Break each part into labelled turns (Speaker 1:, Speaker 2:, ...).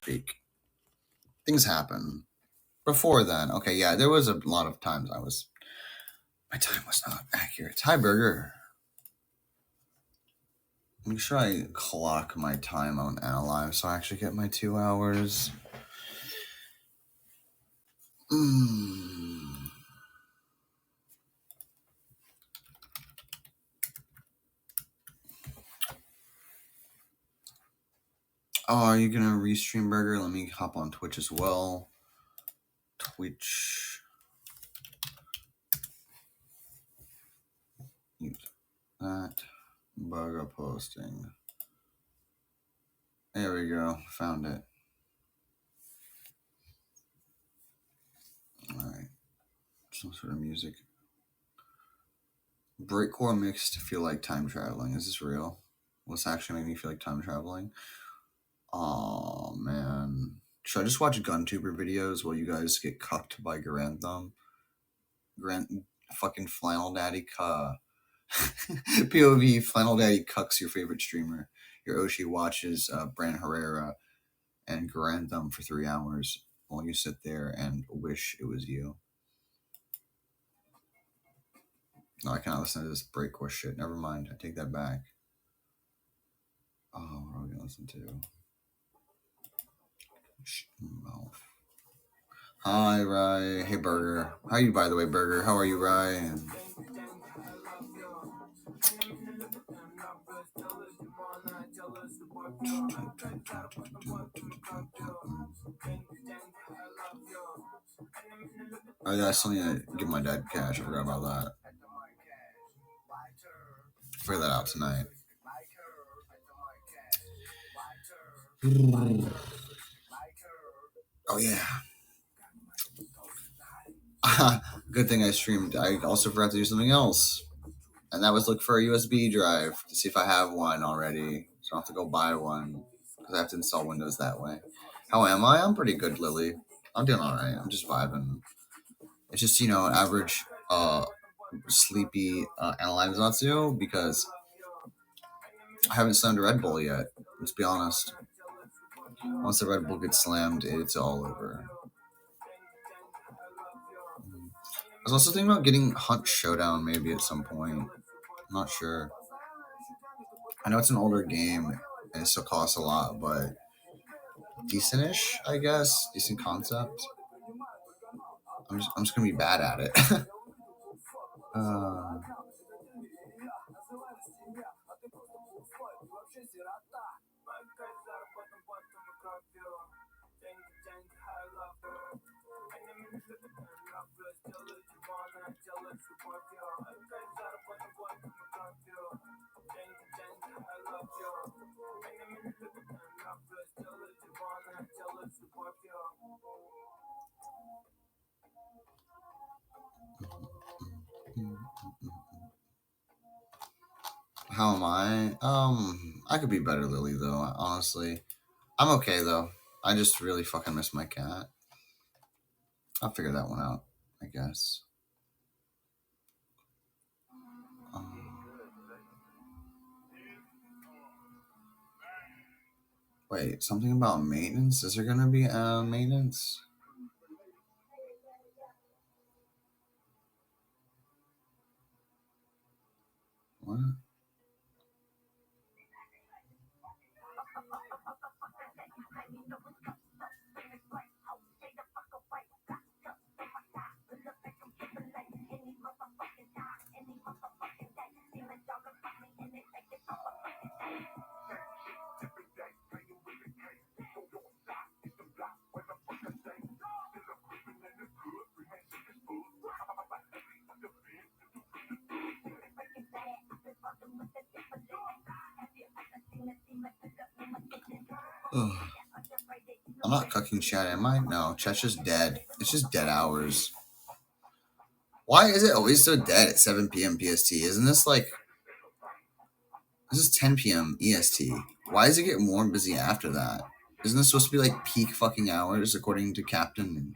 Speaker 1: week. Things happen. Before then, okay, yeah, there was a lot of times my time was not accurate. Hi, Burger. Make sure I clock my time on AniLive so I actually get my 2 hours. Oh, are you gonna restream, Burger? Let me hop on Twitch as well. Twitch. Mute that. Burger posting. There we go. Found it. Alright. Some sort of music. Breakcore mix to feel like time traveling. Is this real? What's actually making me feel like time traveling? Oh man. Should I just watch Guntuber videos while you guys get cucked by Grantham? Fucking Flannel Daddy POV Flannel Daddy cucks your favorite streamer. Your Oshi watches Bran Herrera and Grantham for 3 hours while you sit there and wish it was you. No, I cannot listen to this breakcore shit. Never mind. I take that back. Oh, what are we gonna listen to? Mouth. Hi, Rye. Hey, Burger. How are you, by the way, Burger? How are you, Rye? Oh, yeah, I still need to give my dad cash. I forgot about that. Figure that out tonight. Oh, yeah. Good thing I streamed. I also forgot to do something else. And that was look for a USB drive to see if I have one already. So I don't have to go buy one because I have to install Windows that way. How am I? I'm pretty good, Lily. I'm doing all right. I'm just vibing. It's just, average sleepy AniLive Zatsu because I haven't slammed a Red Bull yet. Let's be honest. Once the Red Bull gets slammed, it's all over. I was also thinking about getting Hunt Showdown maybe at some point. I'm not sure. I know it's an older game and it still costs a lot, but decent-ish, I guess. Decent concept. I'm just gonna be bad at it. How am I? I could be better, Lily, though, honestly. I'm okay, though. I just really fucking miss my cat. I'll figure that one out, I guess. Wait, something about maintenance? Is there gonna be maintenance? What? Ugh. I'm not cucking chat, am I? No, chat's just dead. It's just dead hours. Why is it always so dead at 7 p.m. PST? Isn't this like... This is 10 p.m. EST. Why does it get more busy after that? Isn't this supposed to be like peak fucking hours according to Captain?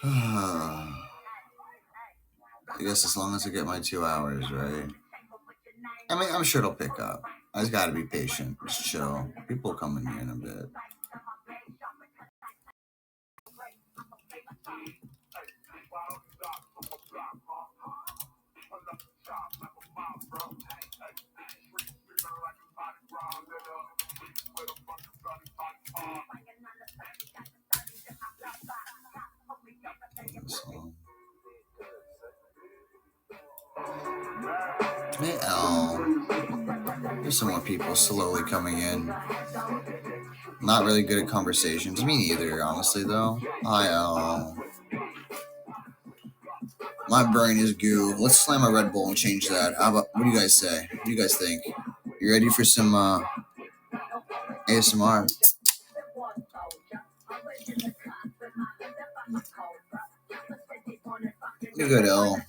Speaker 1: I guess as long as I get my 2 hours, right? I mean, I'm sure it'll pick up. I just gotta be patient. Just chill. People coming in a bit. So. Hey, there's some more people slowly coming in. Not really good at conversations. Me neither, honestly, though. Hi, Al. My brain is goo. Let's slam a Red Bull and change that. How about, what do you guys say? What do you guys think? You ready for some ASMR? You're good, Al.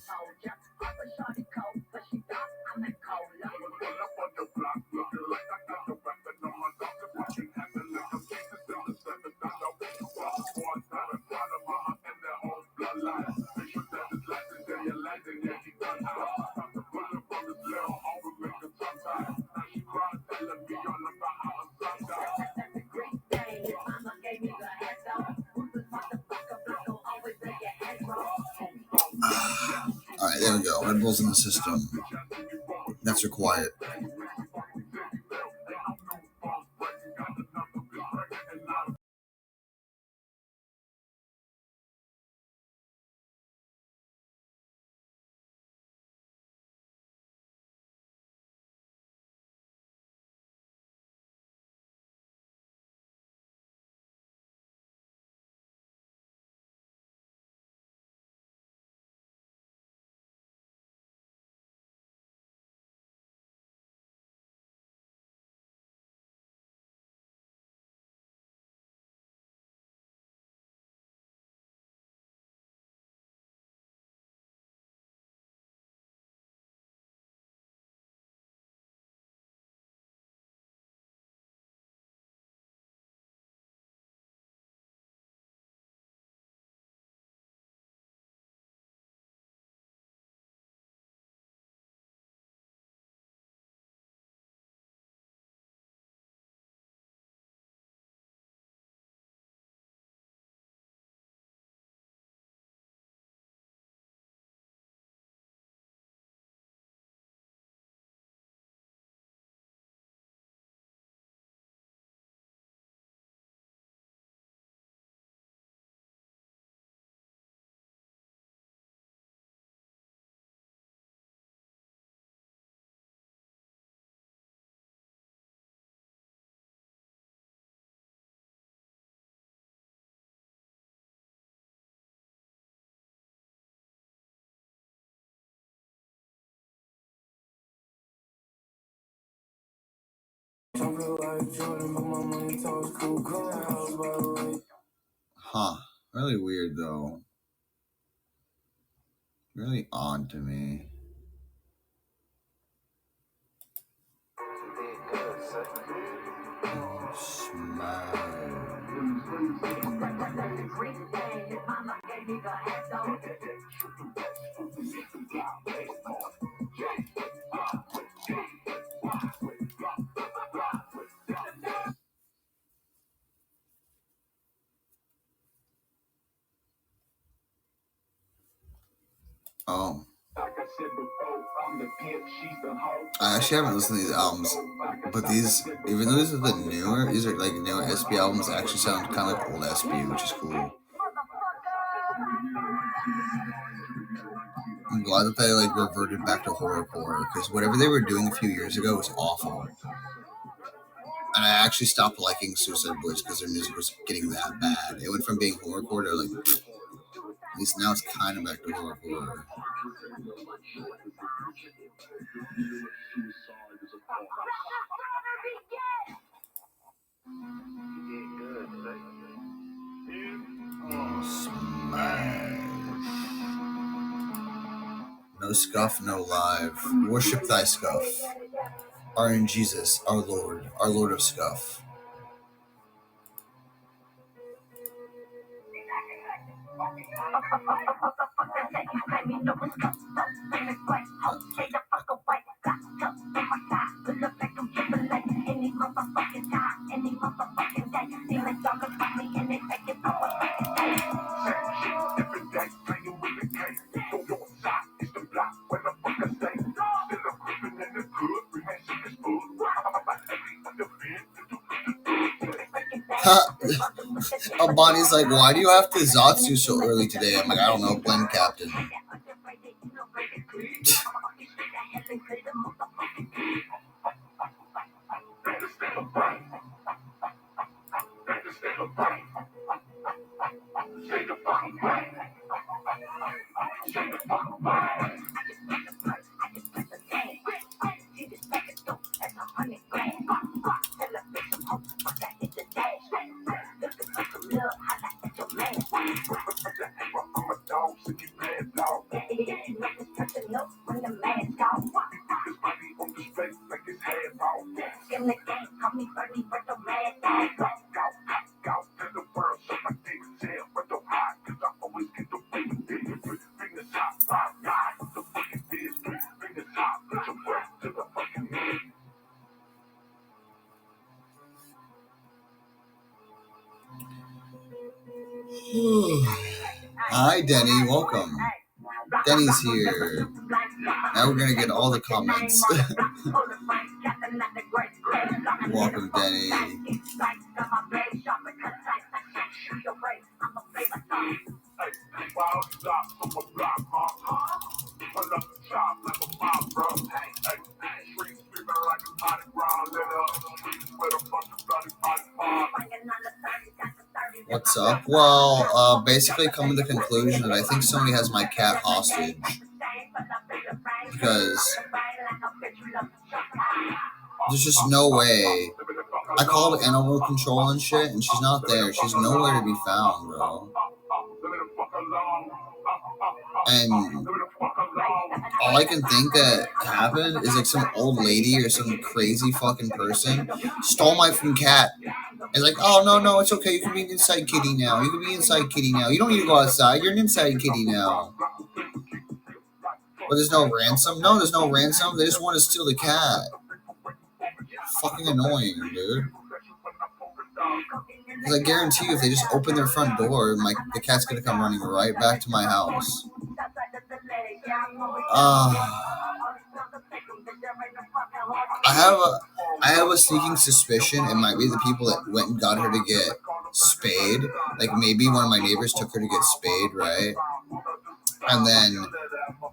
Speaker 1: All right, there we go. Red Bull's in the system. That's required. Huh. Really weird, though. Really odd to me. Oh. I actually haven't listened to these albums, but these, even though these are like newer SB albums, actually sound kind of like old SB, which is cool. I'm glad that they like reverted back to horrorcore, because whatever they were doing a few years ago was awful. And I actually stopped liking Suicide Boys because their music was getting that bad. It went from being horrorcore to like, at least now it's kind of back to horrorcore. Smash. No scuff, no live. Worship thy scuff. Our in Jesus, our Lord of scuff. Bonnie's like, why do you have to Zatsu so early today? I'm like, I don't know, blend captain. Hi, Denny. Welcome. Denny's here. Now we're gonna get all the comments. Welcome, Denny. What's up? Well, basically come to the conclusion that I think somebody has my cat hostage. Because there's just no way. I called animal control and shit, and she's not there. She's nowhere to be found, bro. And all I can think that happened is like some old lady or some crazy fucking person stole my fucking cat. It's like, oh, no, it's okay. You can be an inside kitty now. You can be inside kitty now. You don't need to go outside. You're an inside kitty now. But there's no ransom? No, there's no ransom. They just want to steal the cat. Fucking annoying, dude. Because I guarantee you, if they just open their front door, the cat's going to come running right back to my house. I have a sneaking suspicion it might be the people that went and got her to get spayed. Like maybe one of my neighbors took her to get spayed, right? And then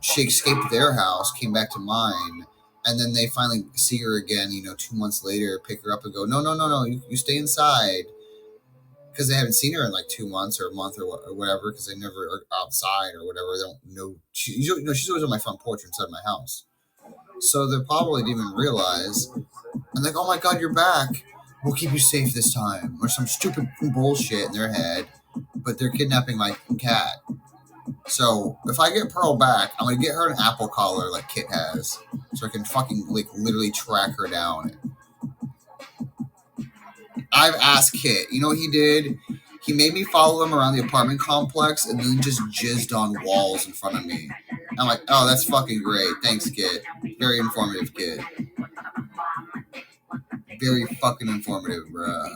Speaker 1: she escaped their house, came back to mine, and then they finally see her again, 2 months later, pick her up and go, no, you stay inside. Because they haven't seen her in like 2 months or a month or whatever, because they never are outside or whatever. They don't know. She's always on my front porch inside my house. So they probably didn't even realize. And like, oh my God, you're back. We'll keep you safe this time. Or some stupid bullshit in their head. But they're kidnapping my cat. So if I get Pearl back, I'm going to get her an apple collar like Kit has. So I can fucking like literally track her down. I've asked Kit. You know what he did? He made me follow him around the apartment complex and then just jizzed on walls in front of me. I'm like, oh, that's fucking great. Thanks, Kit. Very informative, Kit. Very fucking informative, bruh.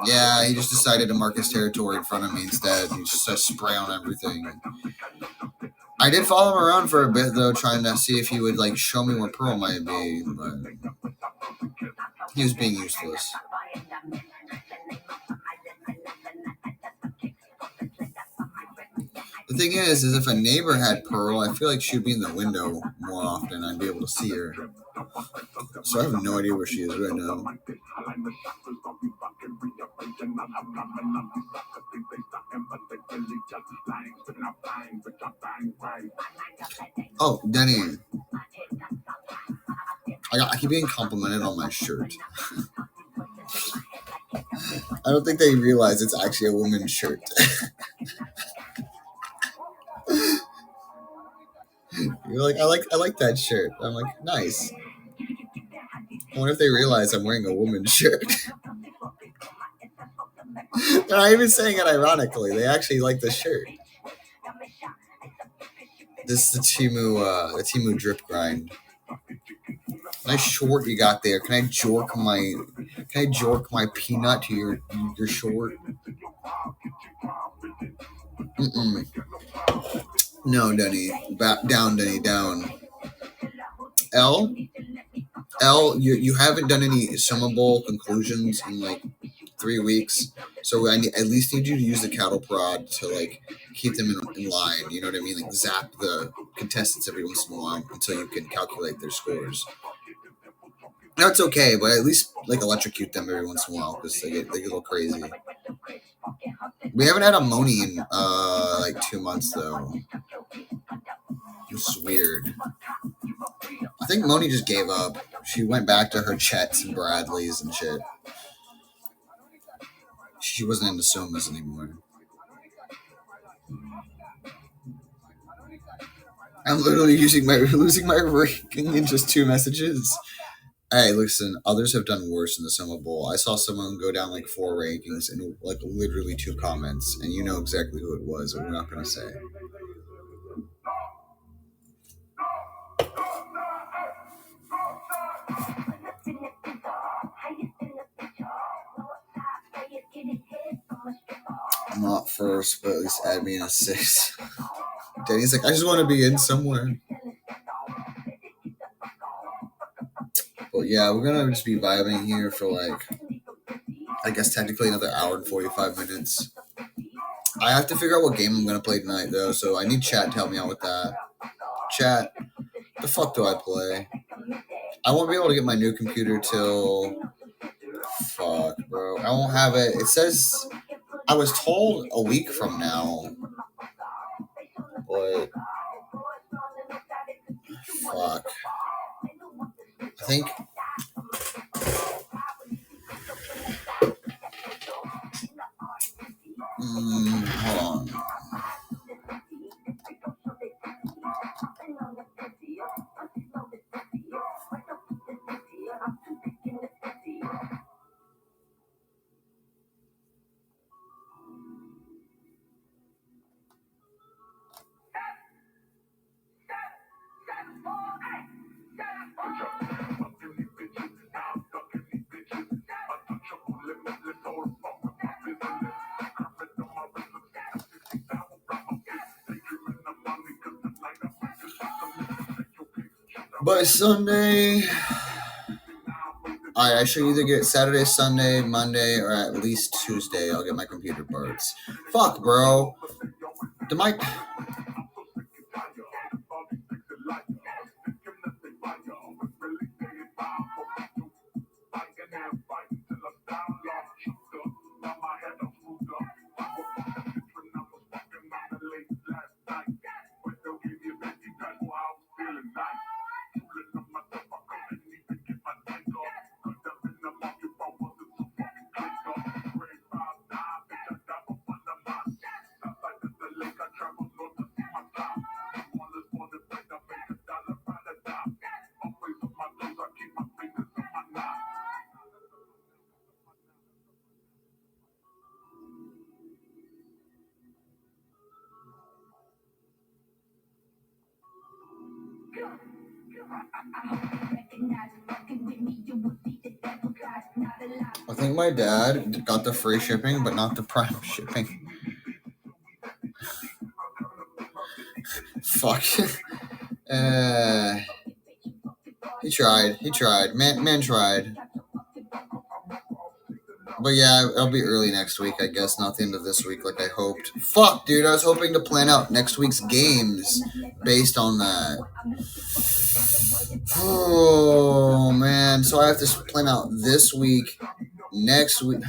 Speaker 1: Yeah, he just decided to mark his territory in front of me instead. He just started spray on everything. I did follow him around for a bit, though, trying to see if he would, like, show me where Pearl might be, but he was being useless. The thing is if a neighbor had Pearl, I feel like she'd be in the window more often. I'd be able to see her. So I have no idea where she is right now. Oh, Denny. I keep being complimented on my shirt. I don't think they realize it's actually a woman's shirt. You're like, I like that shirt. I'm like, nice. I wonder if they realize I'm wearing a woman's shirt. They're not even saying it ironically. They actually like the shirt. This is the Timu drip grind. Nice short you got there. Can I jork my peanut to your short? Mm-mm. No, Denny. Down, Denny, down. L, you haven't done any Summer Bowl conclusions in like 3 weeks, so I at least need you to use the cattle prod to like keep them in line. You know what I mean? Like zap the contestants every once in a while until you can calculate their scores. Now it's okay, but at least like electrocute them every once in a while because they get a little crazy. We haven't had a Moni in like 2 months though. It's weird. I think Moni just gave up. She went back to her Chets and Bradleys and shit. She wasn't into Somas anymore. I'm literally losing my ranking in just 2 messages. Hey, listen, others have done worse in the Soma Bowl. I saw someone go down like 4 rankings in like literally 2 comments, and you know exactly who it was, but we're not going to say. I'm not first, but at least add me in a 6. Danny's like, I just want to be in somewhere. But yeah, we're going to just be vibing here for like, I guess technically another hour and 45 minutes. I have to figure out what game I'm going to play tonight, though, so I need chat to help me out with that. Chat, the fuck do I play? I won't be able to get my new computer till... Fuck, bro. I won't have it. It says... I was told a week from now. But... Fuck. I think... hold on. By Sunday, I should either get Saturday, Sunday, Monday, or at least Tuesday. I'll get my computer parts. Fuck, bro. I think my dad got the free shipping, but not the prime shipping. Fuck. He tried. Man tried. But yeah, it'll be early next week, I guess. Not the end of this week like I hoped. Fuck, dude. I was hoping to plan out next week's games based on that. Oh, man. So I have to plan out this week, next week,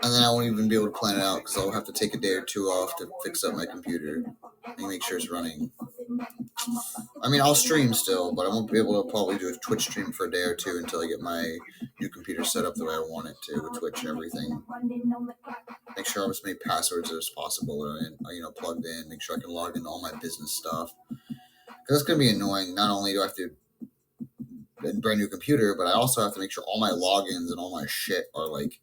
Speaker 1: and then I won't even be able to plan it out because I'll have to take a day or 2 off to fix up my computer and make sure it's running. I mean, I'll stream still, but I won't be able to probably do a Twitch stream for a day or 2 until I get my new computer set up the way I want it to with Twitch and everything. Make sure I have as many passwords as possible and plugged in. Make sure I can log into all my business stuff. Because that's going to be annoying. Not only do I have to brand new computer, but I also have to make sure all my logins and all my shit are like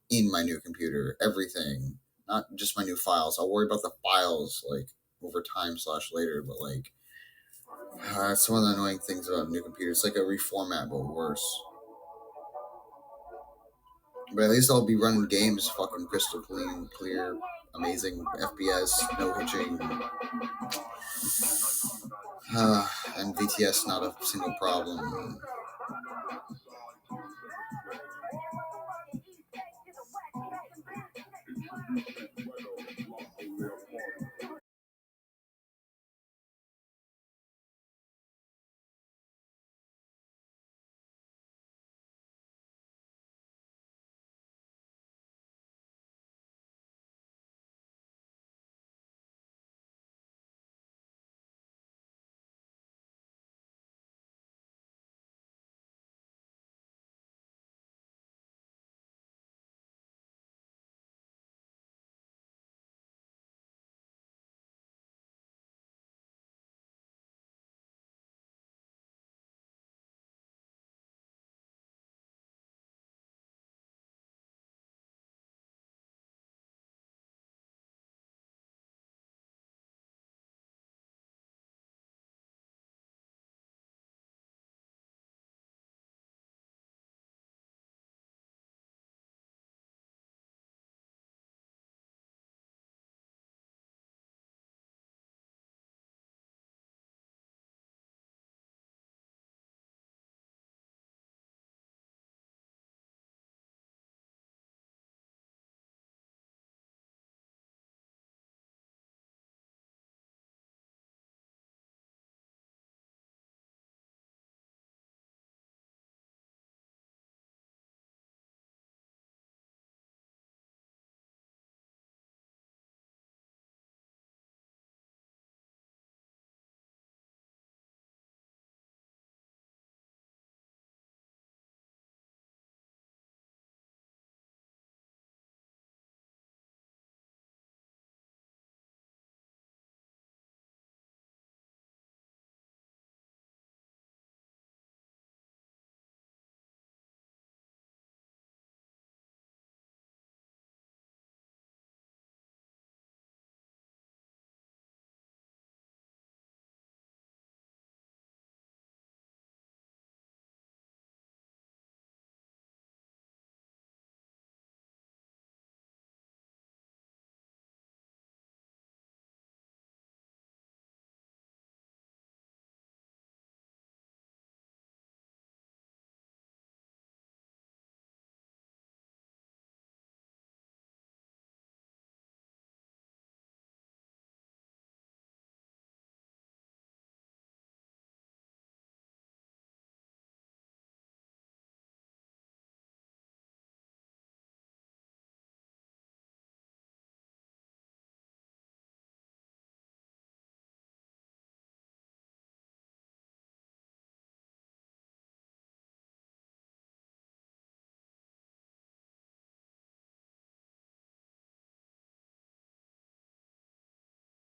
Speaker 1: in my new computer. Everything, not just my new files. I'll worry about the files like over time / later, but like it's one of the annoying things about a new computer. It's like a reformat, but worse. But at least I'll be running games fucking crystal clear, amazing FPS, no hitching, and VTS not a single problem.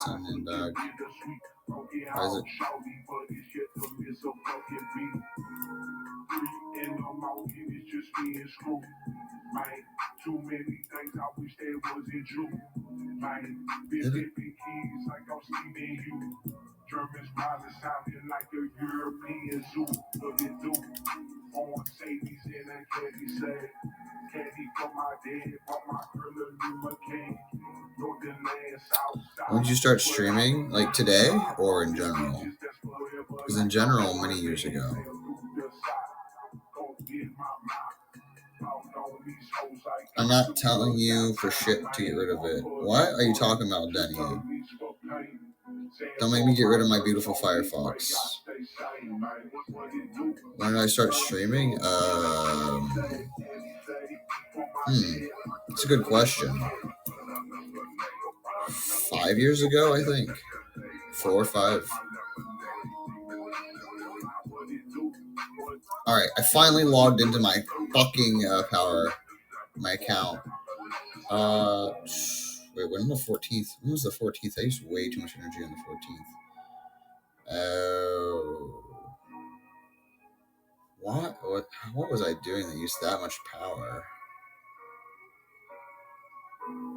Speaker 1: And why is it? Too many things I wish that wasn't true. Big keys like I'm Steven you. German smiling sounding like a European zoo. What it do? On Sadie's in a candy sack. Candy from my dad, from my girl, a new McCain. Northern land, south side. When did you start streaming? Like today or in general? Because in general, many years ago. I'm not telling you for shit to get rid of it. What are you talking about, Denny? Don't make me get rid of my beautiful Firefox. When did I start streaming? It's a good question. 5 years ago, I think. 4 or 5. Alright, I finally logged into my fucking my account. Wait, when was the 14th? When was the 14th? I used way too much energy on the 14th. Oh. What was I doing that used that much power?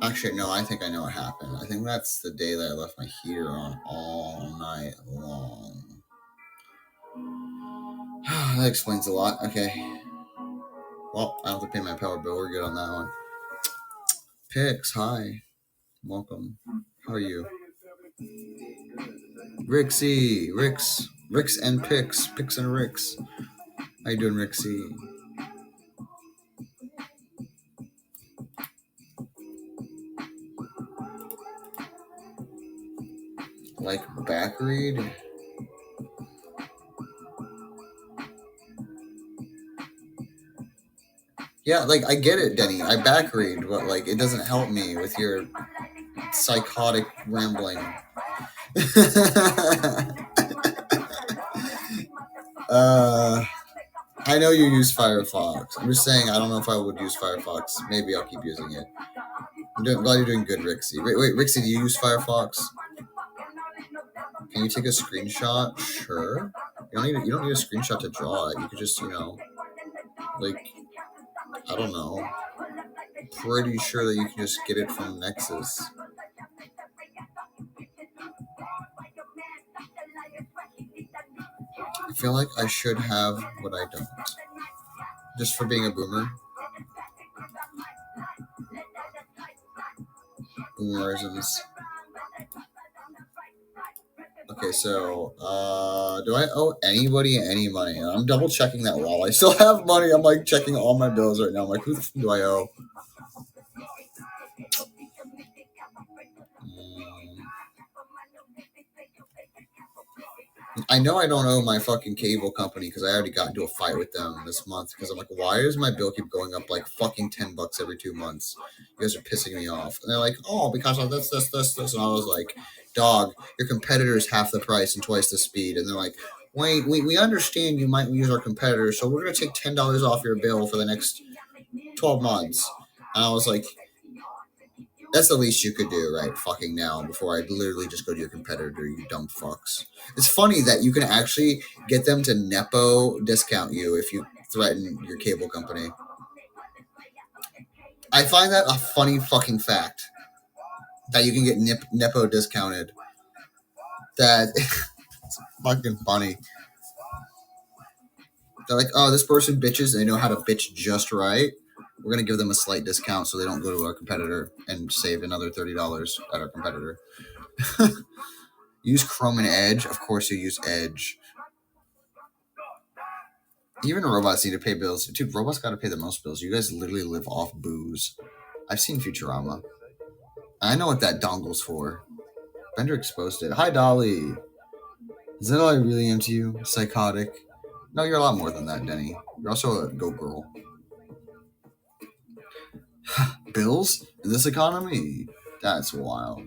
Speaker 1: Actually, no, I think I know what happened. I think that's the day that I left my heater on all night long. That explains a lot. Okay. Well, I don't have to pay my power bill. We're good on that one. Pix, hi. Welcome. How are you? Rix and Pix and Rix. How you doing, Rixie? Like back read? Yeah, like I get it, Denny. I back read, but like it doesn't help me with your psychotic rambling. I know you use Firefox. I'm just saying I don't know if I would use Firefox. Maybe I'll keep using it. I'm glad you're doing good, Rixie. Wait, Rixie, do you use Firefox? Can you take a screenshot? Sure. You don't need a screenshot to draw it. You could just, like, I don't know. Pretty sure that you can just get it from Nexas. I feel like I should have what I don't. Just for being a boomer. Boomerisms. Okay, so do I owe anybody any money? I'm double checking that while I still have money. I'm like checking all my bills right now. I'm like, who do I owe? I know I don't owe my fucking cable company because I already got into a fight with them this month because I'm like, why does my bill keep going up like fucking $10 every 2 months? You guys are pissing me off. And they're like, oh, because of this. And I was like, dog, your competitor's half the price and twice the speed. And they're like, wait, we understand you might use our competitor, so we're going to take $10 off your bill for the next 12 months. And I was like, that's the least you could do right fucking now before I literally just go to your competitor, you dumb fucks. It's funny that you can actually get them to Nepo discount you if you threaten your cable company. I find that a funny fucking fact that you can get Nepo discounted. That it's fucking funny. They're like, oh, this person bitches and they know how to bitch just right. We're going to give them a slight discount so they don't go to our competitor and save another $30 at our competitor. Use Chrome and Edge. Of course you use Edge. Even robots need to pay bills. Dude, robots got to pay the most bills. You guys literally live off booze. I've seen Futurama. I know what that dongle's for. Bender exposed it. Hi, Dolly. Is that all I really am to you? Psychotic? No, you're a lot more than that, Denny. You're also a go girl. Bills? In this economy? That's wild.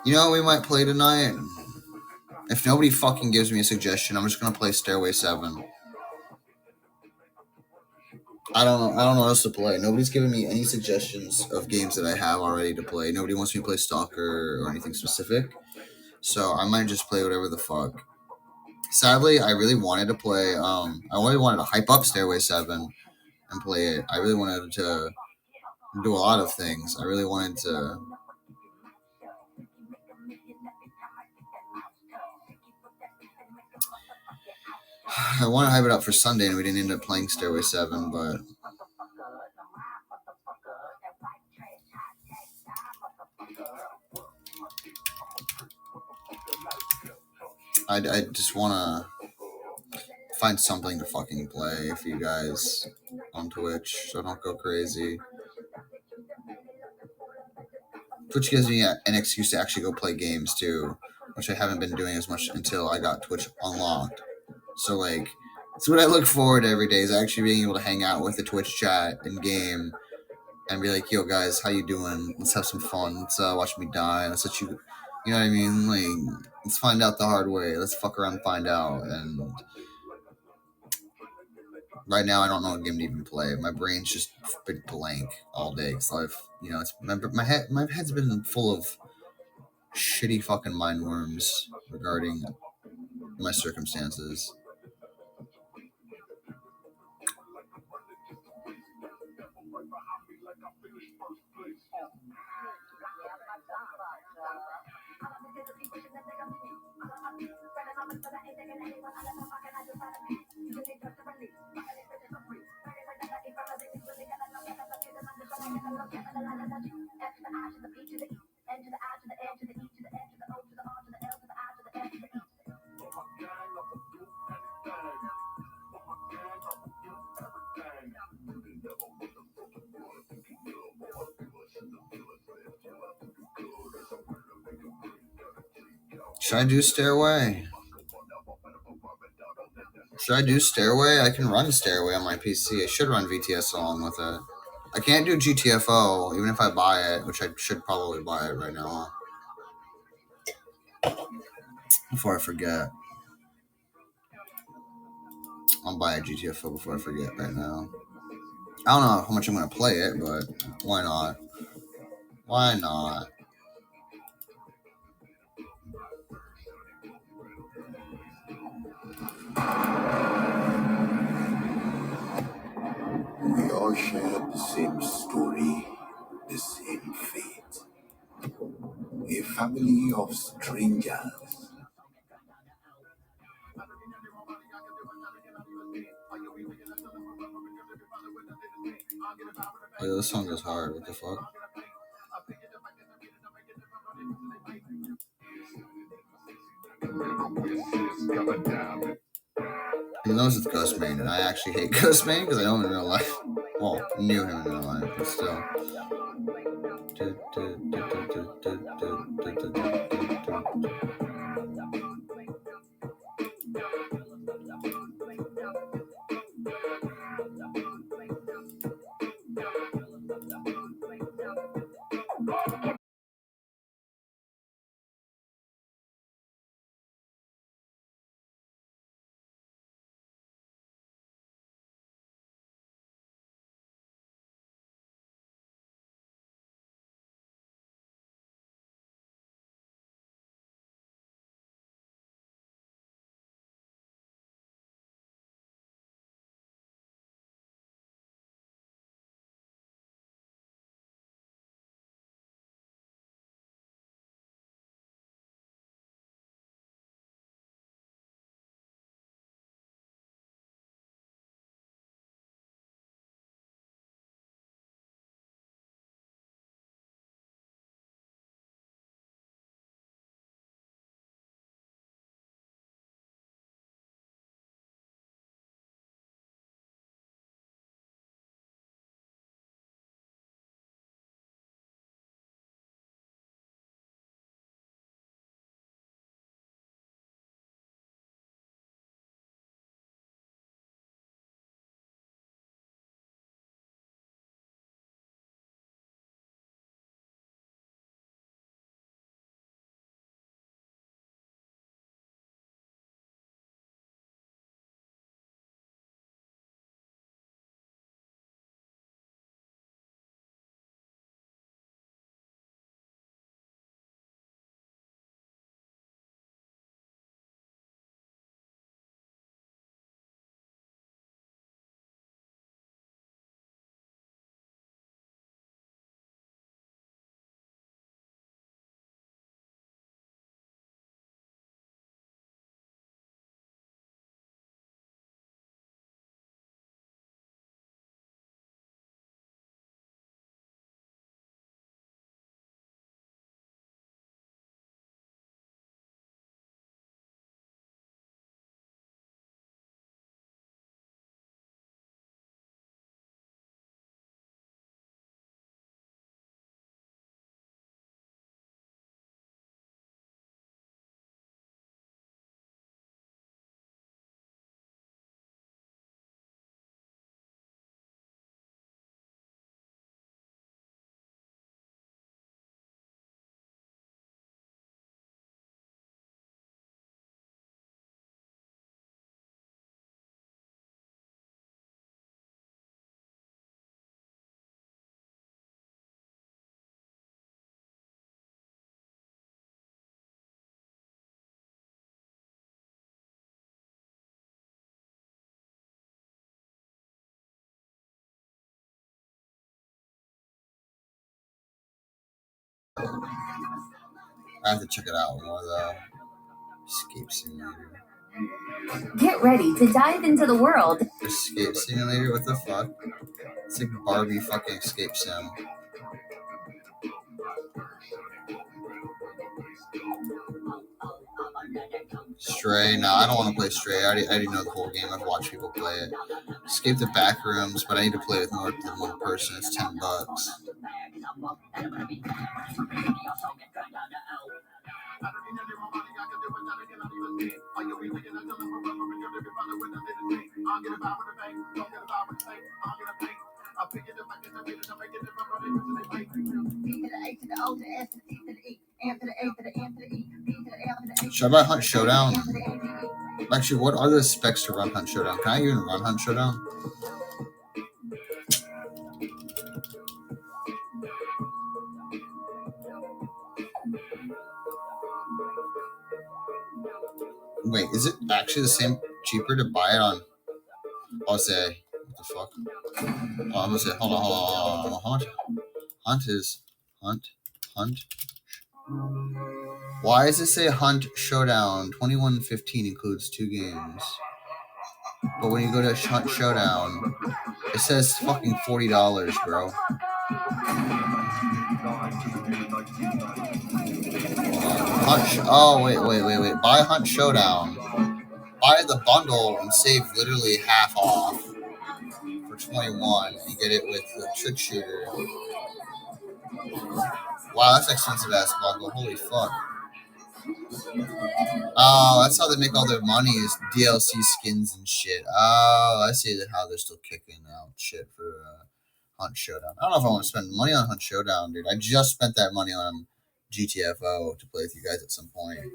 Speaker 1: You know what we might play tonight? If nobody fucking gives me a suggestion, I'm just gonna play Stairway 7. I don't know what else to play. Nobody's giving me any suggestions of games that I have already to play. Nobody wants me to play Stalker or anything specific. So I might just play whatever the fuck. Sadly, I really wanted to play, I really wanted to hype up Stairway 7 and play it. I really wanted to do a lot of things. I really wanted to... I want to hype it up for Sunday, and we didn't end up playing Stairway 7, but... I just want to find something to fucking play for you guys on Twitch, so don't go crazy. Twitch gives me an excuse to actually go play games, too. which I haven't been doing as much until I got Twitch unlocked. So like, it's what I look forward to every day is actually being able to hang out with the Twitch chat and game and be like, yo guys, how you doing? Let's have some fun. Let's watch me die. Let's let you, you know what I mean? Like, let's find out the hard way. Let's fuck around and find out. And right now, I don't know what game to even play. My brain's just been blank all day because I've, you know, it's my head's been full of shitty fucking mind worms regarding my circumstances. Should I do Stairway? Should I do Stairway? I can run Stairway on my PC. I should run VTS along with it. I can't do GTFO, even if I buy it, which I should probably buy it right now. Before I forget. I'll buy a GTFO before I forget right now. I don't know how much I'm going to play it, but why not? Why not?
Speaker 2: We all share the same story, the same fate. A family of strangers.
Speaker 1: Yeah, this song is hard. What the fuck? He knows it's Ghostman, and I actually hate Ghostman because I know him in real life. Well, knew him in real life, but still. I have to check it out more though. Escape Simulator.
Speaker 3: Get ready to dive into the world.
Speaker 1: Escape Simulator? What the fuck? It's like Barbie fucking Escape Sim. Stray? No, I don't want to play Stray. I already know the whole game. I've watched people play it. Escape the back rooms, but I need to play with more than one person. It's $10. Should I buy Hunt Showdown? Actually, what are the specs to run Hunt Showdown? Can I even run Hunt Showdown? Wait, is it actually the same, cheaper to buy it on? I'll say, what the fuck? Oh, I'm gonna say, hold on. Hunt. Why does it say Hunt Showdown? 2115 includes 2 games. But when you go to Hunt Showdown, it says fucking $40, bro. Wait. Buy Hunt Showdown. Buy the bundle and save literally half off for 21 and get it with the trick shooter. Wow, that's an expensive ass bundle. Holy fuck. Oh, that's how they make all their money, is DLC skins and shit. Oh, I see how they're still kicking out shit for Hunt Showdown. I don't know if I want to spend money on Hunt Showdown, dude. I just spent that money on GTFO to play with you guys at some point.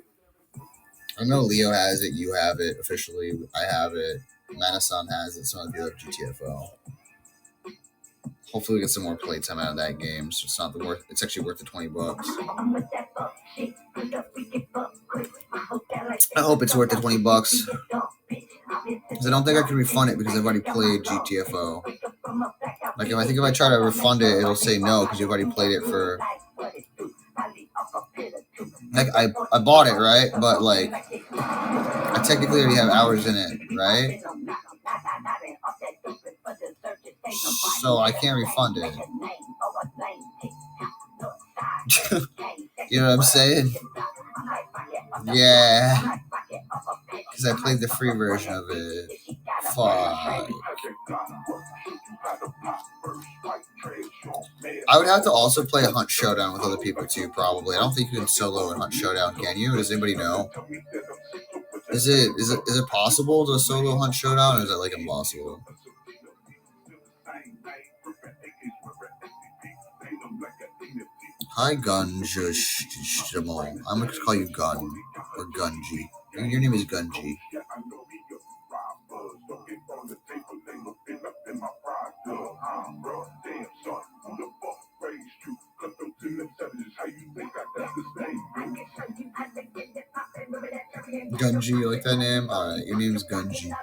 Speaker 1: I know Leo has it, you have it officially, I have it, Manasan has it, some of you have GTFO. Hopefully we get some more playtime out of that game, so it's not it's actually worth the $20. I hope it's worth the $20. Because I don't think I can refund it because I've already played GTFO. Like, if I try to refund it, it'll say no because you've already played it for... Like, I bought it, right? But, like, I technically already have hours in it, right? So I can't refund it. You know what I'm saying? Yeah. Because I played the free version of it. Fuck. I would have to also play a Hunt Showdown with other people too, probably. I don't think you can solo a Hunt Showdown, can you? Does anybody know? Is it possible to solo Hunt Showdown, or is that like impossible? Hi, Gunjamo. I'm going to call you Gun, or Gunji. Your name is Gunji. Gunji, you like that name? Alright, your name is Gunji.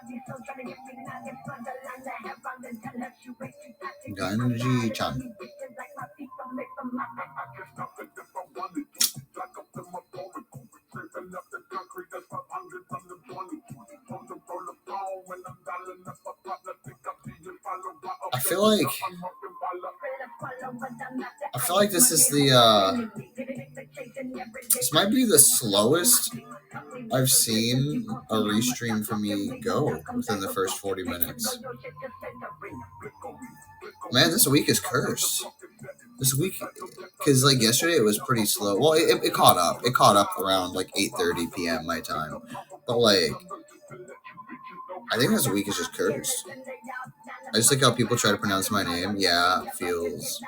Speaker 1: Gunji-chan. I feel like this is the this might be the slowest I've seen a restream from me go within the first 40 minutes. Man, this week is cursed. This week, because like yesterday it was pretty slow. Well, it caught up. It caught up around like 8:30 p.m. my time. But like, I think this week is just cursed. I just like how people try to pronounce my name. Yeah, feels.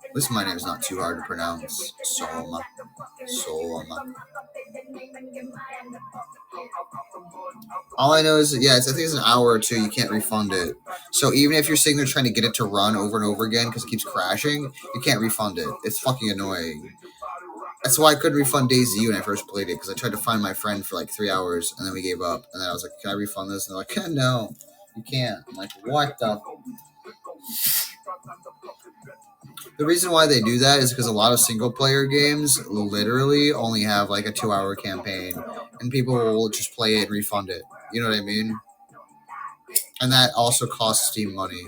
Speaker 1: At least my name is not too hard to pronounce. Soma. All I know is that, I think it's an hour or 2. You can't refund it. So even if you're sitting there trying to get it to run over and over again because it keeps crashing, you can't refund it. It's fucking annoying. That's why I couldn't refund DayZ when I first played it, because I tried to find my friend for like 3 hours and then we gave up. And then I was like, can I refund this? And they're like, no, you can't. I'm like, what the? The reason why they do that is because a lot of single player games literally only have like a 2-hour campaign, and people will just play it and refund it. You know what I mean? And that also costs Steam money.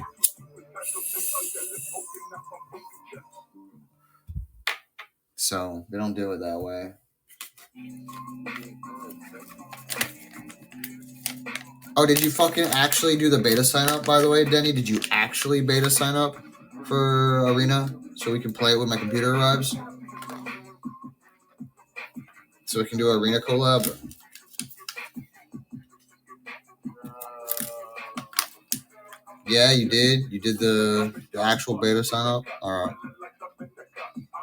Speaker 1: So they don't do it that way. Oh, did you fucking actually do the beta sign up, by the way, Denny? Did you actually beta sign up for Arena so we can play it when my computer arrives? So we can do Arena collab? Yeah, you did? You did the actual beta sign up? All right.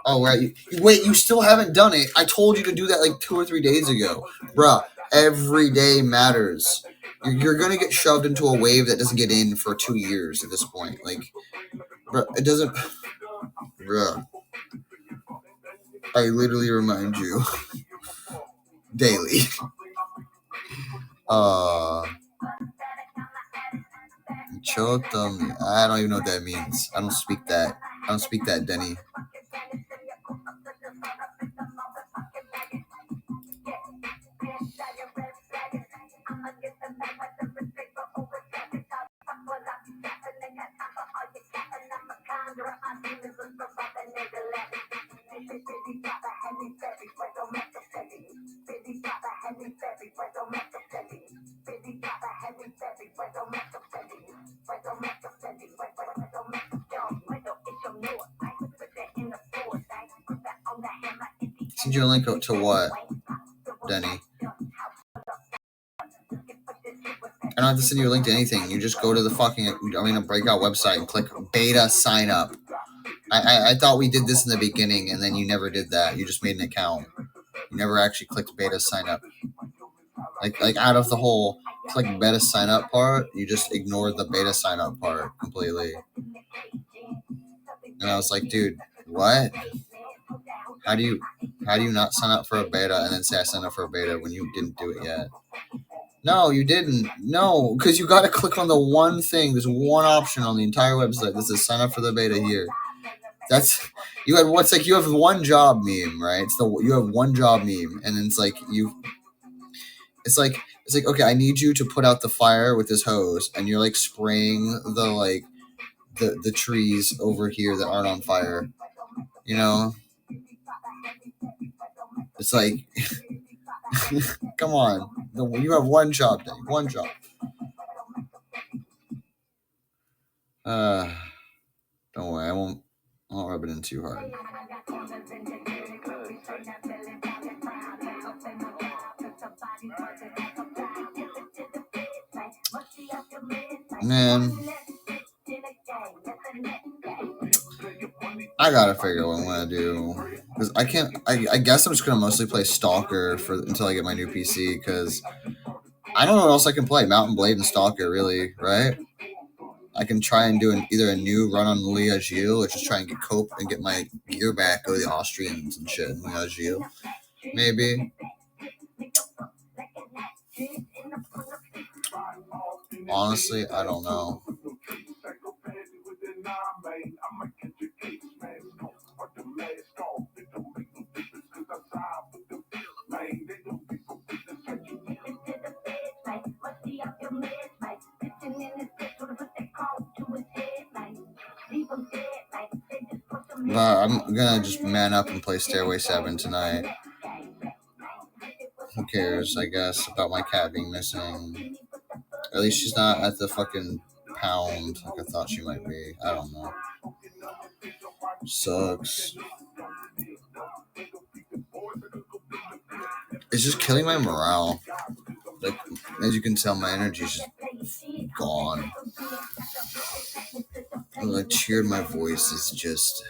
Speaker 1: Oh, right. Wait, you still haven't done it? I told you to do that like 2 or 3 days ago. Bruh, every day matters. You're going to get shoved into a wave that doesn't get in for 2 years at this point. Like, bruh, it doesn't... Bruh. I literally remind you. Daily. Chotam. I don't even know what that means. I don't speak that. I don't speak that, Denny. Send you a link to what, Denny? I don't have to send you a link to anything. You just go to the fucking Breakout website and click beta sign up. I thought we did this in the beginning, and then you never did that. You just made an account. You never actually clicked beta sign up. Like out of the whole click beta sign up part, you just ignored the beta sign up part completely. And I was like, dude, what? How do you not sign up for a beta and then say I signed up for a beta when you didn't do it yet? No, you didn't. No, because you got to click on the one thing. There's one option on the entire website that says sign up for the beta here. That's you have what's like you have one job meme, right? You have one job meme, and then it's like okay, I need you to put out the fire with this hose, and you're like spraying the trees over here that aren't on fire. You know, it's like, come on, you have one job, Dave. One job. Don't worry, I won't rub it in too hard. Man, I gotta figure out what I'm gonna do, because I can't. I guess I'm just gonna mostly play Stalker until I get my new PC, because I don't know what else I can play. Mountain Blade and Stalker, really, right? I can try and do either a new run on Leah Gilles, or just try and get cope and get my gear back, go to the Austrians and shit in Leah Gilles. Maybe. Honestly, I don't know. But I'm gonna just man up and play Stairway 7 tonight. Who cares, I guess, about my cat being missing? At least she's not at the fucking pound like I thought she might be. I don't know. Sucks. It's just killing my morale. Like, as you can tell, my energy is just gone. And the cheer in my voice is just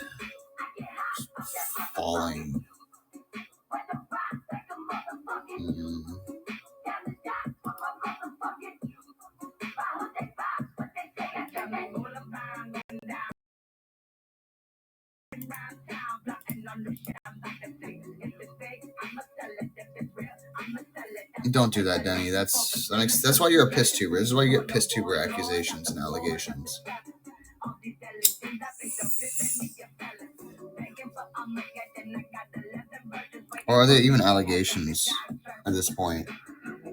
Speaker 1: falling. Don't do that, Denny. That's why you're a piss tuber. This is why you get piss tuber accusations and allegations. Or are there even allegations at this point?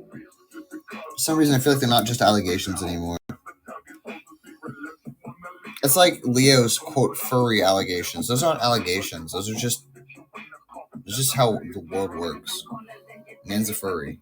Speaker 1: For some reason, I feel like they're not just allegations anymore. It's like Leo's quote furry allegations. Those aren't allegations. Those are just how the world works. Man's a furry.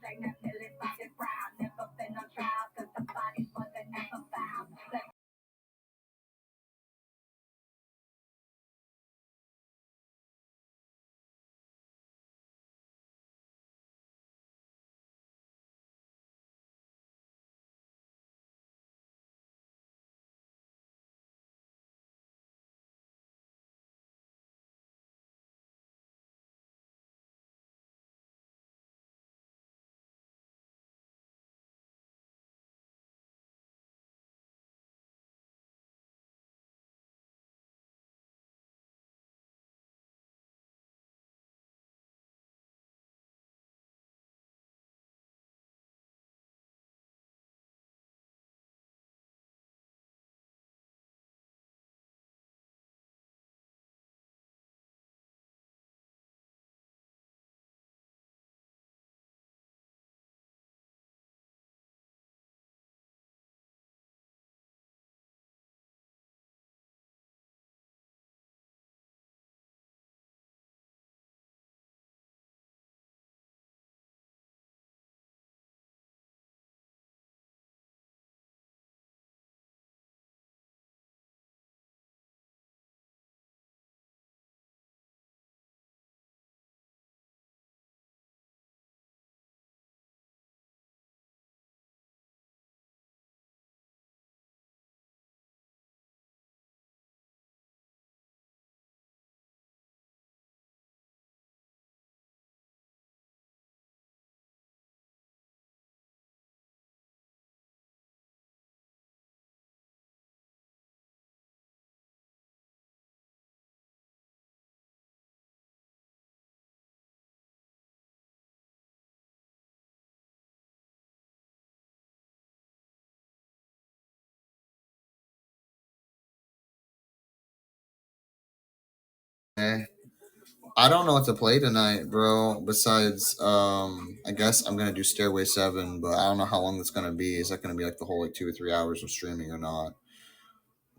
Speaker 1: I don't know what to play tonight, bro. Besides, I guess I'm gonna do Stairway 7, but I don't know how long that's gonna be. Is that gonna be like the whole like 2 or 3 hours of streaming or not?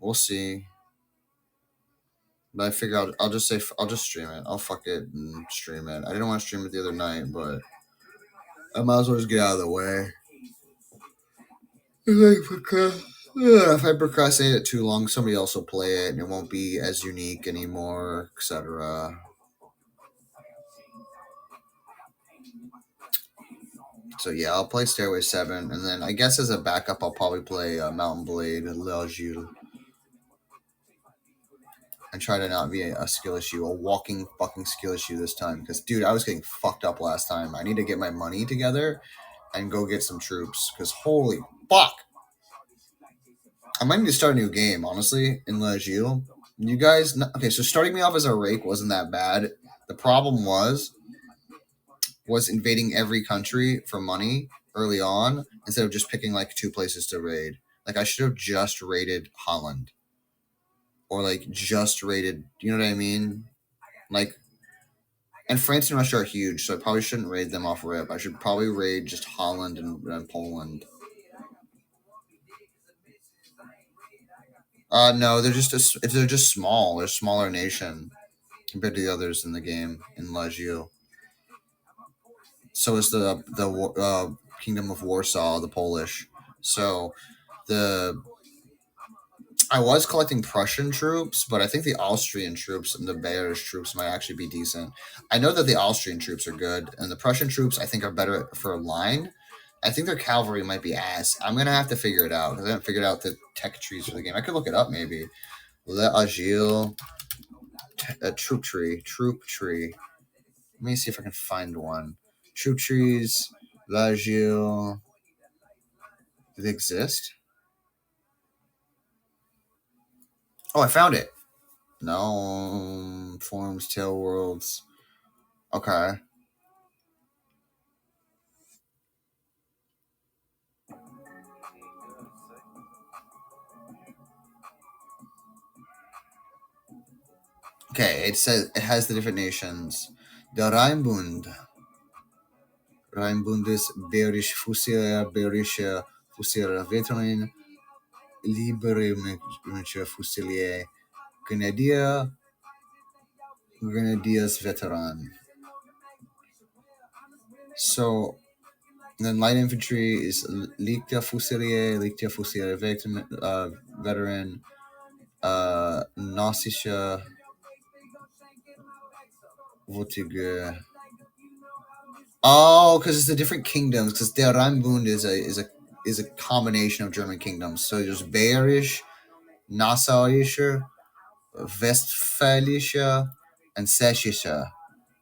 Speaker 1: We'll see. But I figure I'll just say I'll just stream it. I'll fuck it and stream it. I didn't want to stream it the other night, but I might as well just get out of the way. If I procrastinate it too long, somebody else will play it, and it won't be as unique anymore, etc. So yeah, I'll play Stairway 7, and then I guess as a backup, I'll probably play Mountain Blade and Le Gilles. And try to not be a skill issue, a walking fucking skill issue this time. Because, dude, I was getting fucked up last time. I need to get my money together and go get some troops. Because, holy fuck. I might need to start a new game, honestly, in Le Gilles. You guys... Okay, so starting me off as a rake wasn't that bad. The problem was invading every country for money early on instead of just picking, like, 2 places to raid. Like, I should have just raided Holland. Or, like, just raided... You know what I mean? Like... And France and Russia are huge, so I probably shouldn't raid them off rip. I should probably raid just Holland and Poland. No, they're just if they're just small. They're a smaller nation compared to the others in the game in La Gilles. So is the Kingdom of Warsaw, the Polish. So I was collecting Prussian troops, but I think the Austrian troops and the Bayerish troops might actually be decent. I know that the Austrian troops are good, and the Prussian troops I think are better for a line. I think their cavalry might be ass. I'm going to have to figure it out, because I haven't figured out the tech trees for the game. I could look it up, maybe. Le Agile troop tree. Let me see if I can find one. Troop trees, Le Agile. Do they exist? Oh, I found it. No. Forms, tail worlds. Okay. Okay, it says it has the different nations. The Rheinbundes Bayerisch Bayerische Fusilier Veteran Liberemische Fusilier Grenadiers Veteran. So then light infantry is Lichter Fusilier Veteran, Nassische Vtuber. Oh, because it's the different kingdoms. Because der Rheinbund is a combination of German kingdoms. So there's Bayerisch, Nassauische, Westfälische, and Sächsische.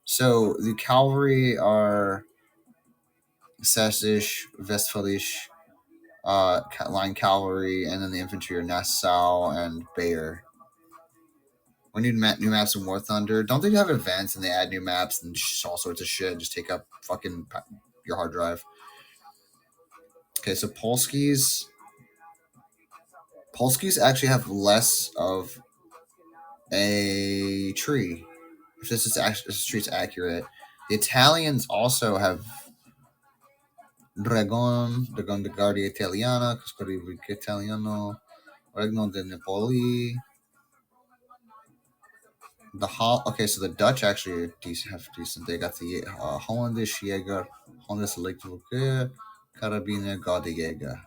Speaker 1: So the cavalry are Sächsisch, Westfälisch, line cavalry, and then the infantry are Nassau and Bayer. We need new maps in War Thunder. Don't they have events and they add new maps and all sorts of shit? Just take up fucking your hard drive. Okay, so Polskis actually have less of a tree. If this tree's accurate. The Italians also have Dragon de Guardia Italiana, Coscarivo Italiano, Regno de Napoli. Okay, so the Dutch actually have decent. They got the Hollandisch Jäger, Hollandisch Lichtwerke, Karabiner, Gardejäger.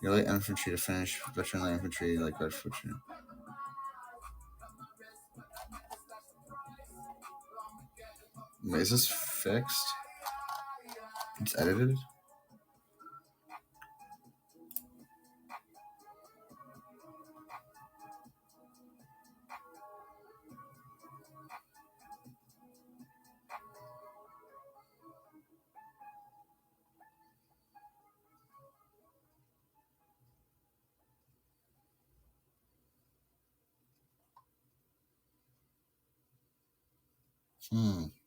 Speaker 1: Your light infantry to finish, veteran light infantry, like guard infantry. Wait, is this fixed? It's edited?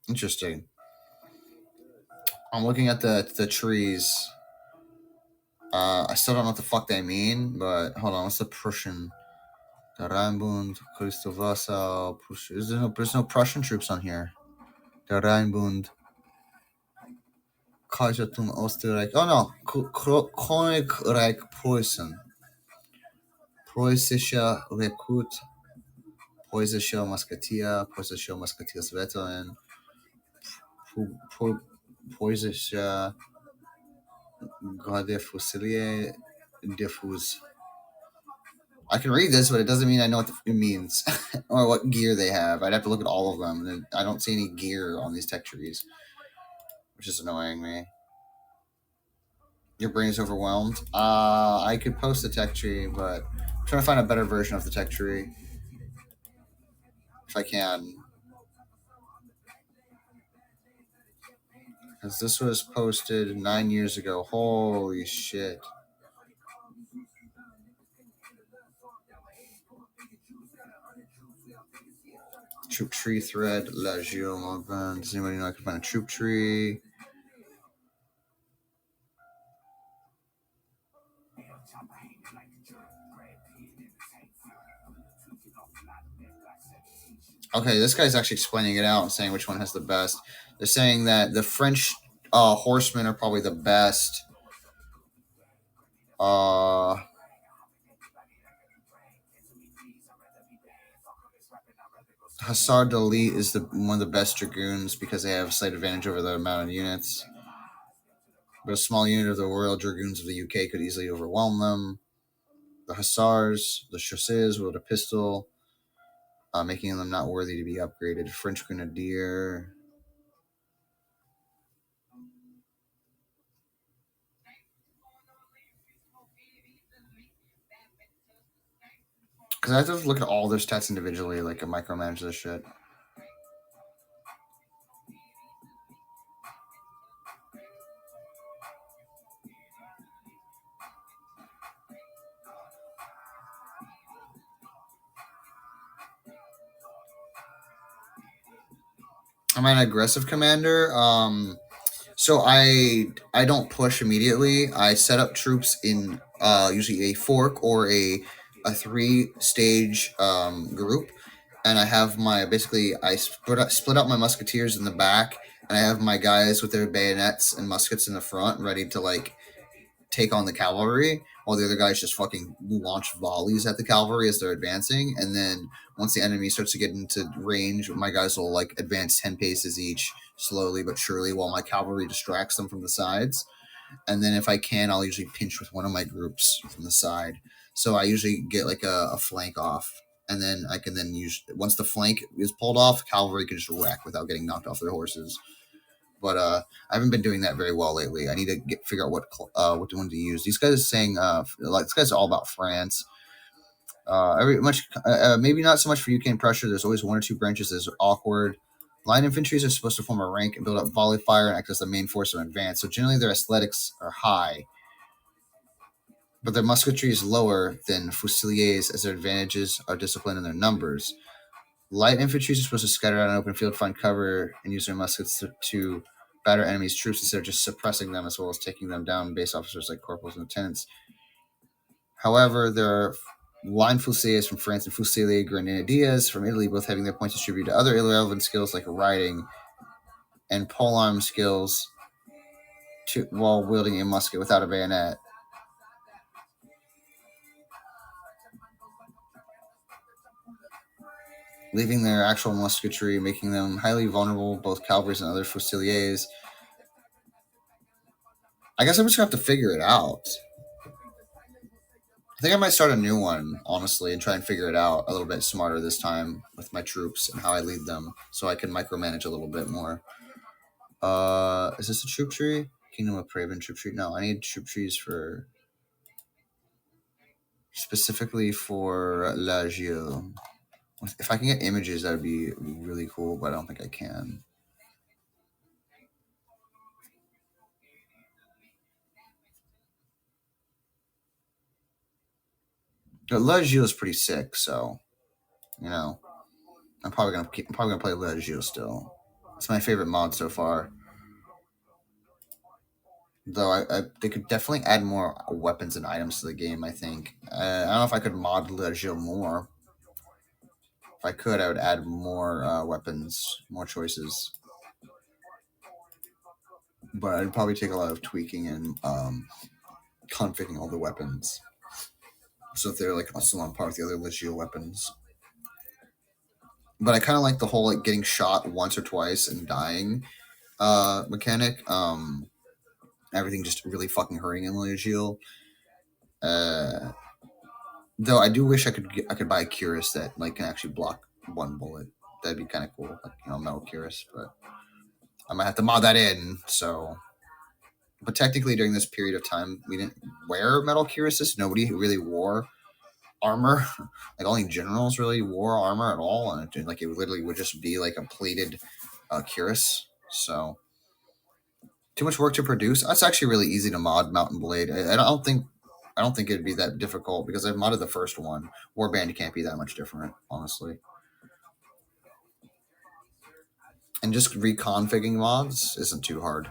Speaker 1: Interesting. I'm looking at the trees. I still don't know what the fuck they mean, but hold on. What's the Prussian? The Rheinbund, Christovassa, there's no Prussian troops on here. The Rheinbund, Kaisertum Österreich. Oh no, Königreich Preußen. Preußischer Rekrut, Preußischer Musketier, Preußischer Musketiersveteran, Preußischer Garde Fusilier, Diffuse. I can read this, but it doesn't mean I know what it means or what gear they have. I'd have to look at all of them, and I don't see any gear on these tech trees, which is annoying me. Your brain is overwhelmed. I could post the tech tree, but I'm trying to find a better version of the tech tree if I can. Because this was posted 9 years ago. Holy shit. Troop tree thread. Legio. Does anybody know I can find a troop tree? Okay, this guy's actually explaining it out and saying which one has the best. They're saying that the French horsemen are probably the best. Hussar d'Elite is one of the best dragoons because they have a slight advantage over the amount of units. But a small unit of the Royal Dragoons of the UK could easily overwhelm them. The Hussars, the Chasseurs with a pistol, making them not worthy to be upgraded. French Grenadier. Because I have to look at all their stats individually, like, and micromanage this shit. I'm an aggressive commander. So I don't push immediately. I set up troops in usually a fork or a 3-stage group, and I have my I split out my musketeers in the back, and I have my guys with their bayonets and muskets in the front, ready to like take on the cavalry, while the other guys just fucking launch volleys at the cavalry as they're advancing. And then once the enemy starts to get into range, my guys will like advance 10 paces each, slowly but surely, while my cavalry distracts them from the sides. And then if I can, I'll usually pinch with one of my groups from the side. So I usually get like a flank off. And then I can then use, once the flank is pulled off, cavalry can just wreck without getting knocked off their horses. But I haven't been doing that very well lately. I need to figure out what one to use. These guys are saying like this guy's all about France. Maybe not so much for UK and Prussia. There's always one or two branches that are awkward. Line infantries are supposed to form a rank and build up volley fire and act as the main force of advance. So generally their athletics are high, but their musketry is lower than fusiliers, as their advantages are disciplined in their numbers. Light infantry is supposed to scatter out an open field, find cover, and use their muskets to batter enemies' troops instead of just suppressing them, as well as taking them down. Base officers like corporals and lieutenants. However, there are line fusiliers from France and fusilier grenadiers from Italy, both having their points distributed to other irrelevant skills like riding and polearm skills while wielding a musket without a bayonet. Leaving their actual musketry, making them highly vulnerable, both cavalries and other fusiliers. I guess I'm just going to have to figure it out. I think I might start a new one, honestly, and try and figure it out a little bit smarter this time with my troops and how I lead them, so I can micromanage a little bit more. Is this a troop tree? Kingdom of Praven troop tree? No, I need troop trees for specifically for La Gio. If I can get images, that would be really cool, but I don't think I can. La Gio is pretty sick, so you know, I'm probably gonna play La Gio still. It's my favorite mod so far. Though they could definitely add more weapons and items to the game, I think. I don't know if I could mod La Gio more. If I could, I would add more weapons, more choices. But I'd probably take a lot of tweaking and configuring all the weapons, so that they're like still on par with the other La Gio weapons. But I kind of like the whole like getting shot once or twice and dying mechanic. Everything just really fucking hurting in La Gio. Though I do wish I could buy a cuirass that like can actually block one bullet. That'd be kind of cool, like metal cuirass. But I might have to mod that in. So, but technically during this period of time, we didn't wear metal cuirasses. Nobody really wore armor. Like only generals really wore armor at all, and it literally would just be like a plated cuirass. So too much work to produce. That's actually really easy to mod Mountain Blade. I don't think it'd be that difficult because I've modded the first one. Warband can't be that much different, honestly. And just reconfiguring mods isn't too hard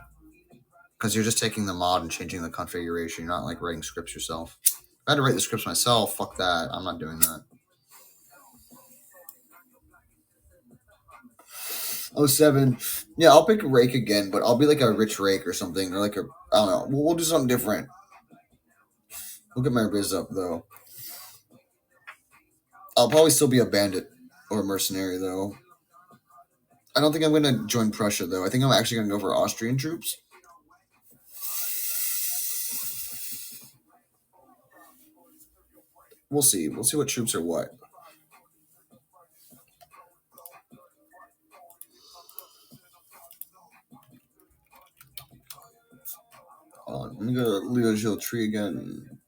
Speaker 1: because you're just taking the mod and changing the configuration. You're not like writing scripts yourself. If I had to write the scripts myself, fuck that. I'm not doing that. 07. Yeah, I'll pick Rake again, but I'll be like a rich Rake or something, or like I don't know. We'll do something different. We'll get my Riz up though. I'll probably still be a bandit or a mercenary though. I don't think I'm gonna join Prussia though. I think I'm actually gonna go for Austrian troops. We'll see. We'll see what troops are what. Let me go to Leo Gil tree again.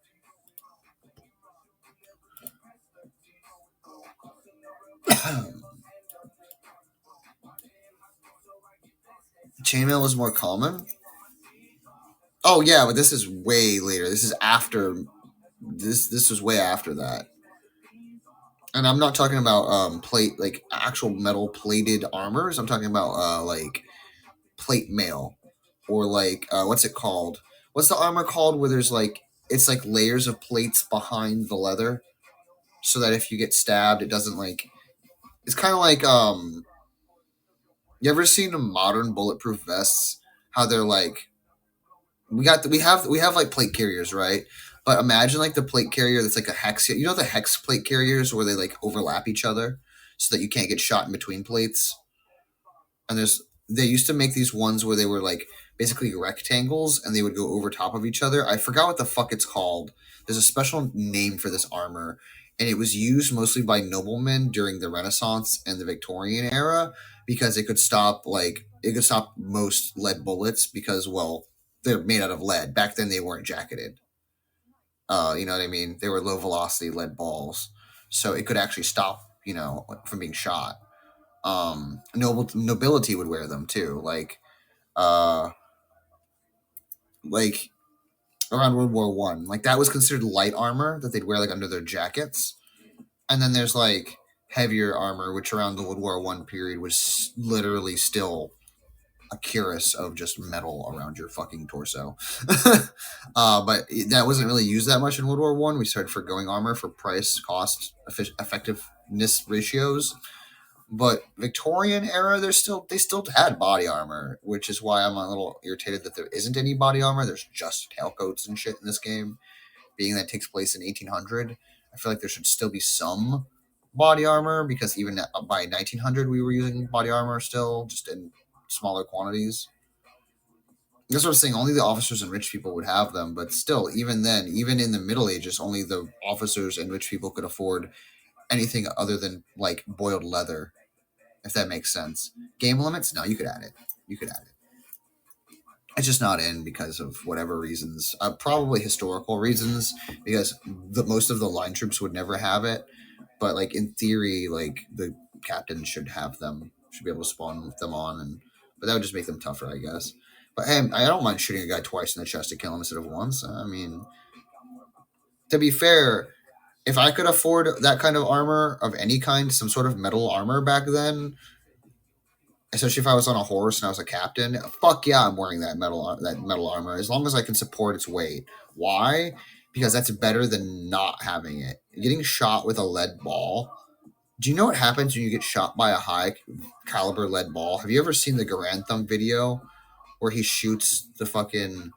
Speaker 1: Chainmail was more common. Oh yeah, but this is way later. This is after. This was way after that. And I'm not talking about plate like actual metal plated armors. I'm talking about like plate mail or like what's it called? What's the armor called where there's like it's like layers of plates behind the leather, so that if you get stabbed, it doesn't like. It's kind of like You ever seen modern bulletproof vests? How they're like we have like plate carriers, right? But imagine like the plate carrier that's like a hex. You know the hex plate carriers where they like overlap each other so that you can't get shot in between plates. And they used to make these ones where they were like basically rectangles and they would go over top of each other. I forgot what the fuck it's called. There's a special name for this armor, and it was used mostly by noblemen during the Renaissance and the Victorian era because it could stop most lead bullets because well they're made out of lead. Back then they weren't jacketed. You know what I mean? They were low velocity lead balls, so it could actually stop from being shot. Nobility would wear them too, uh like around World War I. Like that was considered light armor that they'd wear like under their jackets. And then there's like heavier armor, which around the World War I period was literally still a cuirass of just metal around your fucking torso. But that wasn't really used that much in World War I. We started forgoing armor for price, cost, effectiveness ratios. But Victorian era, they still had body armor, which is why I'm a little irritated that there isn't any body armor. There's just tailcoats and shit in this game, being that it takes place in 1800. I feel like there should still be some body armor because even by 1900 we were using body armor still, just in smaller quantities. That's what I'm saying. Only the officers and rich people would have them, but still, even then, even in the Middle Ages, only the officers and rich people could afford anything other than like boiled leather, if that makes sense. Game limits? No, you could add it. It's just not in because of whatever reasons. Probably historical reasons, because most of the line troops would never have it. But like in theory, like the captain should have them, should be able to spawn them on, but that would just make them tougher, I guess. But hey, I don't mind shooting a guy twice in the chest to kill him instead of once. I mean, to be fair, if I could afford that kind of armor of any kind, some sort of metal armor back then, especially if I was on a horse and I was a captain, fuck yeah, I'm wearing that metal armor as long as I can support its weight. Why? Because that's better than not having it. Getting shot with a lead ball. Do you know what happens when you get shot by a high caliber lead ball? Have you ever seen the Garantham video where he shoots the fucking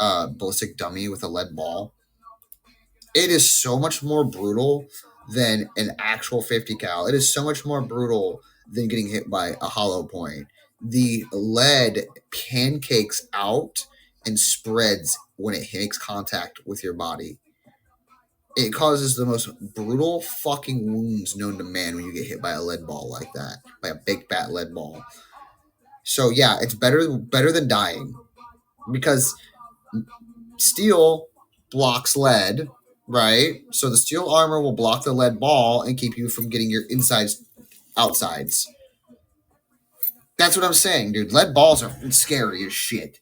Speaker 1: ballistic dummy with a lead ball? It is so much more brutal than an actual 50 cal. It is so much more brutal than getting hit by a hollow point. The lead pancakes out and spreads when it makes contact with your body. It causes the most brutal fucking wounds known to man when you get hit by a lead ball like that, by a big fat lead ball. So yeah, it's better than dying, because steel blocks lead, right? So the steel armor will block the lead ball and keep you from getting your insides outsides. That's what I'm saying, dude. Lead balls are scary as shit.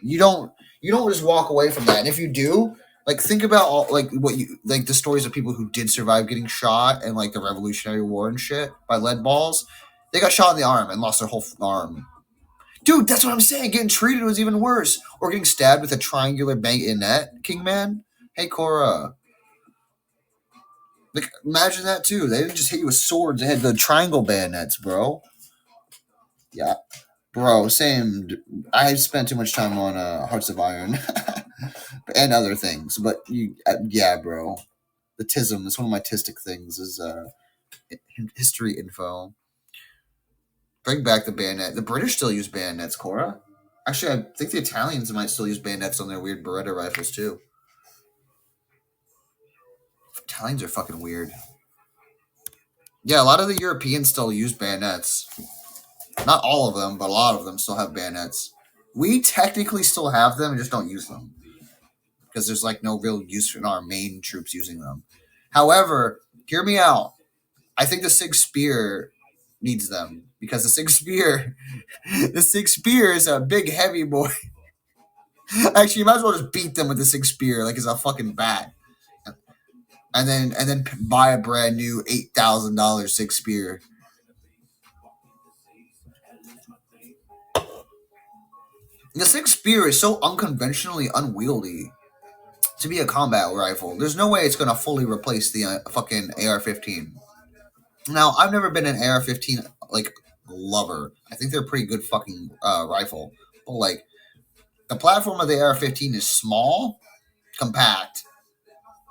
Speaker 1: You don't just walk away from that. And if you do, like, think about all the stories of people who did survive getting shot and like the Revolutionary War and shit by lead balls. They got shot in the arm and lost their whole arm. Dude, that's what I'm saying. Getting treated was even worse. Or getting stabbed with a triangular bayonet, Kingman. Hey, Cora. Like, imagine that too. They didn't just hit you with swords. They had the triangle bayonets, bro. Yeah. Bro, same. I spent too much time on Hearts of Iron and other things. But, yeah, bro. The TISM is one of my TIStic things is history info. Bring back the bayonet. The British still use bayonets, Cora. Actually, I think the Italians might still use bayonets on their weird Beretta rifles, too. Italians are fucking weird. Yeah, a lot of the Europeans still use bayonets. Not all of them, but a lot of them still have bayonets. We technically still have them and just don't use them, because there's like no real use in our main troops using them. However, hear me out. I think the Sig Spear needs them, because the Sig Spear is a big heavy boy. Actually, you might as well just beat them with the Sig Spear like it's a fucking bat. And then buy a brand new $8,000 Sig Spear. The Sig Spear is so unconventionally unwieldy. to be a combat rifle. There's no way it's going to fully replace the fucking AR-15. Now, I've never been an AR-15 like lover. I think they're a pretty good fucking rifle, but like the platform of the AR-15 is small, compact,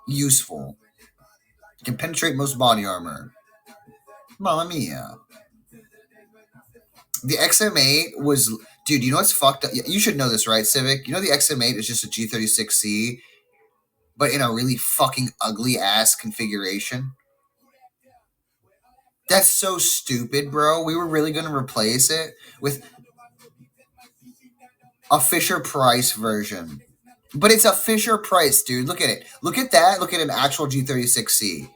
Speaker 1: useful. It can penetrate most body armor. Mamma mia. The XM8 was, dude, you know what's fucked up? You should know this, right, Civic? You know the XM8 is just a G36C, but in a really fucking ugly ass configuration? That's so stupid, bro. We were really going to replace it with a Fisher Price version. But it's a Fisher Price, dude. Look at it. Look at that. Look at an actual G36C.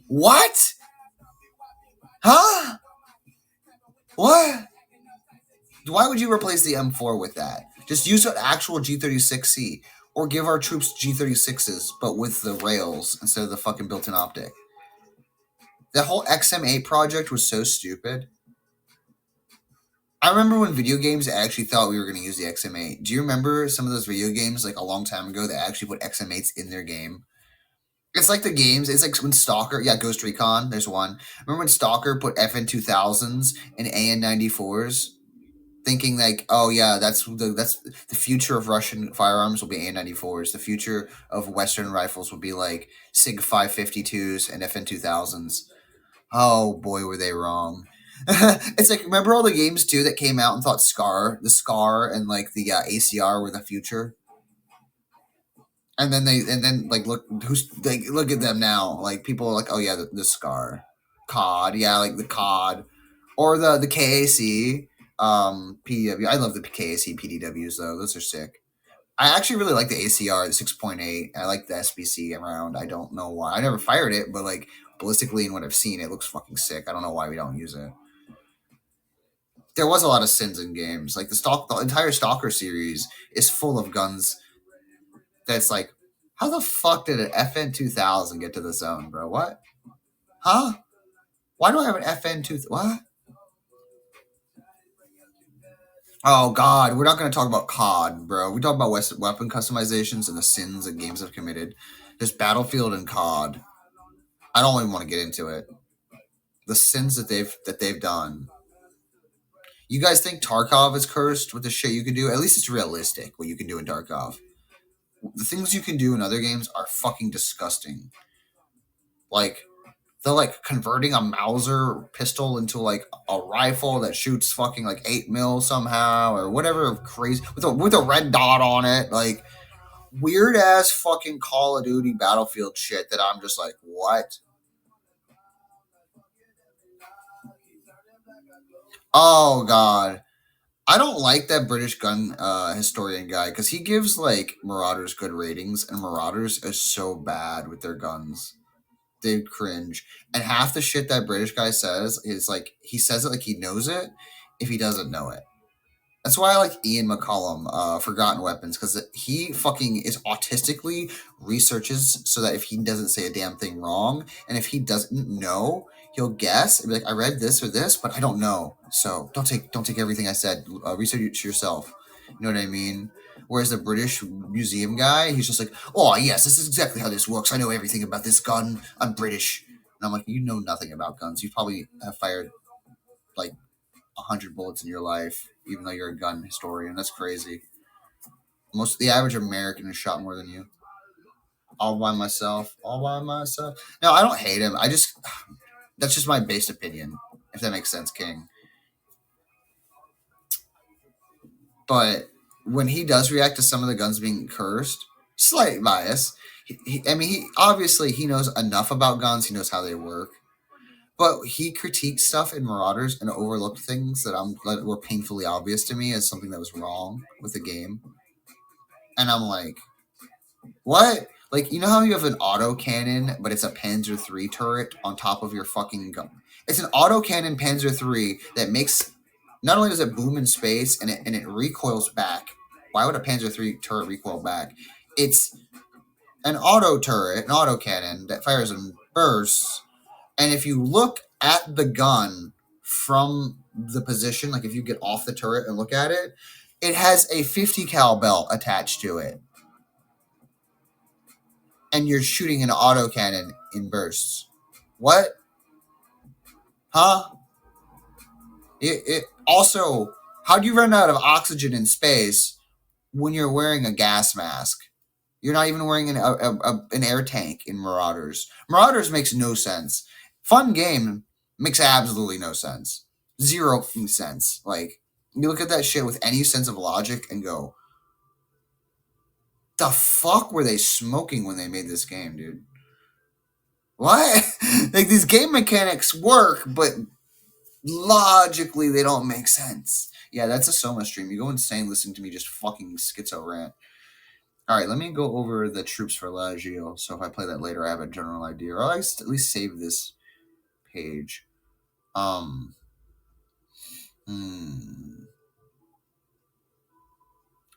Speaker 1: What? Huh? What? Why would you replace the M4 with that? Just use an actual G36C. Or give our troops G36s, but with the rails instead of the fucking built-in optic. That whole XM8 project was so stupid. I remember when video games actually thought we were going to use the XM8. Do you remember some of those video games like a long time ago that actually put XM8s in their game? It's like the games. It's like when Stalker, Ghost Recon. There's one. Remember when Stalker put FN 2000s and AN 94s, thinking like, oh yeah, that's the future of Russian firearms will be AN 94s. The future of Western rifles will be like SIG 552s and FN 2000s. Oh boy, were they wrong. It's like, remember all the games too that came out and thought the SCAR and like the ACR were the future? And then like look at them now. Like people are like, oh yeah, the SCAR, COD, yeah, like the COD, or the KAC, PDW. I love the KAC PDWs though; those are sick. I actually really like the ACR, the 6.8. I like the SBC around. I don't know why. I never fired it, but like ballistically and what I've seen, it looks fucking sick. I don't know why we don't use it. There was a lot of sins in games. Like the entire Stalker series is full of guns that's like, how the fuck did an FN 2000 get to the zone, bro? What? Huh? Why do I have an FN 2000? What? Oh God, we're not going to talk about COD, bro. We talk about weapon customizations and the sins that games have committed. There's Battlefield and COD. I don't even want to get into it. The sins that they've done. You guys think Tarkov is cursed with the shit you can do? At least it's realistic what you can do in Tarkov. The things you can do in other games are fucking disgusting. Like, they're like converting a Mauser pistol into like a rifle that shoots fucking like 8 mil somehow or whatever crazy with a red dot on it. Like, weird ass fucking Call of Duty Battlefield shit that I'm just like, what? Oh God. I don't like that British gun historian guy because he gives like Marauders good ratings, and Marauders is so bad with their guns. They cringe. And half the shit that British guy says is like, he says it like he knows it if he doesn't know it. That's why I like Ian McCollum, Forgotten Weapons, because he fucking is autistically researches so that if he doesn't say a damn thing wrong, and if he doesn't know, he'll guess and be like, I read this or this, but I don't know. So don't take everything I said. Research yourself. You know what I mean? Whereas the British museum guy, he's just like, oh yes, this is exactly how this works. I know everything about this gun. I'm British. And I'm like, you know nothing about guns. You probably have fired like 100 bullets in your life, even though you're a gun historian. That's crazy. The average American has shot more than you. All by myself. No, I don't hate him. That's just my base opinion, if that makes sense, King. But when he does react to some of the guns being cursed, slight bias. He obviously he knows enough about guns. He knows how they work. But he critiqued stuff in Marauders and overlooked things that were painfully obvious to me as something that was wrong with the game. And I'm like, what? Like, you know how you have an autocannon, but it's a Panzer III turret on top of your fucking gun? It's an autocannon Panzer III that makes, not only does it boom in space and it recoils back. Why would a Panzer III turret recoil back? It's an auto turret, an autocannon that fires in bursts. And if you look at the gun from the position, like if you get off the turret and look at it, it has a 50 cal belt attached to it. and you're shooting an autocannon in bursts. What? Huh? It also, how do you run out of oxygen in space when you're wearing a gas mask? You're not even wearing an air tank in Marauders. Marauders makes no sense. Fun game makes absolutely no sense. Zero sense. Like, you look at that shit with any sense of logic and go, the fuck were they smoking when they made this game, dude? What? Like, these game mechanics work, but logically they don't make sense. Yeah, that's a Soma stream. You go insane listening to me just fucking schizo rant. All right, let me go over the troops for Lazio. So if I play that later, I have a general idea, or at least save this page.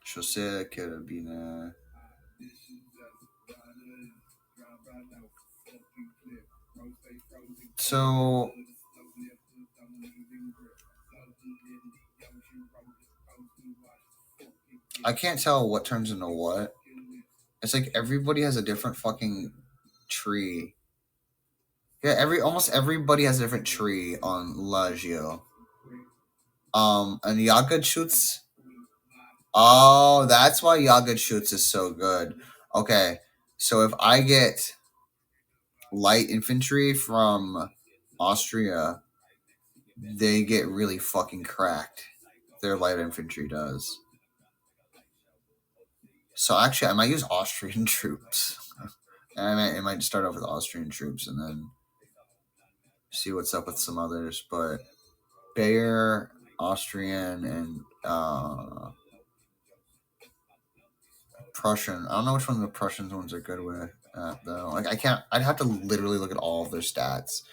Speaker 1: Chaussée, Carabina. So I can't tell what turns into what. It's like everybody has a different fucking tree. Yeah, almost everybody has a different tree on Lazio. And Yagachutz. Oh, that's why Yagachutz is so good. Okay, so if I get light infantry from Austria, they get really fucking cracked. Their light infantry does. So actually, I might use Austrian troops. I might start off with Austrian troops and then see what's up with some others. But Bayer, Austrian, and Prussian. I don't know which one of the Prussian ones are good with though. Like I can't. I'd have to literally look at all of their stats.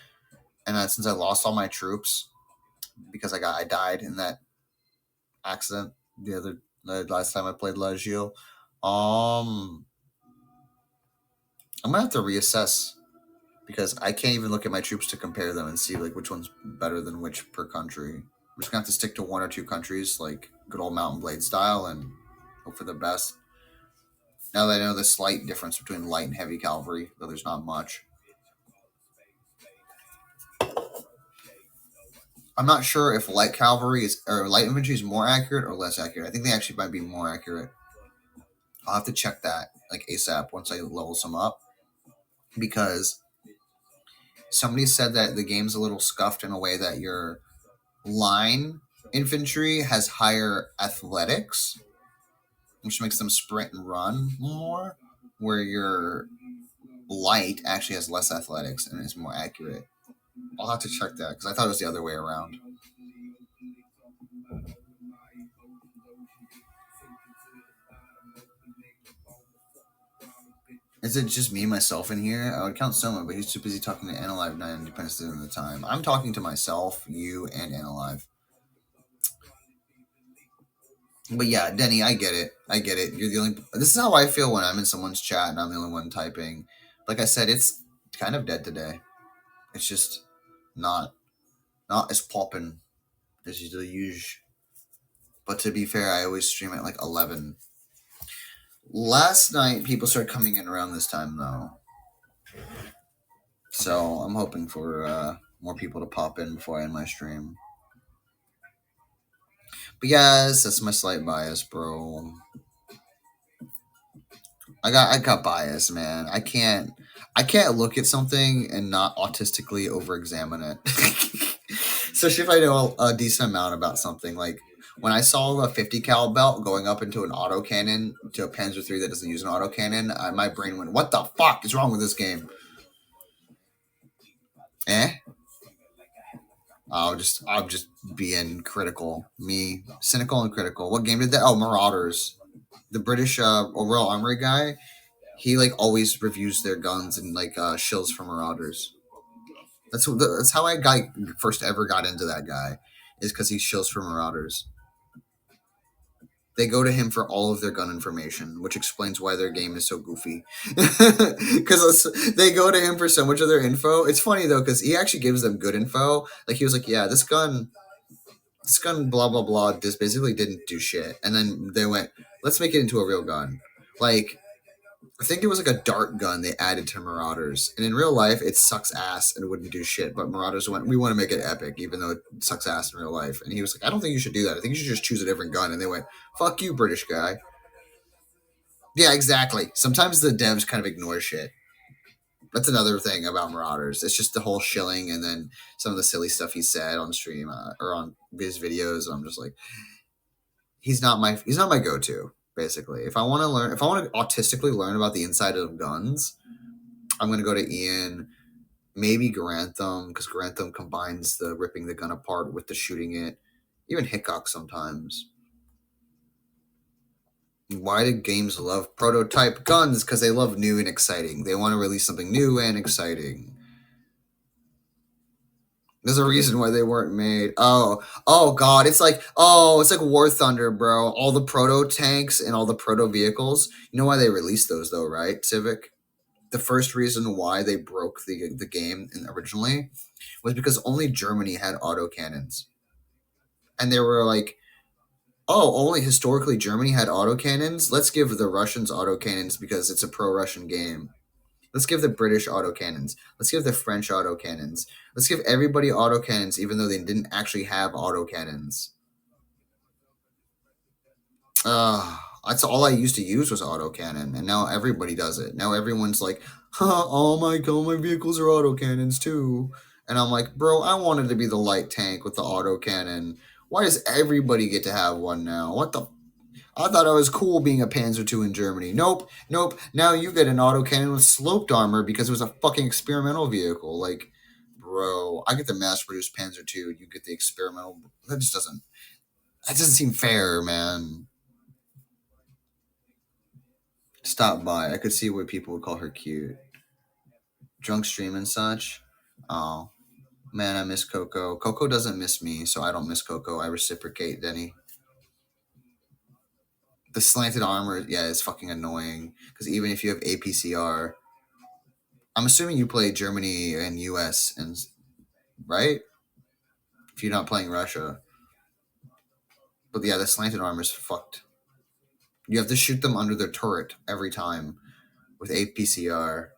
Speaker 1: And since I lost all my troops because I died in that accident the last time I played Lazio, I'm gonna have to reassess because I can't even look at my troops to compare them and see like which one's better than which per country. I'm just gonna have to stick to one or two countries, like good old Mountain Blade style, and hope for the best. Now that I know the slight difference between light and heavy cavalry, though there's not much. I'm not sure if light cavalry or light infantry is more accurate or less accurate. I think they actually might be more accurate. I'll have to check that like ASAP once I level some up, because somebody said that the game's a little scuffed in a way that your line infantry has higher athletics, which makes them sprint and run more, where your light actually has less athletics and is more accurate. I'll have to check that because I thought it was the other way around. Is it just me, myself in here? I would count Soma, but he's too busy talking to AniLive 9 Independence Day of the time. I'm talking to myself, you, and AniLive. But yeah, Denny, I get it. You're the only. This is how I feel when I'm in someone's chat and I'm the only one typing. Like I said, it's kind of dead today. It's just not as poppin' as the usual. But to be fair, I always stream at like 11. Last night, people started coming in around this time though, so I'm hoping for more people to pop in before I end my stream. But yes, that's my slight bias, bro. I got bias, man. I can't look at something and not autistically over-examine it. Especially if I know a decent amount about something. Like when I saw the 50 cal belt going up into an autocannon to a Panzer III that doesn't use an autocannon, my brain went, "What the fuck is wrong with this game?" I'll just being critical. Me, cynical and critical. What game did that? Oh, Marauders. The British Royal Armory guy. He like always reviews their guns and like shills for Marauders. That's how I first ever got into that guy, is because he shills for Marauders. They go to him for all of their gun information, which explains why their game is so goofy. Because they go to him for so much of their info. It's funny though, because he actually gives them good info. Like he was like, "Yeah, this gun, blah blah blah, this basically didn't do shit." And then they went, "Let's make it into a real gun." Like I think it was like a dart gun they added to Marauders, and in real life it sucks ass and wouldn't do shit. But Marauders went, we want to make it epic, even though it sucks ass in real life. And he was like, I don't think you should do that. I think you should just choose a different gun. And they went, fuck you, British guy. Yeah, exactly. Sometimes the devs kind of ignore shit. That's another thing about Marauders. It's just the whole shilling, and then some of the silly stuff he said on stream or on his videos. And I'm just like, he's not my go-to. Basically, if I want to autistically learn about the inside of guns, I'm going to go to Ian, maybe Grantham, because Grantham combines the ripping the gun apart with the shooting it. Even Hickok sometimes. Why do games love prototype guns? Because they love new and exciting. They want to release something new and exciting. There's a reason why they weren't made. Oh God, it's like War Thunder, bro. All the proto tanks and all the proto vehicles. You know why they released those though, right, Civic? The first reason why they broke the game originally was because only Germany had autocannons. And they were like, oh, only historically Germany had autocannons? Let's give the Russians autocannons because it's a pro-Russian game. Let's give the British autocannons. Let's give the French autocannons. Let's give everybody autocannons even though they didn't actually have autocannons. That's all I used to use was autocannon, and now everybody does it. Now everyone's like, oh my god, my vehicles are autocannons too. And I'm like, bro, I wanted to be the light tank with the autocannon. Why does everybody get to have one now? What the? I thought I was cool being a Panzer II in Germany. Nope. Now you get an autocannon with sloped armor because it was a fucking experimental vehicle. Like, bro, I get the mass-produced Panzer II. You get the experimental. That doesn't seem fair, man. Stop by. I could see why people would call her cute. Drunk stream and such. Oh, man, I miss Coco. Coco doesn't miss me, so I don't miss Coco. I reciprocate, Denny. The slanted armor, yeah, is fucking annoying. Because even if you have APCR, I'm assuming you play Germany and US, and right? If you're not playing Russia. But yeah, the slanted armor is fucked. You have to shoot them under their turret every time with APCR.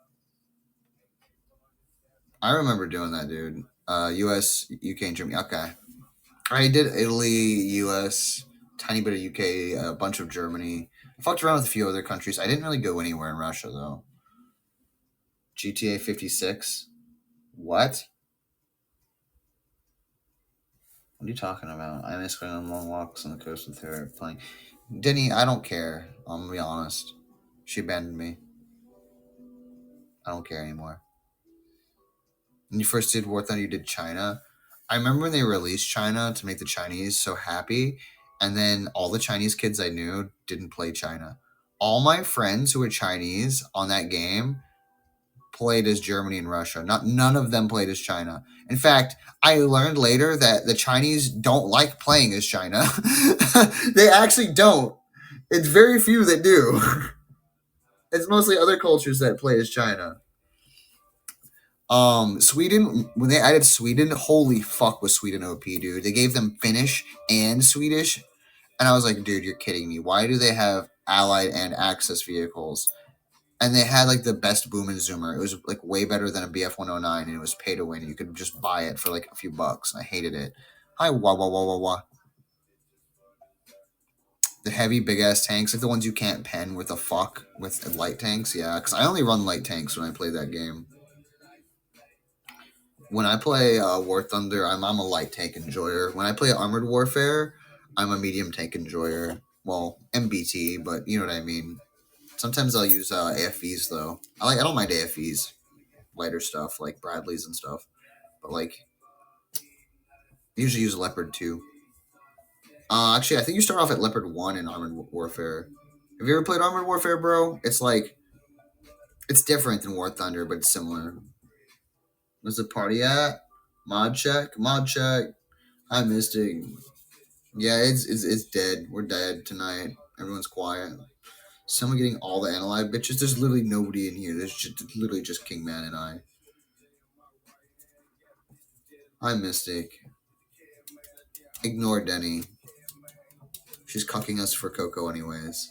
Speaker 1: I remember doing that, dude. US, UK, and Germany. Okay. I did Italy, US, tiny bit of UK, a bunch of Germany. I fucked around with a few other countries. I didn't really go anywhere in Russia, though. GTA 56? What? What are you talking about? I miss going on long walks on the coast with her playing. Denny, I don't care. I'm going to be honest. She abandoned me. I don't care anymore. When you first did War Thunder, you did China. I remember when they released China to make the Chinese so happy, and then all the Chinese kids I knew didn't play China. All my friends who were Chinese on that game played as Germany and Russia. None of them played as China. In fact, I learned later that the Chinese don't like playing as China. They actually don't. It's very few that do. It's mostly other cultures that play as China. Sweden, when they added Sweden, holy fuck was Sweden OP, dude. They gave them Finnish and Swedish, and I was like, dude, you're kidding me. Why do they have Allied and Axis vehicles? And they had like the best boom and zoomer. It was like way better than a BF 109, and it was pay to win. You could just buy it for like a few bucks. I hated it. Hi, wah wah wah wah wah. The heavy big ass tanks, like the ones you can't pen with with light tanks. Yeah, because I only run light tanks when I play that game. When I play War Thunder, I'm a light tank enjoyer. When I play Armored Warfare, I'm a medium tank enjoyer. Well, MBT, but you know what I mean. Sometimes I'll use AFVs though. I don't mind AFVs, lighter stuff like Bradleys and stuff. But like, I usually use Leopard 2. Actually, I think you start off at Leopard 1 in Armored Warfare. Have you ever played Armored Warfare, bro? It's like, it's different than War Thunder, but it's similar. Where's the party at? Mod check. Hi, Mystic. Yeah, it's dead. We're dead tonight. Everyone's quiet. Someone getting all the AniLive bitches. There's literally nobody in here. There's literally just Kingman and I. Hi, Mystic. Ignore Denny. She's cucking us for Coco anyways.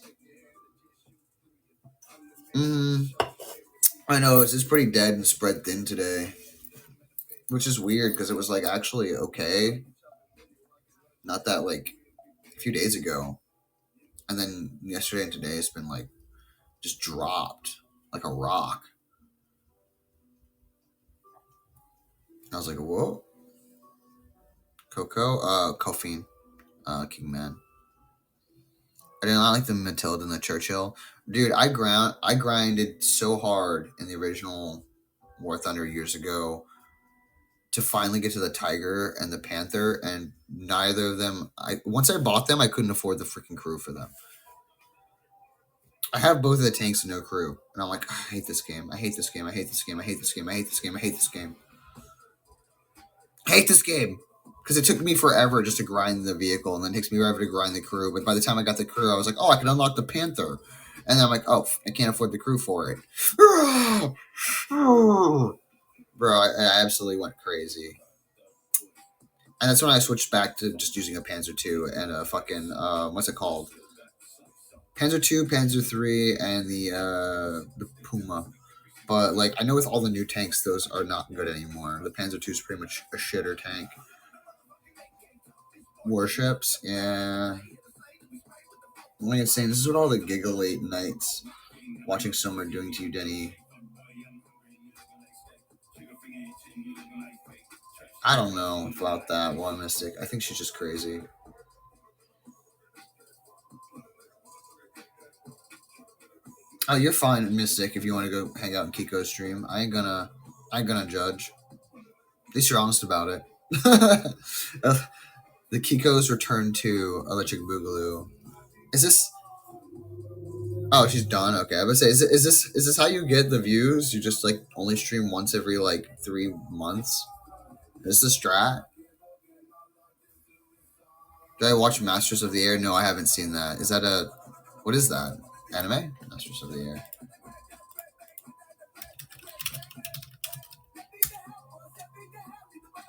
Speaker 1: I know it's just pretty dead and spread thin today, which is weird because it was like actually okay, not that like a few days ago, and then yesterday and today it's been like just dropped like a rock. I was like, whoa, Coco, Coffeen, King Man. I did not like the Matilda and the Churchill. Dude, I grinded so hard in the original War Thunder years ago to finally get to the Tiger and the Panther, and neither of them. Once I bought them, I couldn't afford the freaking crew for them. I have both of the tanks and no crew, and I'm like, I hate this game. I hate this game. I hate this game. I hate this game. I hate this game. I hate this game. I hate this game. Because it took me forever just to grind the vehicle, and then it takes me forever to grind the crew. But by the time I got the crew, I was like, oh, I can unlock the Panther. And then I'm like, oh, I can't afford the crew for it. Bro, I absolutely went crazy. And that's when I switched back to just using a Panzer II and a fucking, what's it called? Panzer II, Panzer III, and the Puma. But, like, I know with all the new tanks, those are not good anymore. The Panzer II is pretty much a shitter tank. Warships, yeah. Like I'm saying, this is what all the giggle late nights watching Soma doing to you, Denny. I don't know about that one, Mystic. I think she's just crazy. Oh, you're fine, Mystic, if you want to go hang out in Kiko's stream. I ain't gonna judge. At least you're honest about it. The Kiko's return to Electric Boogaloo. Is this? Oh, she's done. Okay, I would say, is this how you get the views? You just like only stream once every like 3 months. Is this the strat? Did I watch Masters of the Air? No, I haven't seen that. Is that a? What is that? Anime? Masters of the Air.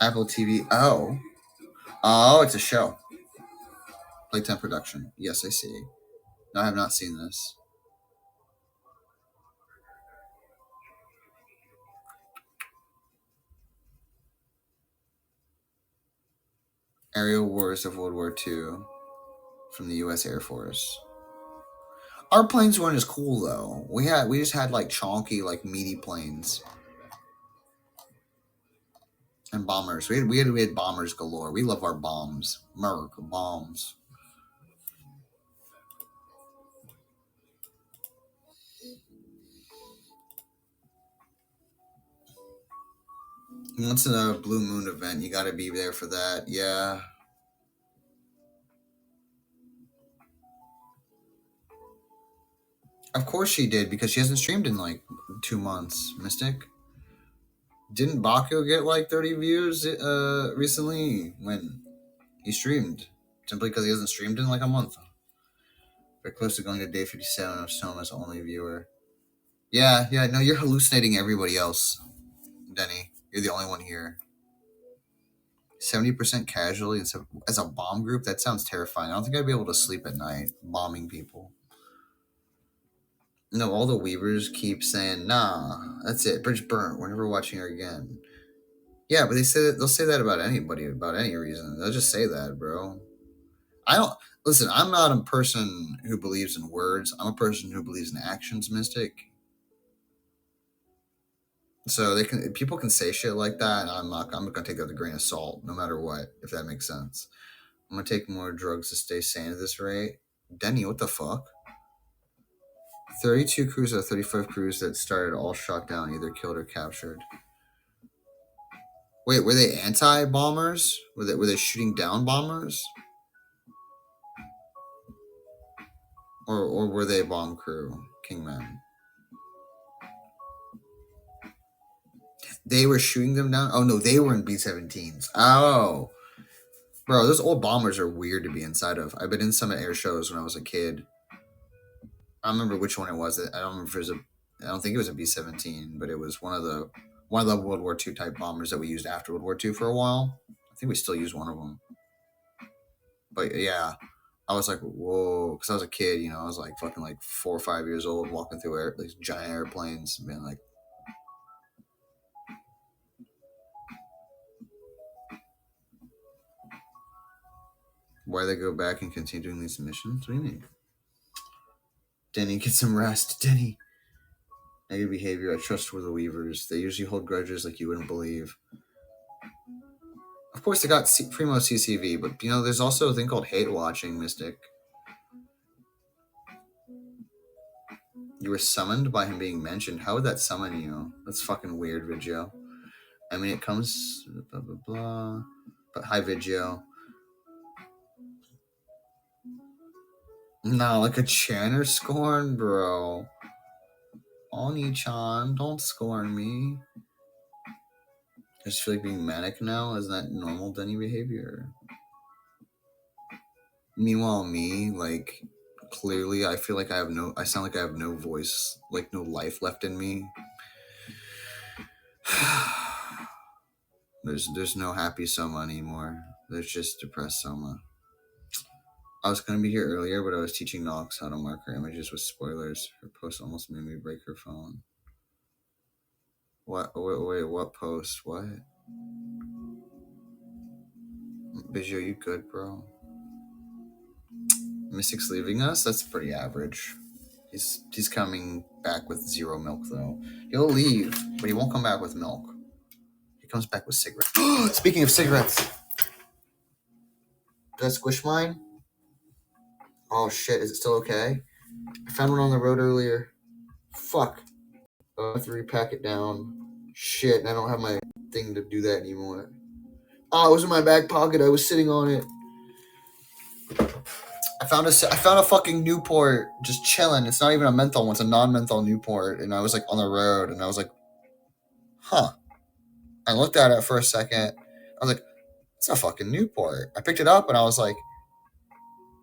Speaker 1: Apple TV. Oh, it's a show. Playtime production. Yes, I see. No, I have not seen this. Aerial Wars of World War II from the U.S. Air Force. Our planes weren't as cool though. We just had like chonky, like meaty planes and bombers. We had bombers galore. We love our bombs. America bombs. Once in a Blue Moon event, you got to be there for that. Yeah. Of course she did, because she hasn't streamed in like 2 months, Mystic. Didn't Baku get like 30 views recently when he streamed? Simply because he hasn't streamed in like a month. Very close to going to day 57 of Soma's only viewer. Yeah, no, you're hallucinating everybody else, Denny. You're the only one here. 70% casually as a bomb group? That sounds terrifying. I don't think I'd be able to sleep at night bombing people. No, all the Weavers keep saying, nah, that's it, bridge burnt, we're never watching her again. Yeah, but they'll say that about anybody, about any reason. They'll just say that, bro. Listen, I'm not a person who believes in words. I'm a person who believes in actions, Mystic. So people can say shit like that, and I'm gonna take that with a grain of salt, no matter what, if that makes sense. I'm gonna take more drugs to stay sane at this rate. Denny, what the fuck? 32 crews out of 35 crews that started all shot down, either killed or captured. Wait, were they anti-bombers? Were they shooting down bombers? Or were they bomb crew, Kingman? They were shooting them down? Oh, no, they were in B-17s. Oh. Bro, those old bombers are weird to be inside of. I've been in some air shows when I was a kid. I don't remember which one it was. I don't remember if it was I don't think it was a B-17, but it was one of the World War II type bombers that we used after World War II for a while. I think we still use one of them. But yeah, I was like, whoa, because I was a kid, you know, I was like fucking like 4 or 5 years old, walking through these giant airplanes, and being like, why they go back and continue doing these missions? What do you mean? Denny, get some rest. Denny. Negative behavior. I trust with the Weavers. They usually hold grudges like you wouldn't believe. Of course, they got primo CCV, but you know, there's also a thing called hate watching, Mystic. You were summoned by him being mentioned. How would that summon you? That's fucking weird, Vigio. I mean, it comes blah blah blah. But hi, Vigio. No, like a Chan or scorn, bro. Oni-chan, don't scorn me. I just feel like being manic now. Is that normal Denny behavior? Meanwhile, me, like, clearly I feel like I sound like I have no voice, like no life left in me. There's no happy Soma anymore. There's just depressed Soma. I was going to be here earlier, but I was teaching Nox how to mark her images with spoilers. Her post almost made me break her phone. What? Wait, what post? What? Visual, you good, bro? Mystic's leaving us? That's pretty average. He's coming back with 0 milk, though. He'll leave, but he won't come back with milk. He comes back with cigarettes. Speaking of cigarettes. Did I squish mine? Oh, shit. Is it still okay? I found one on the road earlier. Fuck. I have to repack it down. Shit, and I don't have my thing to do that anymore. Oh, it was in my back pocket. I was sitting on it. I found a fucking Newport just chilling. It's not even a menthol one. It's a non-menthol Newport. And I was like on the road, and I was like, huh. I looked at it for a second. I was like, it's a fucking Newport. I picked it up, and I was like,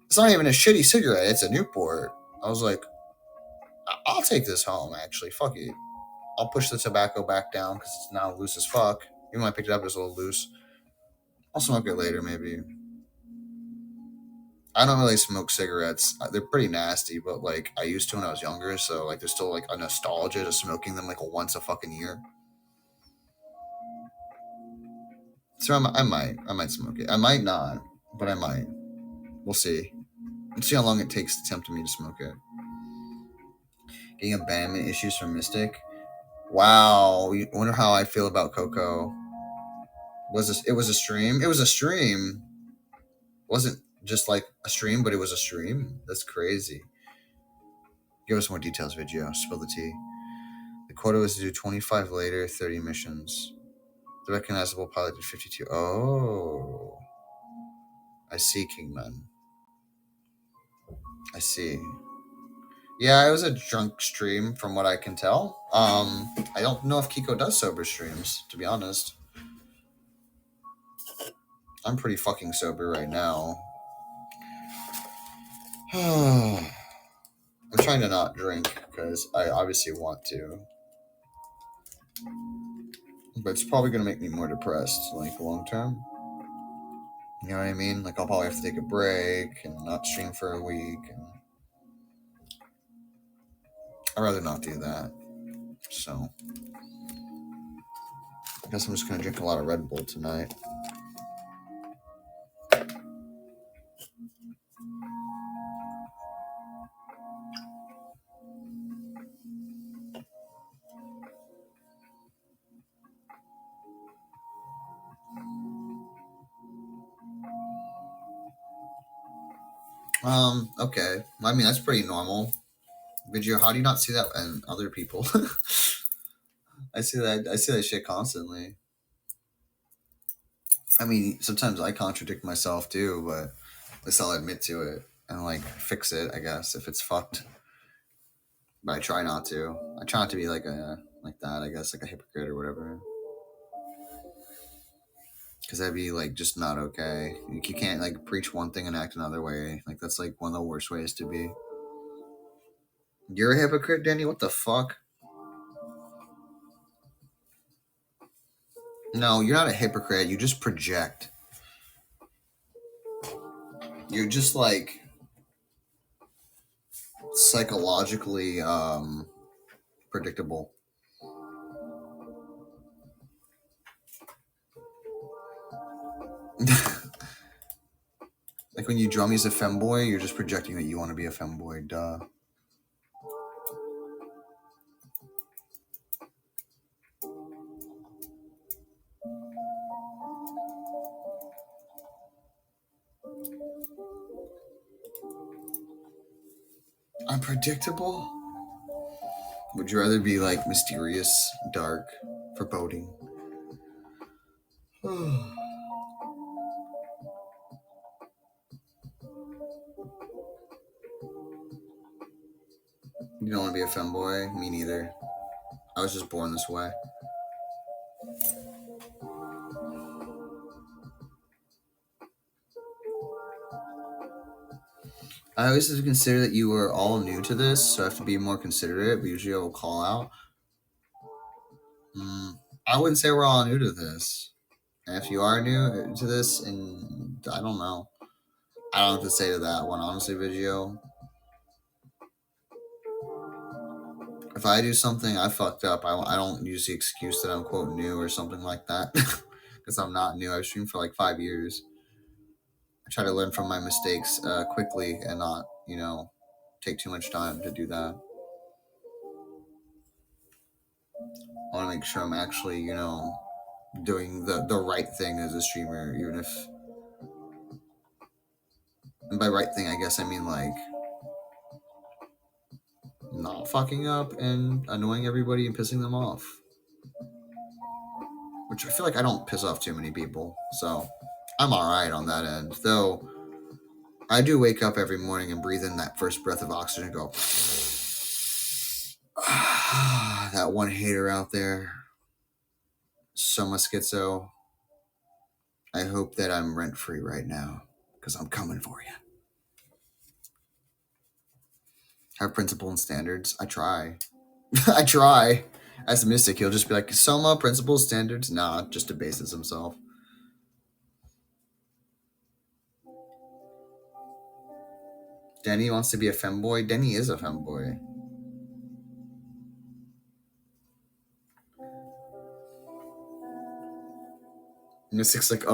Speaker 1: it's not even a shitty cigarette. It's a Newport. I was like, I'll take this home, actually. Fuck it. I'll push the tobacco back down because it's now loose as fuck. Even when I picked it up, it was a little loose. I'll smoke it later, maybe. I don't really smoke cigarettes. They're pretty nasty, but like I used to when I was younger, so like there's still like a nostalgia to smoking them like once a fucking year. So I might smoke it. I might not, but I might. We'll see. Let's see how long it takes to tempt me to smoke it. Getting abandonment issues from Mystic. Wow. I wonder how I feel about Coco. It was a stream? It was a stream. It wasn't just like a stream, but it was a stream. That's crazy. Give us more details, Vigio. Spill the tea. The quota was to do 25 later, 30 missions. The recognizable pilot did 52. Oh. I see, Kingman. I see. Yeah, it was a drunk stream from what I can tell. I don't know if Kiko does sober streams, to be honest. I'm pretty fucking sober right now. I'm trying to not drink because I obviously want to. But it's probably going to make me more depressed, like long term. You know what I mean? Like I'll probably have to take a break and not stream for a week. And I'd rather not do that. So I guess I'm just going to drink a lot of Red Bull tonight. Okay. I mean, that's pretty normal. Vigio, how do you not see that in other people? I see that shit constantly. I mean, sometimes I contradict myself too, but at least I'll admit to it and like fix it, I guess, if it's fucked. But I try not to. I try not to be like that, I guess, like a hypocrite or whatever. Because that'd be like just not okay. You can't like preach one thing and act another way. Like that's like one of the worst ways to be. You're a hypocrite, Danny? What the fuck? No, you're not a hypocrite. You just project. You're just like psychologically predictable. Like when you draw me as a femboy, you're just projecting that you want to be a femboy. Duh. Unpredictable? Would you rather be like mysterious, dark, foreboding? You don't want to be a femboy? Me neither. I was just born this way. I always have to consider that you are all new to this, so I have to be more considerate, but usually I will call out. I wouldn't say we're all new to this. And if you are new to this, and I don't know. I don't have to say to that one, honestly, Vigio. If I do something I fucked up, I don't use the excuse that I'm, quote, new or something like that. Because I'm not new. I've streamed for like 5 years. I try to learn from my mistakes quickly and not, take too much time to do that. I want to make sure I'm actually, doing the right thing as a streamer, even if... And by right thing, I guess I mean, like, not fucking up and annoying everybody and pissing them off. Which I feel like I don't piss off too many people, so I'm alright on that end. Though, I do wake up every morning and breathe in that first breath of oxygen and go... that one hater out there, Soma Schizo. I hope that I'm rent-free right now, because I'm coming for you. Have principle and standards. I try. I try. As a mystic, he'll just be like, Soma, principles, standards? Nah, just debases himself. Denny wants to be a femboy. Denny is a femboy. Mystic's like,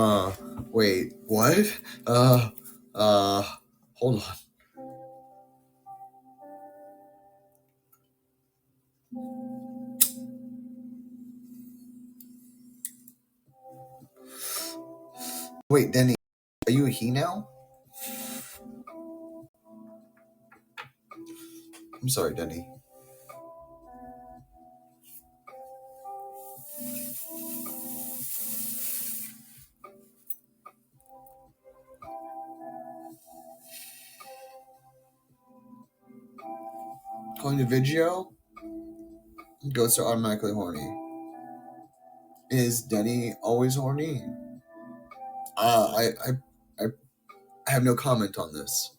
Speaker 1: wait, what? Hold on. Wait, Denny, are you a he now? I'm sorry, Denny. Going to Vigio? Goats are automatically horny. Is Denny always horny? I have no comment on this.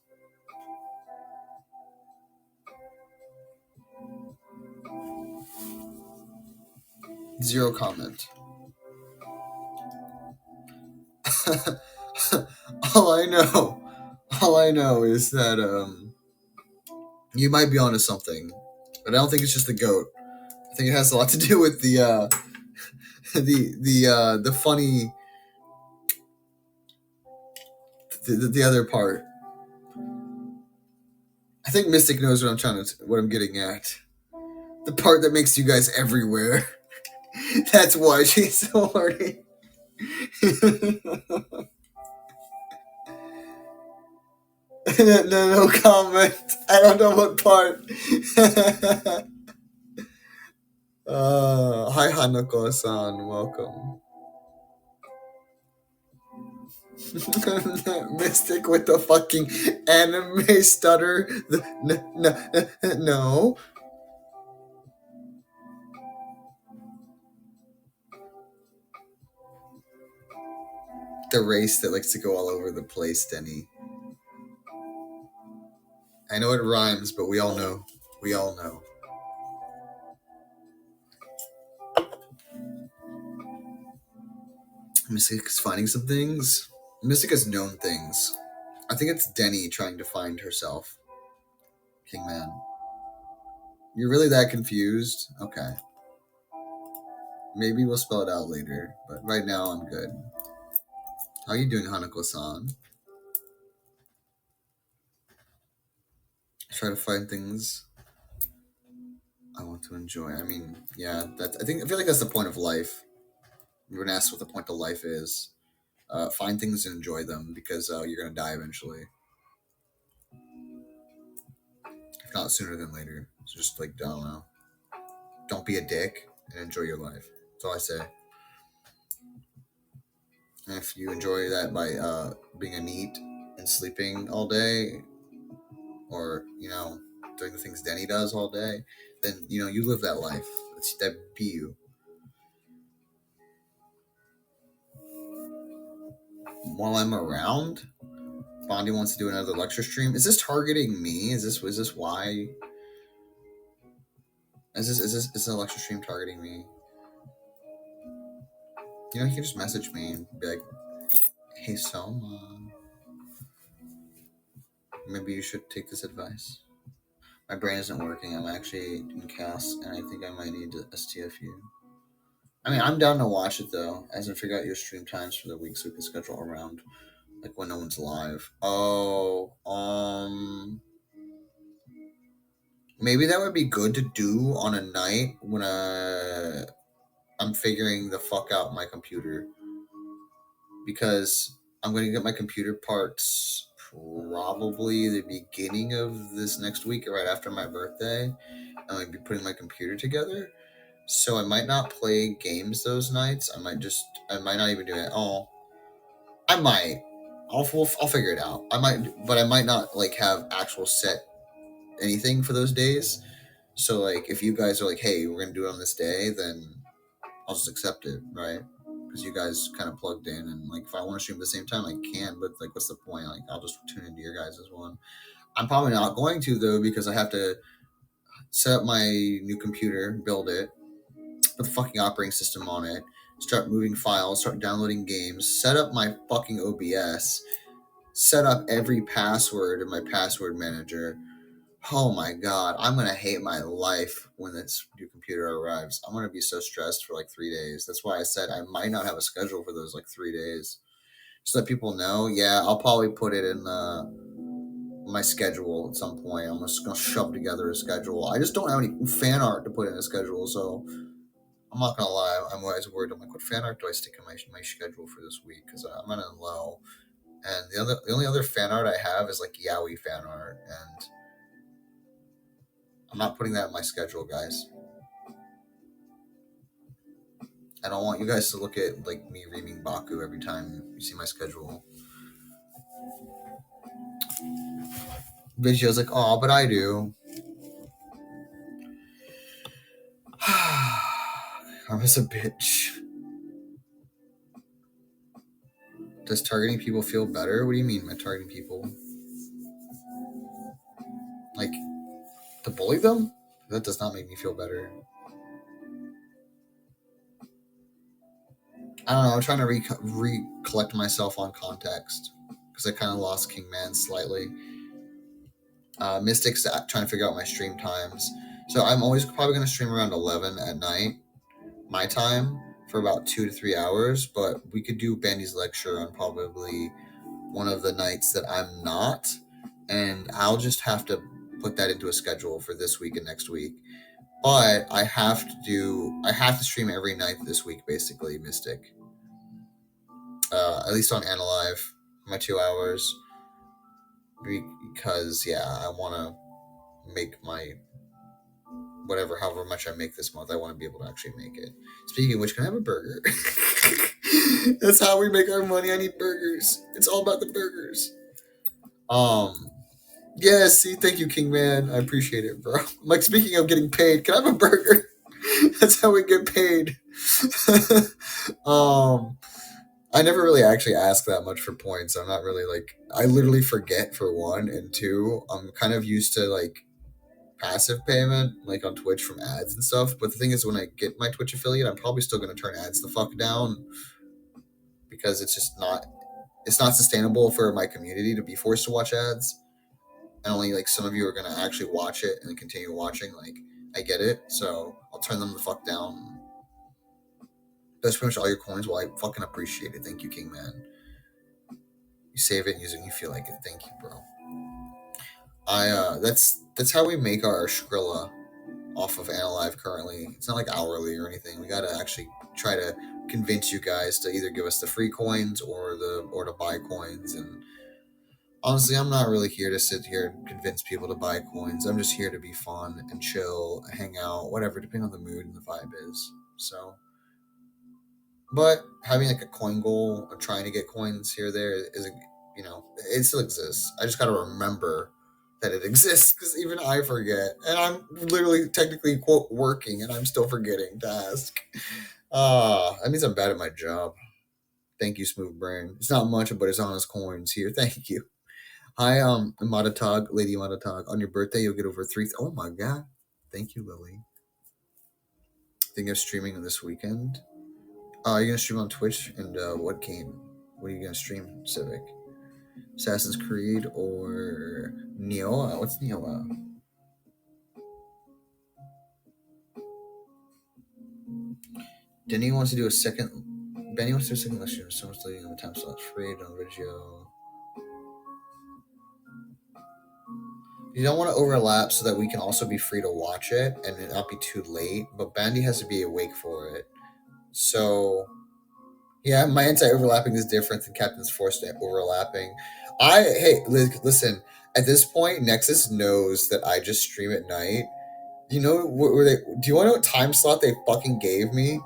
Speaker 1: Zero comment. all I know is that you might be onto something, but I don't think it's just the goat. I think it has a lot to do with the the funny the other part. I think Mystic knows what I'm getting at. The part that makes you guys everywhere. That's why she's so horny. No comment. I don't know what part. Hi Hanako-san, welcome. Mystic with the fucking anime stutter. No. The race that likes to go all over the place, Denny. I know it rhymes, but we all know. We all know. Mystic is finding some things. Mystic has known things. I think it's Denny trying to find herself. King Man. You're really that confused? Okay. Maybe we'll spell it out later, but right now I'm good. How are you doing, Hanako-san? Try to find things I want to enjoy. I mean, yeah, I feel like that's the point of life. You're gonna ask what the point of life is. Find things and enjoy them because you're gonna die eventually. If not sooner than later. So just like, I don't know. Don't be a dick and enjoy your life. That's all I say. And if you enjoy that by being a neat and sleeping all day, or doing the things Denny does all day, then you live that life. That be you. While I'm around, Bondi wants to do another lecture stream. Is this targeting me? Is this why? Is the lecture stream targeting me? You can just message me and be like, "Hey, Soma, maybe you should take this advice." My brain isn't working. I'm actually in chaos, and I think I might need to STFU. I mean, I'm down to watch it though, as in figure out your stream times for the week so we can schedule around like when no one's live. Oh, maybe that would be good to do on a night when I'm figuring the fuck out my computer, because I'm going to get my computer parts probably the beginning of this next week, right after my birthday. I'm going to be putting my computer together. So I might not play games those nights. I might not even do it. Oh, I might. I'll figure it out. I might not like have actual set anything for those days. So like, if you guys are like, hey, we're gonna do it on this day, then I'll just accept it, right? Because you guys kind of plugged in, and like, if I want to stream at the same time, I can. But like, what's the point? Like, I'll just tune into your guys' one. I'm probably not going to though, because I have to set up my new computer, build it, put the fucking operating system on it, start moving files, start downloading games, set up my fucking OBS, set up every password in my password manager. Oh my god, I'm gonna hate my life when this new computer arrives. I'm gonna be so stressed for like 3 days. That's why I said I might not have a schedule for those like 3 days. Just let people know. Yeah, I'll probably put it in my schedule at some point. I'm just gonna shove together a schedule. I just don't have any fan art to put in a schedule, so I'm not gonna lie. I'm always worried. I'm like, what fan art do I stick in my schedule for this week? Because I'm running low. And the only other fan art I have is like Yaoi fan art, and I'm not putting that in my schedule, guys. I don't want you guys to look at like me reaming Baku every time you see my schedule. Vigio's like, oh, but I do. I was a bitch. Does targeting people feel better? What do you mean by targeting people? Like, to bully them? That does not make me feel better. I don't know. I'm trying to recollect myself on context, because I kind of lost King Man slightly. Mystic's trying to figure out my stream times. So I'm always probably going to stream around 11 at night, my time, for about 2 to 3 hours. But we could do Bandy's lecture on probably one of the nights that I'm not. And I'll just have to put that into a schedule for this week and next week. But I have to stream every night this week, basically, Mystic. At least on AniLive, my 2 hours. Because, yeah, I want to make my however much I make this month, I want to be able to actually make it. Speaking of which, can I have a burger? That's how we make our money. I need burgers. It's all about the burgers. Yeah, see, thank you, King Man. I appreciate it, bro. Like, speaking of getting paid, can I have a burger? That's how we get paid. I never really actually ask that much for points. I'm not really like, I literally forget for one, and two, I'm kind of used to like passive payment, like on Twitch from ads and stuff. But the thing is, when I get my Twitch affiliate, I'm probably still going to turn ads the fuck down, because it's just not sustainable for my community to be forced to watch ads. and only like some of you are gonna actually watch it and continue watching. Like, I get it, so I'll turn them the fuck down. That's pretty much all your coins. Well, I fucking appreciate it. Thank you, King Man. You save it and use it when you feel like it. Thank you, bro. That's how we make our Skrilla off of AniLive currently. It's not like hourly or anything. We gotta actually try to convince you guys to either give us the free coins or to buy coins. And honestly, I'm not really here to sit here and convince people to buy coins. I'm just here to be fun and chill, hang out, whatever, depending on the mood and the vibe is. So, but having like a coin goal or trying to get coins here or there is, it still exists. I just gotta remember that it exists, because even I forget, and I'm literally technically quote working, and I'm still forgetting to ask. That means I'm bad at my job. Thank you, Smooth Brain. It's not much, but it's honest coins here. Thank you. Hi, Madatog, Lady Madatog. On your birthday, you'll get over 3. Oh my god. Thank you, Lily. Think of streaming this weekend. You're gonna stream on Twitch, and what game? What are you gonna stream, Civic? Assassin's Creed or Nioh? What's Nioh? Denny wants to do a second. Benny wants to do a second lecture. Someone's leaving on the time slot. Free on Reggio. You don't want to overlap so that we can also be free to watch it and it not be too late. But Bandy has to be awake for it. So, yeah, my anti-overlapping is different than Captain's forced overlapping. Hey, listen. At this point, Nexus knows that I just stream at night. You know where they? Do you want to know what time slot they fucking gave me?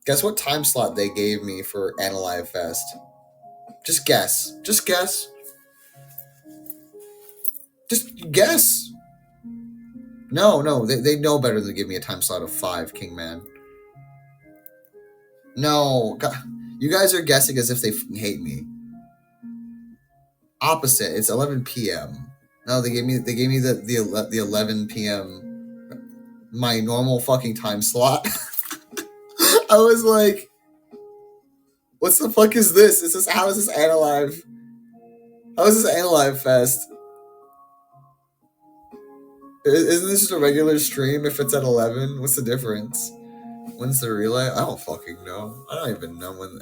Speaker 1: Guess what time slot they gave me for AniLive Fest? Just guess. Just guess. Just guess. No, they know better than to give me a time slot of 5, King Man. No, God, you guys are guessing as if they hate me. Opposite. It's 11 p.m. No, they gave me the 11 p.m. my normal fucking time slot. I was like, what the fuck is this? How is this AniLive? How is this AniLive Fest? Isn't this just a regular stream if it's at 11? What's the difference? When's the relay? I don't fucking know. I don't even know when.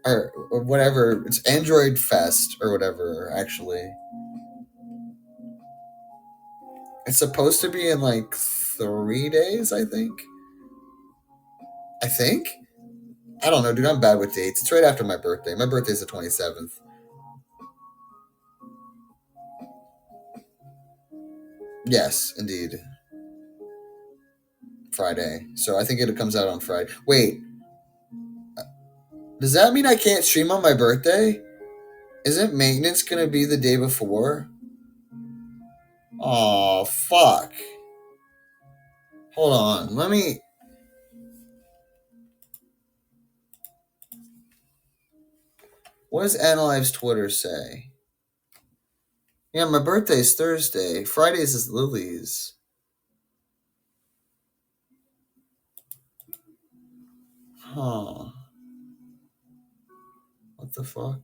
Speaker 1: Or whatever. It's Android Fest or whatever, actually. It's supposed to be in like 3 days, I think. I don't know, dude. I'm bad with dates. It's right after my birthday. My birthday's the 27th. Yes, indeed. Friday. So I think it comes out on Friday. Wait. Does that mean I can't stream on my birthday? Isn't maintenance gonna be the day before? Oh, fuck. Hold on. Let me... What does AniLive's Twitter say? Yeah, my birthday's Thursday. Fridays is Lily's. Huh. What the fuck?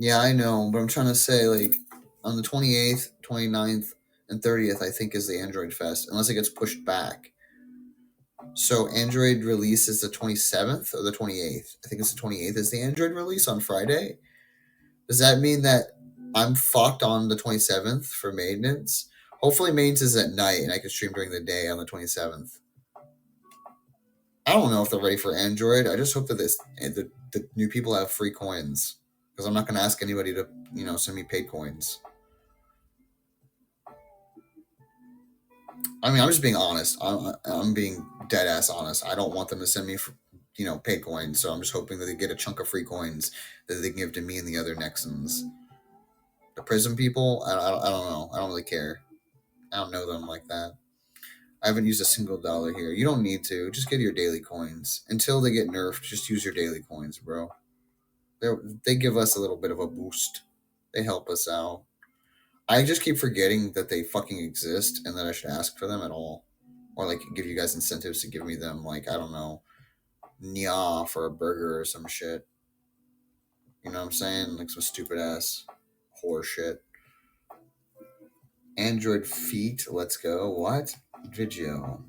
Speaker 1: Yeah, I know, but I'm trying to say, like, on the 28th, 29th, and 30th, I think is the Android Fest, unless it gets pushed back. So Android release is the 27th or the 28th? I think it's the 28th is the Android release on Friday. Does that mean that I'm fucked on the 27th for maintenance? Hopefully maintenance is at night and I can stream during the day on the 27th. I don't know if they're ready for Android. I just hope that the new people have free coins, because I'm not going to ask anybody to, send me paid coins. I mean, I'm just being honest. I'm being dead ass honest. I don't want them to send me, paid coins. So I'm just hoping that they get a chunk of free coins that they can give to me and the other Nexans. The Prism people, I don't know. I don't really care. I don't know them like that. I haven't used a single dollar here. You don't need to. Just get your daily coins. Until they get nerfed, just use your daily coins, bro. They give us a little bit of a boost. They help us out. I just keep forgetting that they fucking exist and that I should ask for them at all. Or like give you guys incentives to give me them, like, I don't know, nya for a burger or some shit. You know what I'm saying? Like some stupid ass horror shit. Android feet, let's go. What? Video.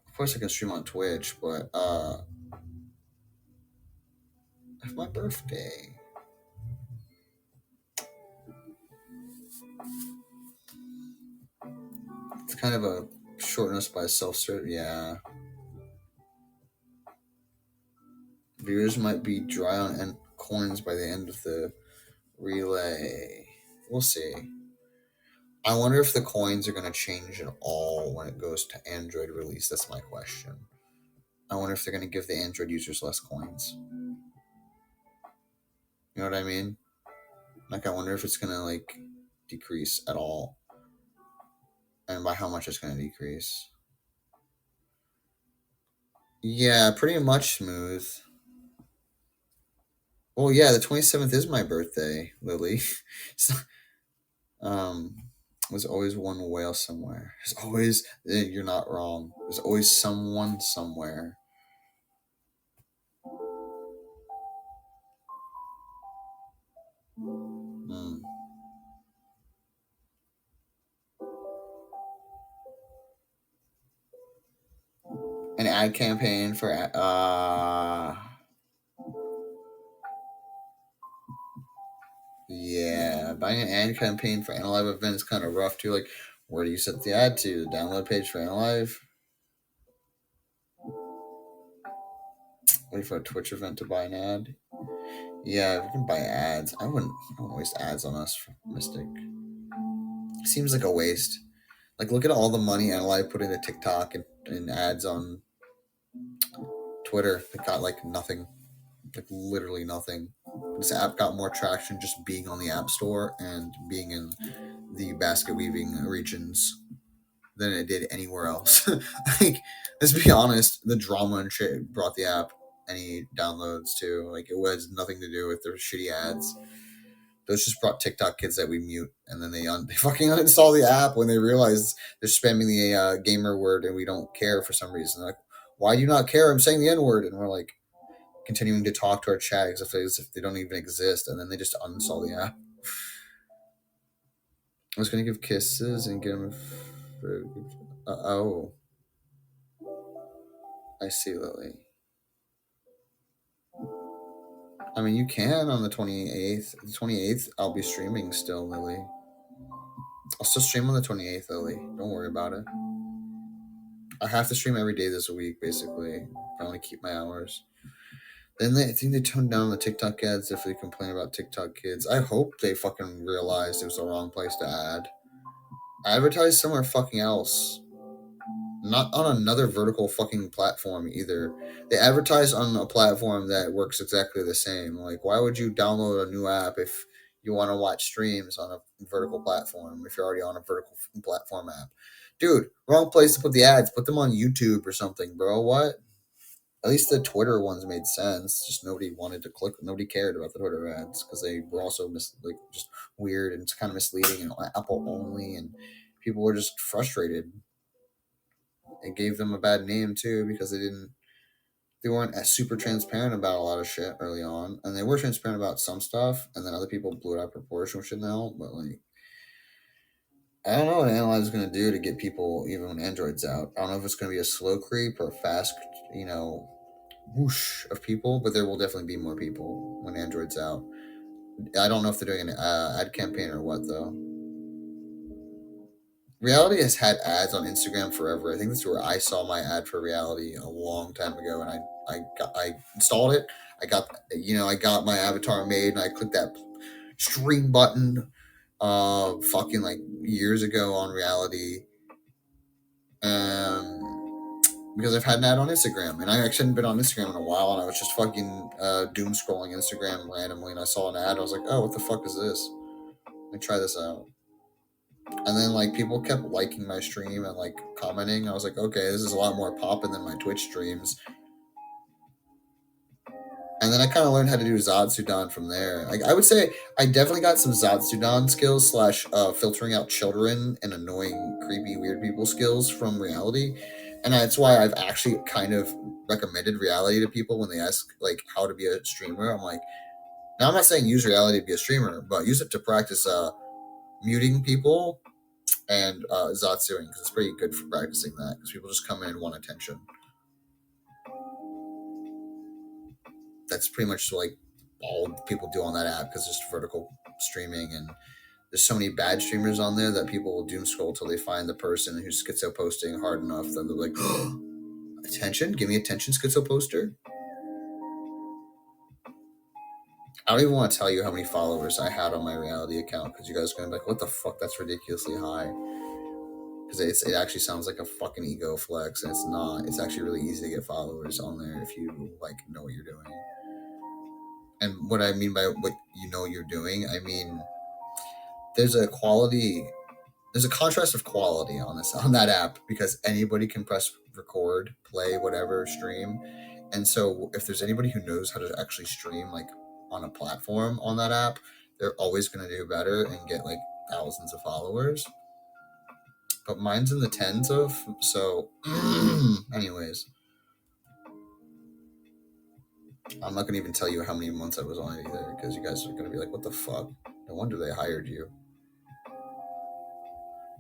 Speaker 1: Of course I can stream on Twitch, but it's my birthday. It's kind of a shortness by self-serve. Yeah. Viewers might be dry on coins by the end of the relay. We'll see. I wonder if the coins are going to change at all when it goes to Android release. That's my question. I wonder if they're going to give the Android users less coins. You know what I mean? Like, I wonder if it's going to, like, decrease at all. And by how much it's going to decrease. Yeah, pretty much smooth. Well, yeah, the 27th is my birthday, Lily. So, there's always one whale somewhere. There's always, you're not wrong. There's always someone somewhere. An ad campaign for yeah, buying an ad campaign for AniLive event is kind of rough too. Like, where do you set the ad to? The download page for AniLive? Wait for a Twitch event to buy an ad? Yeah, we can buy ads. I wouldn't waste ads on us for Mystic. Seems like a waste. Like, look at all the money AniLive put into TikTok and ads on Twitter. It got like nothing. Like literally nothing. This app got more traction just being on the App Store and being in the basket weaving regions than it did anywhere else. Like, let's be honest, the drama and shit brought the app any downloads too. Like, it was nothing to do with their shitty ads. Those just brought TikTok kids that we mute, and then they fucking uninstall the app when they realize they're spamming the gamer word and we don't care for some reason. They're like, why do you not care? I'm saying the N word, and we're like continuing to talk to our chat as if they don't even exist, and then they just uninstall the app. I was gonna give kisses and get them. Oh, I see, Lily. I mean, you can on the 28th. The 28th, I'll be streaming still, Lily. I'll still stream on the 28th, Lily. Don't worry about it. I have to stream every day this week, basically, if I want to keep my hours. Then I think they toned down the TikTok ads if they complain about TikTok kids. I hope they fucking realized it was the wrong place to ad. Advertise somewhere fucking else. Not on another vertical fucking platform either. They advertise on a platform that works exactly the same. Like, why would you download a new app if you want to watch streams on a vertical platform if you're already on a vertical platform app? Dude, wrong place to put the ads. Put them on YouTube or something, bro. What? At least the Twitter ones made sense. Just nobody wanted to click. Nobody cared about the Twitter ads because they were also just weird and it's kind of misleading and Apple only, and people were just frustrated. It gave them a bad name too because they weren't as super transparent about a lot of shit early on, and they were transparent about some stuff, and then other people blew it out of proportion, which now. But like, I don't know what AniLive is going to do to get people even when Android's out. I don't know if it's going to be a slow creep or a fast, whoosh of people, but there will definitely be more people when Android's out. I don't know if they're doing an ad campaign or what though. Reality has had ads on Instagram forever. I think that's where I saw my ad for Reality a long time ago, and I installed it. I got my avatar made, and I clicked that stream button, fucking like years ago on Reality, because I've had an ad on Instagram, and I actually hadn't been on Instagram in a while, and I was just fucking doom scrolling Instagram randomly, and I saw an ad. I was like, oh, what the fuck is this? Let me try this out. And then like people kept liking my stream and like commenting. I was like, okay, this is a lot more popping than my Twitch streams. And then I kind of learned how to do Zatsudan from there. I would say I definitely got some Zatsudan skills slash filtering out children and annoying, creepy, weird people skills from reality. And that's why I've actually kind of recommended reality to people when they ask like how to be a streamer. I'm like, now I'm not saying use reality to be a streamer, but use it to practice muting people and Zatsuing, because it's pretty good for practicing that, because people just come in and want attention. That's pretty much like all people do on that app, because it's vertical streaming, and there's so many bad streamers on there that people will doom scroll till they find the person who's schizo posting hard enough that they're like, attention, give me attention, schizo poster. I don't even want to tell you how many followers I had on my reality account, because you guys are going to be like, what the fuck, that's ridiculously high. Because it actually sounds like a fucking ego flex, and it's not. It's actually really easy to get followers on there if you like know what you're doing. And what I mean by what you know you're doing, I mean there's a contrast of quality on that app, because anybody can press record, play, whatever, stream. And so if there's anybody who knows how to actually stream like on a platform on that app, they're always going to do better and get like thousands of followers. But mine's in the tens of, so anyways, I'm not going to even tell you how many months I was on it either, because you guys are going to be like, what the fuck? No wonder they hired you.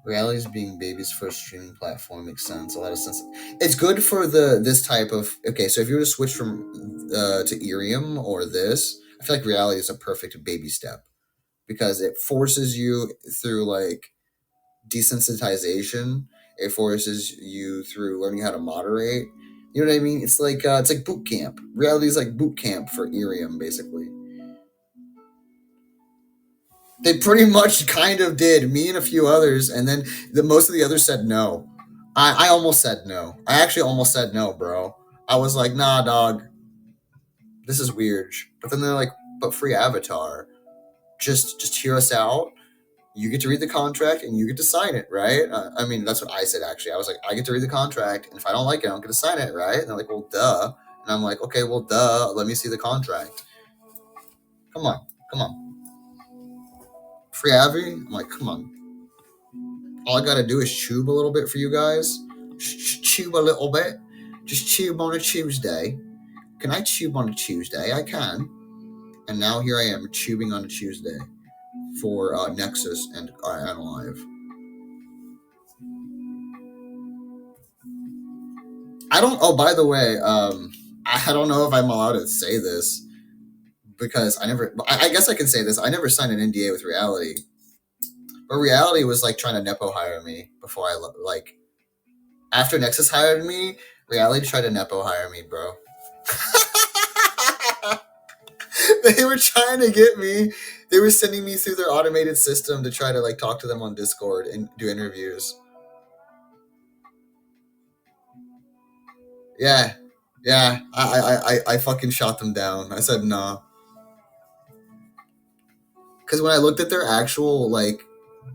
Speaker 1: Reality's being baby's first streaming platform makes sense. A lot of sense. It's good for this type of, okay, so if you were to switch from to Ethereum or this, I feel like reality is a perfect baby step, because it forces you through like desensitization. It forces you through learning how to moderate. You know what I mean? It's like boot camp. Reality is like boot camp for Ethereum, basically. They pretty much kind of did. Me and a few others, and then most of the others said no. I almost said no. I actually almost said no, bro. I was like, nah, dog. This is weird. But then they're like, but free avatar. Just hear us out. You get to read the contract and you get to sign it, right? I mean, that's what I said, actually. I was like, I get to read the contract, and if I don't like it, I don't get to sign it, right? And they're like, well, duh. And I'm like, okay, well, duh. Let me see the contract. Come on. Free Avi? I'm like, come on. All I gotta do is tube a little bit for you guys. Tube a little bit. Just tube on a Tuesday. Can I tube on a Tuesday? I can. And now here I am tubing on a Tuesday for Nexas and AniLive. Oh, by the way, I don't know if I'm allowed to say this, because I guess I can say this. I never signed an NDA with Reality. But Reality was like trying to Nepo hire me before after Nexus hired me, Reality tried to Nepo hire me, bro. They were trying to get me. They were sending me through their automated system to try to like talk to them on Discord and do interviews. Yeah. I fucking shot them down. I said nah. Because when I looked at their actual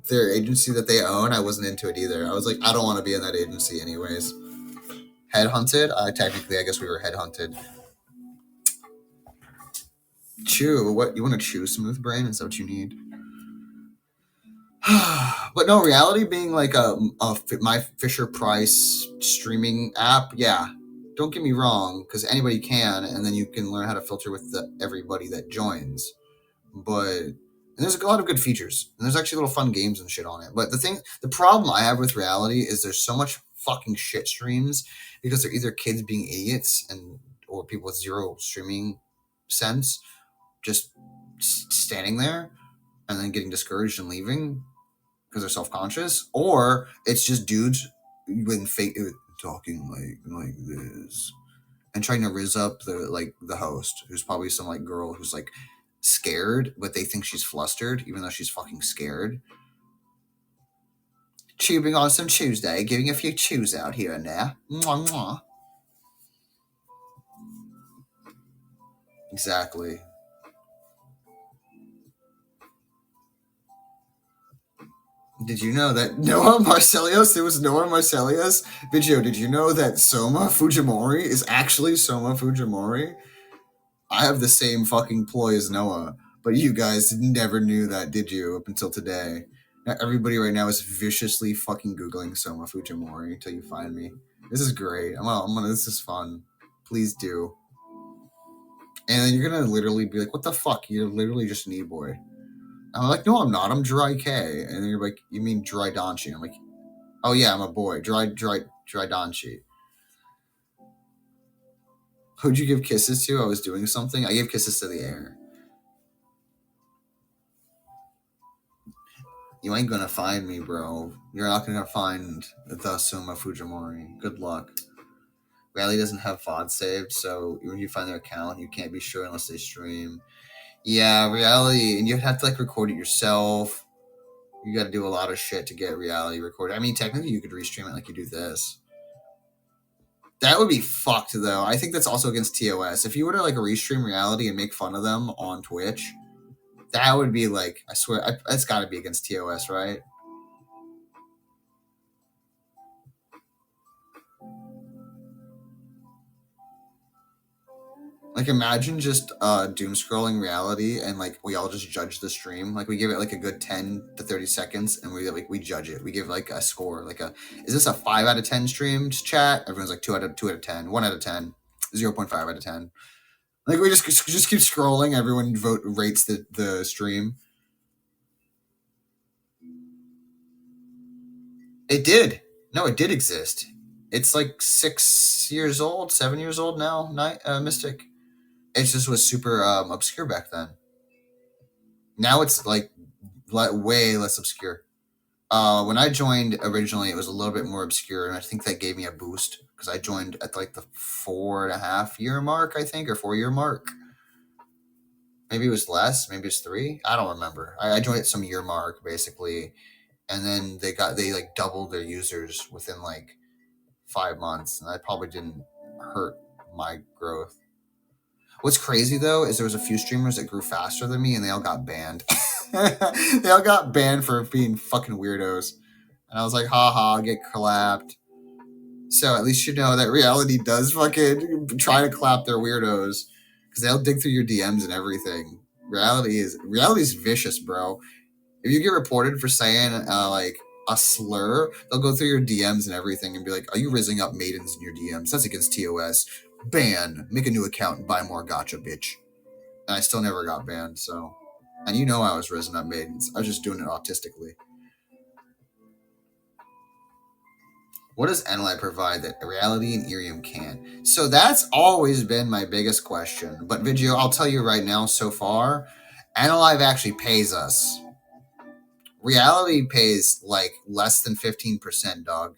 Speaker 1: their agency that they own, I wasn't into it either. I was like, I don't want to be in that agency anyways. Headhunted? Technically, I guess we were headhunted. Chew? What? You want to chew, Smooth Brain? Is that what you need? But no, Reality being like my Fisher Price streaming app, yeah. Don't get me wrong, because anybody can, and then you can learn how to filter with everybody that joins. But there's a lot of good features, and there's actually little fun games and shit on it. But the problem I have with Reality is there's so much fucking shit streams, because they're either kids being idiots or people with zero streaming sense, just standing there and then getting discouraged and leaving because they're self-conscious, or it's just dudes with fake talking like this and trying to rizz up the host, who's probably some like girl who's like scared, but they think she's flustered even though she's fucking scared. Tubing on some Tuesday, giving a few chews out here and there. Mwah, mwah. Exactly. Did you know that Noah Marcelius? There was Noah Marcelius video. Did you know that Soma Fujimori is actually Soma Fujimori? I have the same fucking ploy as Noah, but you guys never knew that, did you? Up until today. Now everybody right now is viciously fucking googling Soma Fujimori until you find me. This is great. This is fun. Please do. And then you're gonna literally be like, "What the fuck? You're literally just an e-boy." I'm like, "No, I'm not. I'm Dry K." And then you're like, "You mean Dry Donchi?" I'm like, "Oh yeah, I'm a boy. Dry Donchi." Who'd you give kisses to? I was doing something. I gave kisses to the air. You ain't gonna find me, bro. You're not gonna find the Soma Fujimori. Good luck. Rally doesn't have VOD saved, so when you find their account, you can't be sure unless they stream. Yeah, Reality, and you have to like record it yourself. You got to do a lot of shit to get Reality recorded. I mean, technically, you could restream it like you do this. That would be fucked, though. I think that's also against TOS. If you were to like restream Reality and make fun of them on Twitch, that would be like, I swear, that's got to be against TOS, right? Like, imagine just doom scrolling Reality and like we all just judge the stream. Like, we give it like a good 10 to 30 seconds and we judge it. We give like a score. Like, is this a 5 out of 10 stream? Just chat. Everyone's like 2 out of 10, 1 out of 10, 0.5 out of 10. Like, we just keep scrolling. Everyone rates the stream. It did. No, it did exist. It's like 6 years old, 7 years old now. Mystic. It just was super obscure back then. Now it's like way less obscure. When I joined originally, it was a little bit more obscure, and I think that gave me a boost because I joined at like the 4.5-year mark, I think, or 4-year mark. Maybe it was less. Maybe it's 3. I don't remember. I joined at some year mark basically, and then they like doubled their users within like 5 months, and that probably didn't hurt my growth. What's crazy though is there was a few streamers that grew faster than me, and they all got banned. They all got banned for being fucking weirdos, and I was like, haha, get clapped. So at least you know that Reality does fucking try to clap their weirdos because they'll dig through your DMs and everything. Reality's vicious, bro. If you get reported for saying like a slur, they'll go through your DMs and everything and be like, "Are you raising up maidens in your DMs? That's against TOS. Ban. Make a new account and buy more gotcha, bitch." And I still never got banned. So, and you know I was raising up maidens. I was just doing it autistically. What does AniLive provide that Reality and Irium can't? So that's always been my biggest question. But Vigio, I'll tell you right now, so far, AniLive actually pays us. Reality pays like less than 15%, dog.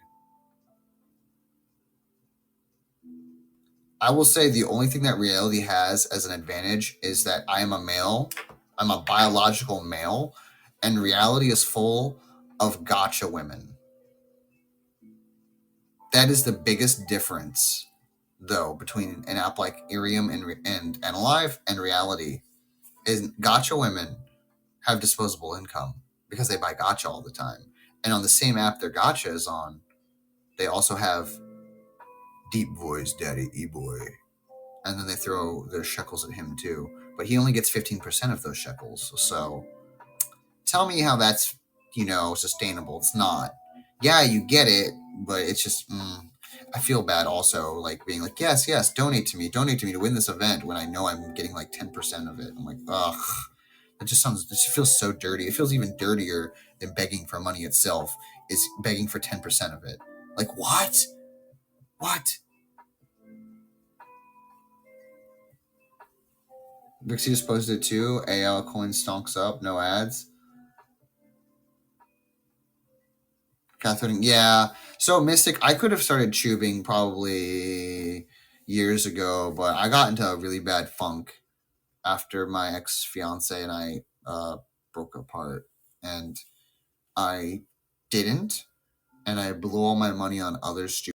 Speaker 1: I will say the only thing that Reality has as an advantage is that I am a male. I'm a biological male, and Reality is full of gotcha women. That is the biggest difference, though, between an app like Irium and AniLive and Reality. Is gotcha women have disposable income because they buy gotcha all the time, and on the same app their gotcha is on, they also have deep voice daddy e-boy, and then they throw their shekels at him too, but he only gets 15% of those shekels. So tell me how that's sustainable. It's not. Yeah, you get it, but it's just I feel bad also, like being like, yes, donate to me to win this event when I know I'm getting like 10% of it. I'm like, ugh, it just feels so dirty. It feels even dirtier than begging for money itself, is begging for 10% of it. Like, what? Vixie just posted it too. AL coin stonks up, no ads. Catherine, yeah. So Mystic, I could have started tubing probably years ago, but I got into a really bad funk after my ex-fiance and I broke apart, and I didn't, and I blew all my money on other stupid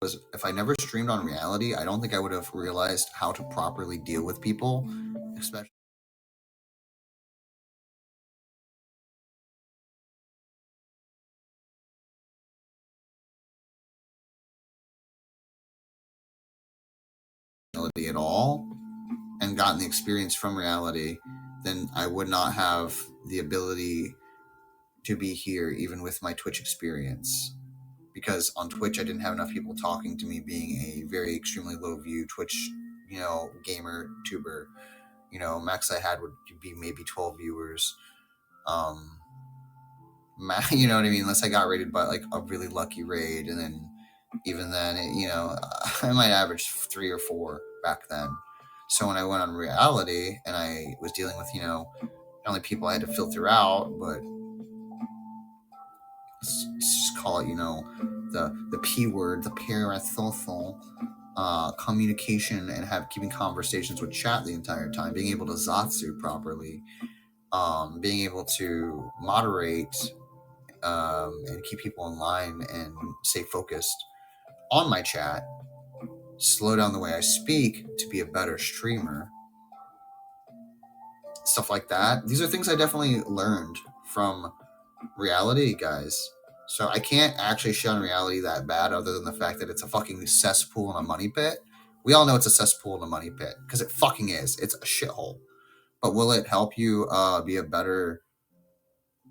Speaker 1: was if I never streamed on reality, I don't think I would have realized how to properly deal with people, especially reality at all, and gotten the experience from reality. Then I would not have the ability to be here, even with my Twitch experience. Because on Twitch, I didn't have enough people talking to me, being a very extremely low view Twitch, gamer tuber. Max I had would be maybe 12 viewers. You know what I mean? Unless I got rated by like a really lucky raid, and then even then, I might average 3 or 4 back then. So when I went on reality and I was dealing with, not only people I had to filter out, but let's just call it, the P word, the parasocial communication, and keeping conversations with chat the entire time, being able to Zatsu properly, being able to moderate, and keep people in line and stay focused on my chat, slow down the way I speak to be a better streamer, stuff like that. These are things I definitely learned from reality, guys. So I can't actually shit on reality that bad, other than the fact that it's a fucking cesspool and a money pit. We all know it's a cesspool and a money pit, because it fucking is. It's a shithole. But will it help you be a better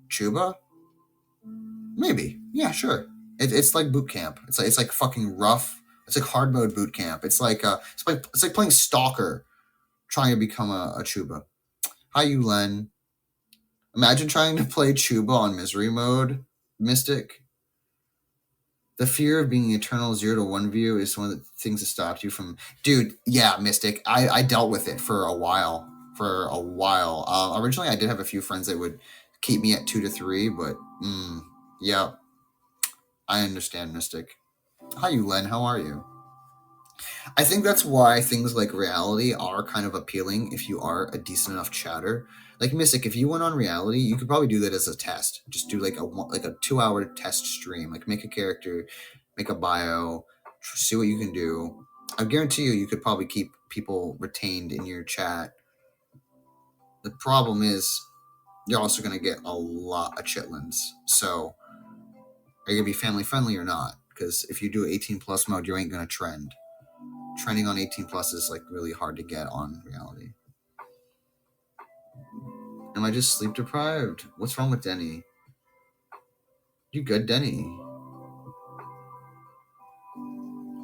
Speaker 1: Chuba? Maybe. Yeah, sure. It's like boot camp. It's like fucking rough. It's like hard mode boot camp. It's like playing Stalker, trying to become a Chuba. Hi, you Len. Imagine trying to play Chuba on misery mode, Mystic. The fear of being eternal 0 to 1 view is one of the things that stopped you from... Dude, yeah, Mystic. I dealt with it for a while. Originally, I did have a few friends that would keep me at 2 to 3, but... yeah. I understand, Mystic. Hi, you Len. How are you? I think that's why things like reality are kind of appealing if you are a decent enough chatter. Like Mystic, if you went on reality, you could probably do that as a test. Just do like a 2-hour test stream. Like make a character, make a bio, see what you can do. I guarantee you could probably keep people retained in your chat. The problem is you're also going to get a lot of chitlins. So are you going to be family friendly or not? Because if you do 18 plus mode, you ain't going to trend. Trending on 18 plus is like really hard to get on reality. Am I just sleep deprived? What's wrong with Denny? You good, Denny?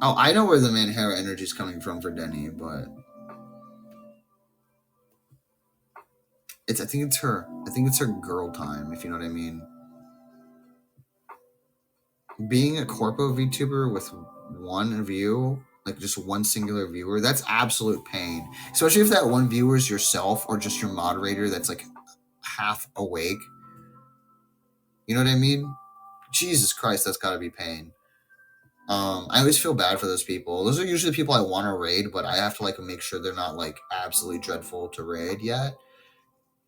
Speaker 1: Oh, I know where the Manhera energy is coming from for Denny, but I think it's her girl time, if you know what I mean. Being a corpo VTuber with one view, like just one singular viewer, that's absolute pain. Especially if that one viewer is yourself or just your moderator that's like half awake. You know what I mean? Jesus Christ, that's gotta be pain. I always feel bad for those people. Those are usually the people I want to raid, but I have to like make sure they're not like absolutely dreadful to raid yet.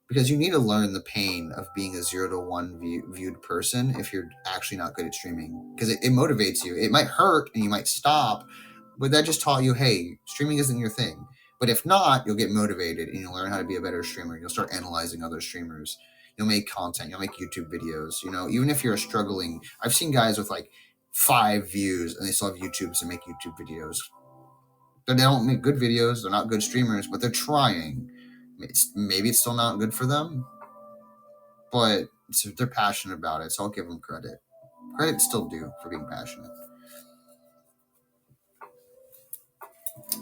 Speaker 1: Because you need to learn the pain of being a 0 to 1 viewed person if you're actually not good at streaming. Because it motivates you. It might hurt and you might stop, but that just taught you, hey, streaming isn't your thing. But if not, you'll get motivated and you'll learn how to be a better streamer. You'll start analyzing other streamers. You'll make content. You'll make YouTube videos. Even if you're struggling. I've seen guys with like 5 views and they still have YouTubes and make YouTube videos. They don't make good videos. They're not good streamers, but they're trying. Maybe it's still not good for them, but they're passionate about it, so I'll give them credit. Credit still due for being passionate.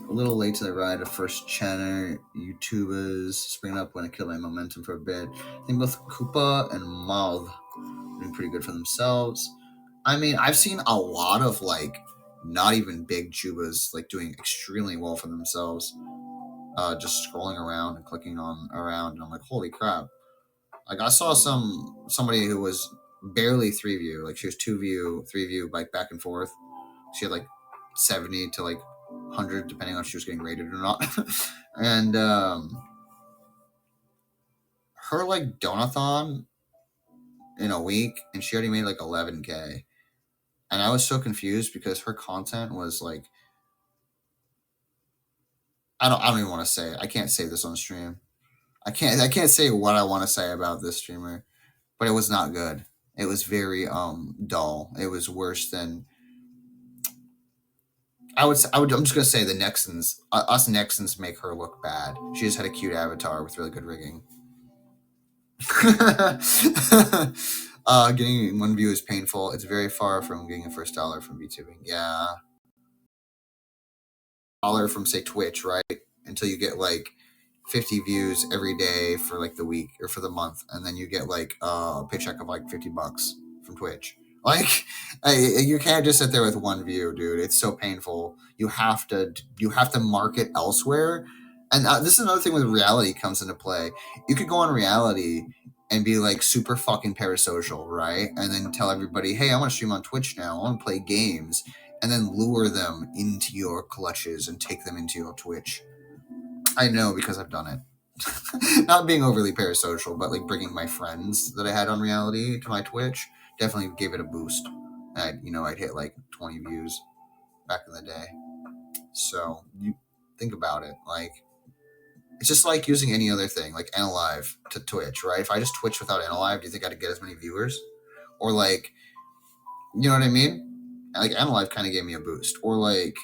Speaker 1: A little late to the ride of first channel YouTubers springing up when I killed my momentum for a bit. I think both Koopa and Malv doing pretty good for themselves. I mean, I've seen a lot of like not even big Chubas like doing extremely well for themselves. Just scrolling around and clicking on around, and I'm like, holy crap. Like I saw somebody who was barely 3 view, like she was 2 view, 3 view, like back and forth. She had like 70 to like 100, depending on if she was getting rated or not. And her like donathon in a week, and she already made like 11K. And I was so confused because her content was like, I don't even want to say it. I can't say this on stream. I can't say what I want to say about this streamer, but it was not good. It was very dull. It was worse than I'm just gonna say the Nexans. Us Nexans make her look bad. She just had a cute avatar with really good rigging. Getting one view is painful. It's very far from getting a first dollar from VTubing. Yeah, dollar from say Twitch, right? Until you get like 50 views every day for like the week or for the month, and then you get like a paycheck of like $50 from Twitch. Like, you can't just sit there with one view, dude. It's so painful. You have to market elsewhere, and this is another thing with reality comes into play. You could go on reality and be like super fucking parasocial, right? And then tell everybody, hey, I want to stream on Twitch now. I want to play games, and then lure them into your clutches and take them into your Twitch. I know because I've done it. Not being overly parasocial, but like bringing my friends that I had on reality to my Twitch definitely gave it a boost. I'd hit like 20 views back in the day. So you think about it, like it's just like using any other thing, like AniLive to Twitch, right? If I just Twitch without AniLive, do you think I'd get as many viewers? Or like, you know what I mean? Like AniLive kind of gave me a boost. Or like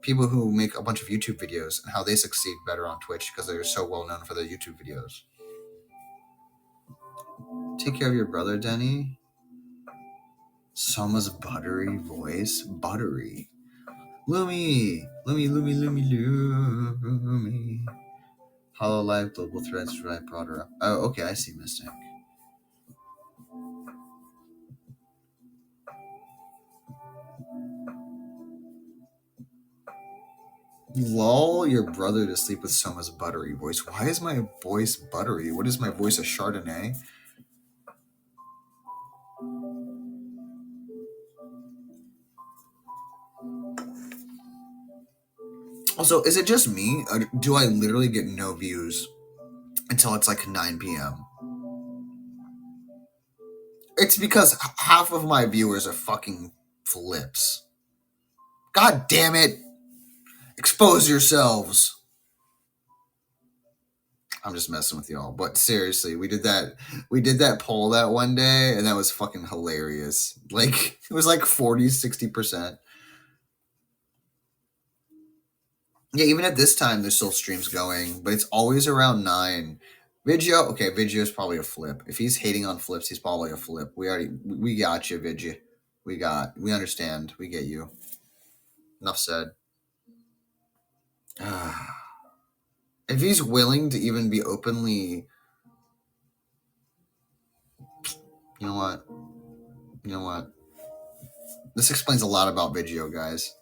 Speaker 1: people who make a bunch of YouTube videos and how they succeed better on Twitch because they're so well known for their YouTube videos. Take care of your brother, Denny. Soma's buttery voice. Buttery. Lumi. AniLive global threats right brought her up. Oh, okay, I see, Mystic. Lull your brother to sleep with Soma's buttery voice. Why is my voice buttery? What is my voice, a Chardonnay? Also, is it just me? Or do I literally get no views until it's like 9 p.m.? It's because half of my viewers are fucking flips. God damn it. Expose yourselves. I'm just messing with y'all, but seriously, we did that poll that one day, and that was fucking hilarious. Like, it was like 40-60%. Yeah, even at this time, there's still streams going, but it's always around 9. Vigio is probably a flip. If he's hating on flips, he's probably a flip. We got you, Vigio. We understand. We get you. Enough said. If he's willing to even be openly, you know what? This explains a lot about Vigio, guys.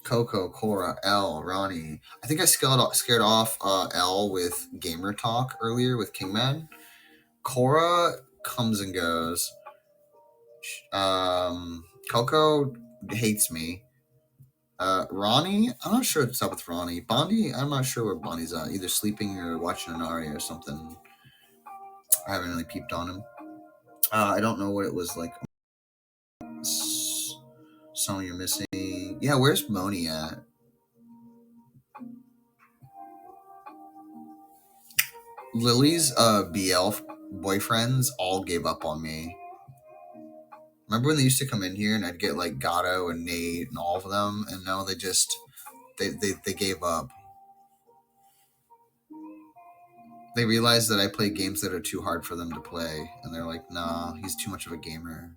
Speaker 1: Coco, Cora, L, Ronnie. I think I scared off L with Gamer Talk earlier with Kingman. Cora comes and goes. Coco hates me. Ronnie, I'm not sure what's up with Ronnie. Bondi, I'm not sure where Bondi's at. Either sleeping or watching an Aria or something. I haven't really peeped on him. I don't know what it was like. Some you're missing. Yeah, where's Moni at? Lily's BL boyfriends all gave up on me. Remember when they used to come in here and I'd get like Gatto and Nate and all of them, and now they just they gave up. They realized that I play games that are too hard for them to play, and they're like, nah, he's too much of a gamer.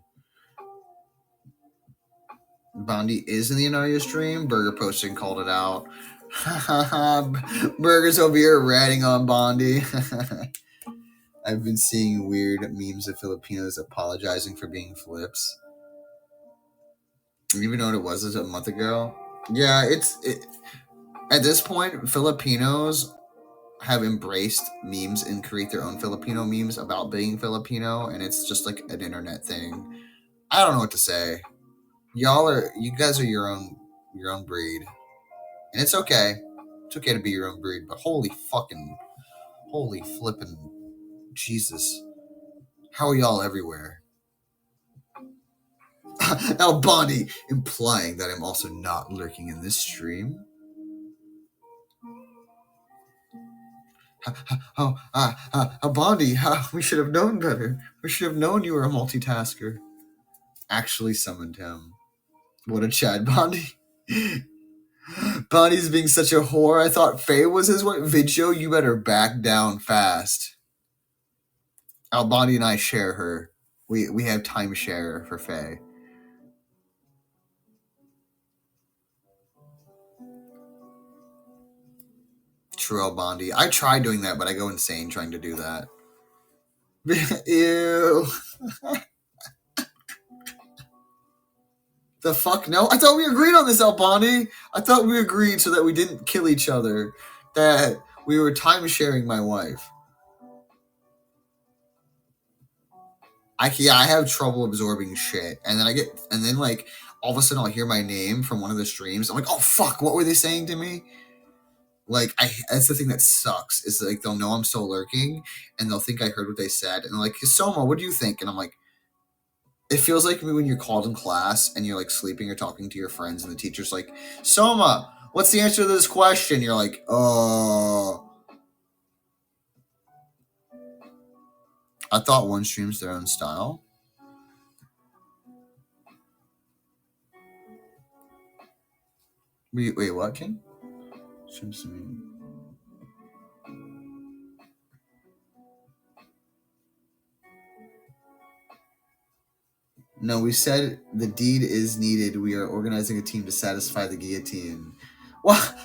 Speaker 1: Bondi is in the Anaria stream. Burger posting called it out. Burger's over here ratting on Bondi. I've been seeing weird memes of Filipinos apologizing for being flips. You even know what it was a month ago? Yeah, at this point, Filipinos have embraced memes and create their own Filipino memes about being Filipino, and it's just like an internet thing. I don't know what to say. You guys are your own breed, and it's okay. It's okay to be your own breed, but holy flippin' Jesus, how are y'all everywhere? Albani, implying that I'm also not lurking in this stream. Albani, we should have known better. We should have known you were a multitasker. Actually summoned him. What a Chad, Bondi. Bonnie's being such a whore. I thought Faye was his wife. Vidjo, you better back down fast. Albani and I share her. We have timeshare for Faye. True, Albani. I tried doing that, but I go insane trying to do that. Ew. The fuck? No? I thought we agreed on this, Albani. I thought we agreed so that we didn't kill each other. That we were time sharing my wife. I have trouble absorbing shit. And then like all of a sudden I'll hear my name from one of the streams. I'm like, oh fuck, what were they saying to me? Like that's the thing that sucks. Is like they'll know I'm still lurking and they'll think I heard what they said. And they're like, Soma, what do you think? And I'm like, it feels like when you're called in class and you're like sleeping or talking to your friends and the teacher's like, Soma, what's the answer to this question? You're like, oh. I thought one streams their own style. Wait, what, King? Streams to me. No, we said the deed is needed. We are organizing a team to satisfy the guillotine. What?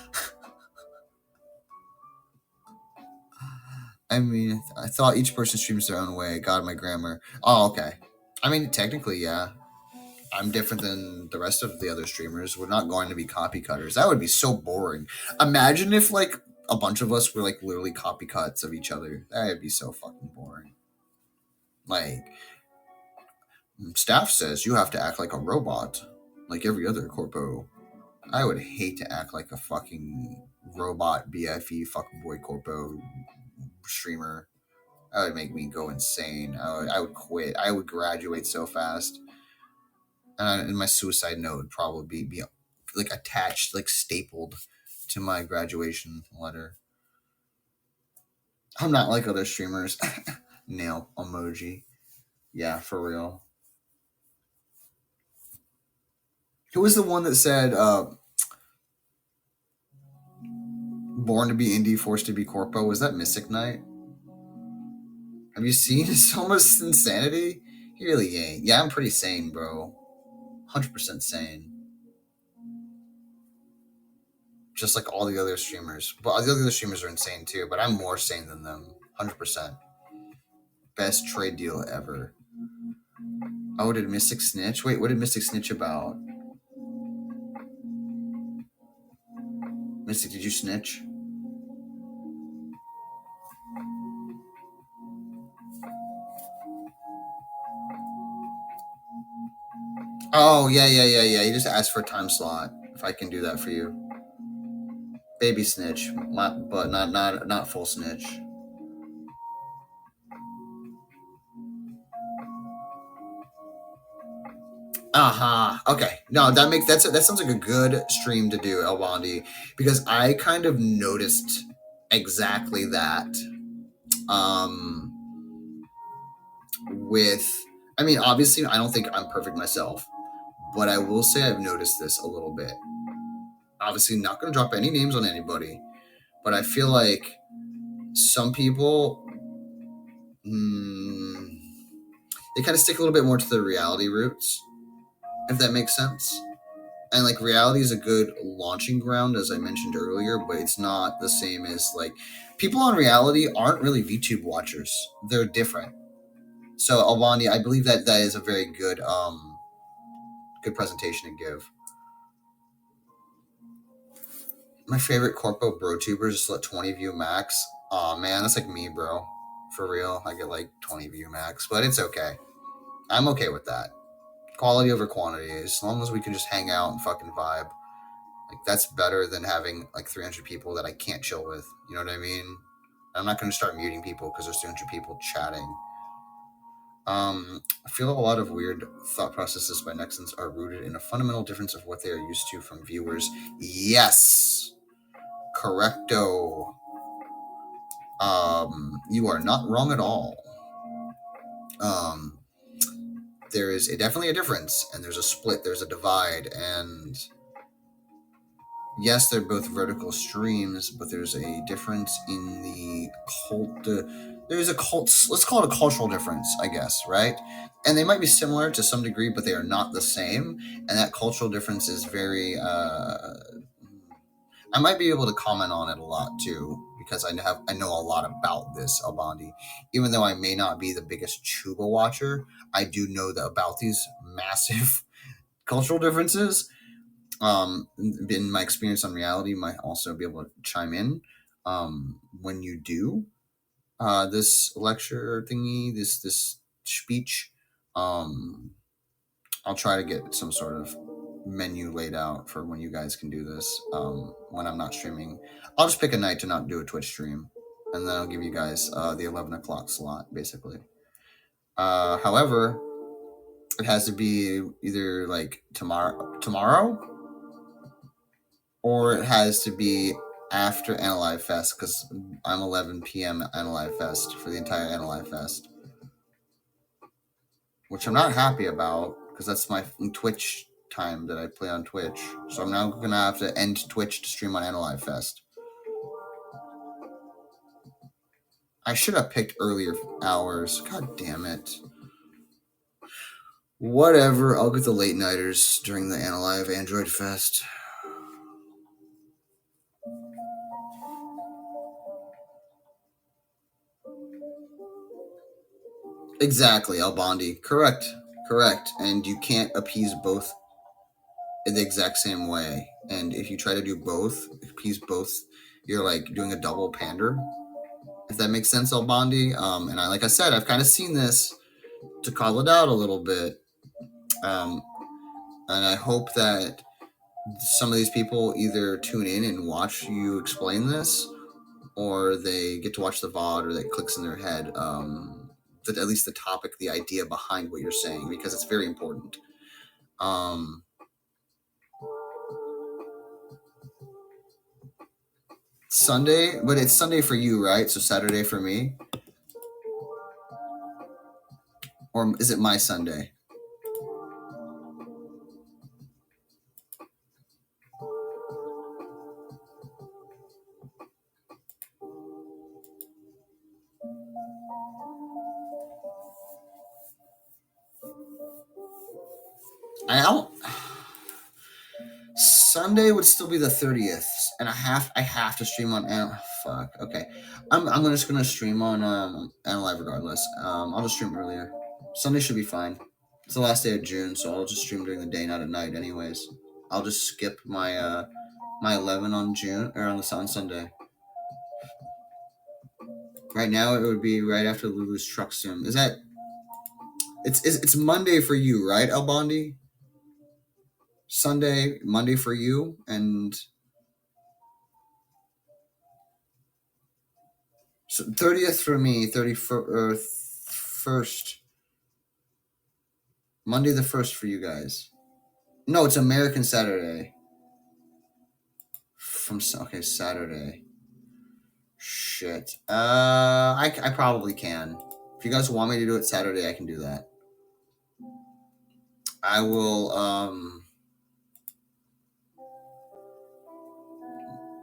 Speaker 1: I mean, I thought each person streams their own way. God, my grammar. Oh, okay. I mean, technically, yeah. I'm different than the rest of the other streamers. We're not going to be copy cutters. That would be so boring. Imagine if, like, a bunch of us were, like, literally copy cuts of each other. That would be so fucking boring. Like, staff says you have to act like a robot, like every other corpo. I would hate to act like a fucking robot BFE fuckboy corpo streamer. That would make me go insane. I would quit. I would graduate so fast. And my suicide note would probably be like attached, like stapled to my graduation letter. I'm not like other streamers. Nail emoji. Yeah, for real. Who was the one that said, born to be indie, forced to be corpo? Was that Mystic Knight? Have you seen Soma's insanity? He really ain't. Yeah, I'm pretty sane, bro. 100% sane. Just like all the other streamers. But the other streamers are insane too, but I'm more sane than them. 100%. Best trade deal ever. Oh, did Mystic snitch? Wait, what did Mystic snitch about? Mystic, did you snitch? Oh, yeah. He just asked for a time slot. If I can do that for you. Baby snitch, but not full snitch. Okay. No, that sounds like a good stream to do, El Bondi, because I kind of noticed exactly that. I mean, obviously, I don't think I'm perfect myself, but I will say I've noticed this a little bit. Obviously, not going to drop any names on anybody, but I feel like some people, they kind of stick a little bit more to the reality roots, if that makes sense. And like reality is a good launching ground, as I mentioned earlier, but it's not the same as like people on reality aren't really VTube watchers. They're different. So Albani, I believe that is a very good good presentation to give. My favorite corpo bro tubers just let 20 view max. Oh man, that's like me, bro. For real. I get like 20 view max, but it's okay. I'm okay with that. Quality over quantity. As long as we can just hang out and fucking vibe. Like that's better than having like 300 people that I can't chill with. You know what I mean? I'm not going to start muting people because there's 300 people chatting. I feel a lot of weird thought processes by Nexans are rooted in a fundamental difference of what they are used to from viewers. Yes, correcto. You are not wrong at all. There is definitely a difference, and there's a split, there's a divide, and yes, they're both vertical streams, but there's a difference in the cult. There's a cult. Let's call it a cultural difference, I guess, right? And they might be similar to some degree, but they are not the same. And that cultural difference is very. I might be able to comment on it a lot too, because I know a lot about this Albandi. Even though I may not be the biggest Chuba watcher, I do know about these massive cultural differences. In my experience on reality, might also be able to chime in when you do this lecture thingy, this speech. I'll try to get some sort of menu laid out for when you guys can do this. When I'm not streaming, I'll just pick a night to not do a Twitch stream, and then I'll give you guys the 11 o'clock slot, basically. However, it has to be either like tomorrow, or it has to be after AniLive Fest, because I'm 11 p.m. at AniLive Fest for the entire AniLive Fest, which I'm not happy about, because that's my Twitch time that I play on Twitch. So I'm now going to have to end Twitch to stream on AniLive Fest. I should have picked earlier hours. God damn it. Whatever, I'll get the late nighters during the AniLive Android Fest. Exactly, Albandi. Correct. And you can't appease both in the exact same way. And if you try to do both, appease both, you're like doing a double pander. If that makes sense, Albandi. And like I said, I've kind of seen this, to call it out a little bit. And I hope that some of these people either tune in and watch you explain this, or they get to watch the VOD, or that clicks in their head. That at least the topic, the idea behind what you're saying, because it's very important. Sunday, but it's Sunday for you, right? So Saturday for me? Or is it my Sunday? I don't. Sunday would still be the 30th, and I have to stream on. Fuck. Okay, I'm just gonna stream on AniLive regardless. I'll just stream earlier. Sunday should be fine. It's the last day of June, so I'll just stream during the day, not at night. Anyways, I'll just skip my my 11 on June, or on Sunday. Right now, it would be right after Lulu's truck sim. Is that? It's Monday for you, right, Albandi? Sunday, Monday for you, and so 30th for me, 31st. Monday the 1st for you guys. No, it's American Saturday. Okay, Saturday. Shit. I probably can. If you guys want me to do it Saturday, I can do that. I will,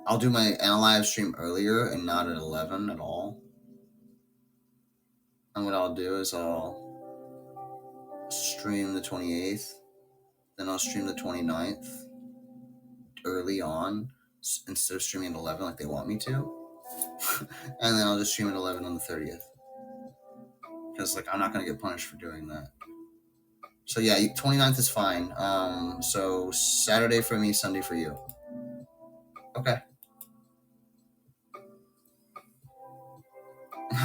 Speaker 1: I'll do my AniLive stream earlier and not at 11 at all. And what I'll do is I'll stream the 28th, then I'll stream the 29th early on instead of streaming at 11 like they want me to. And then I'll just stream at 11 on the 30th. Because like I'm not going to get punished for doing that. So yeah, 29th is fine. So Saturday for me, Sunday for you. Okay.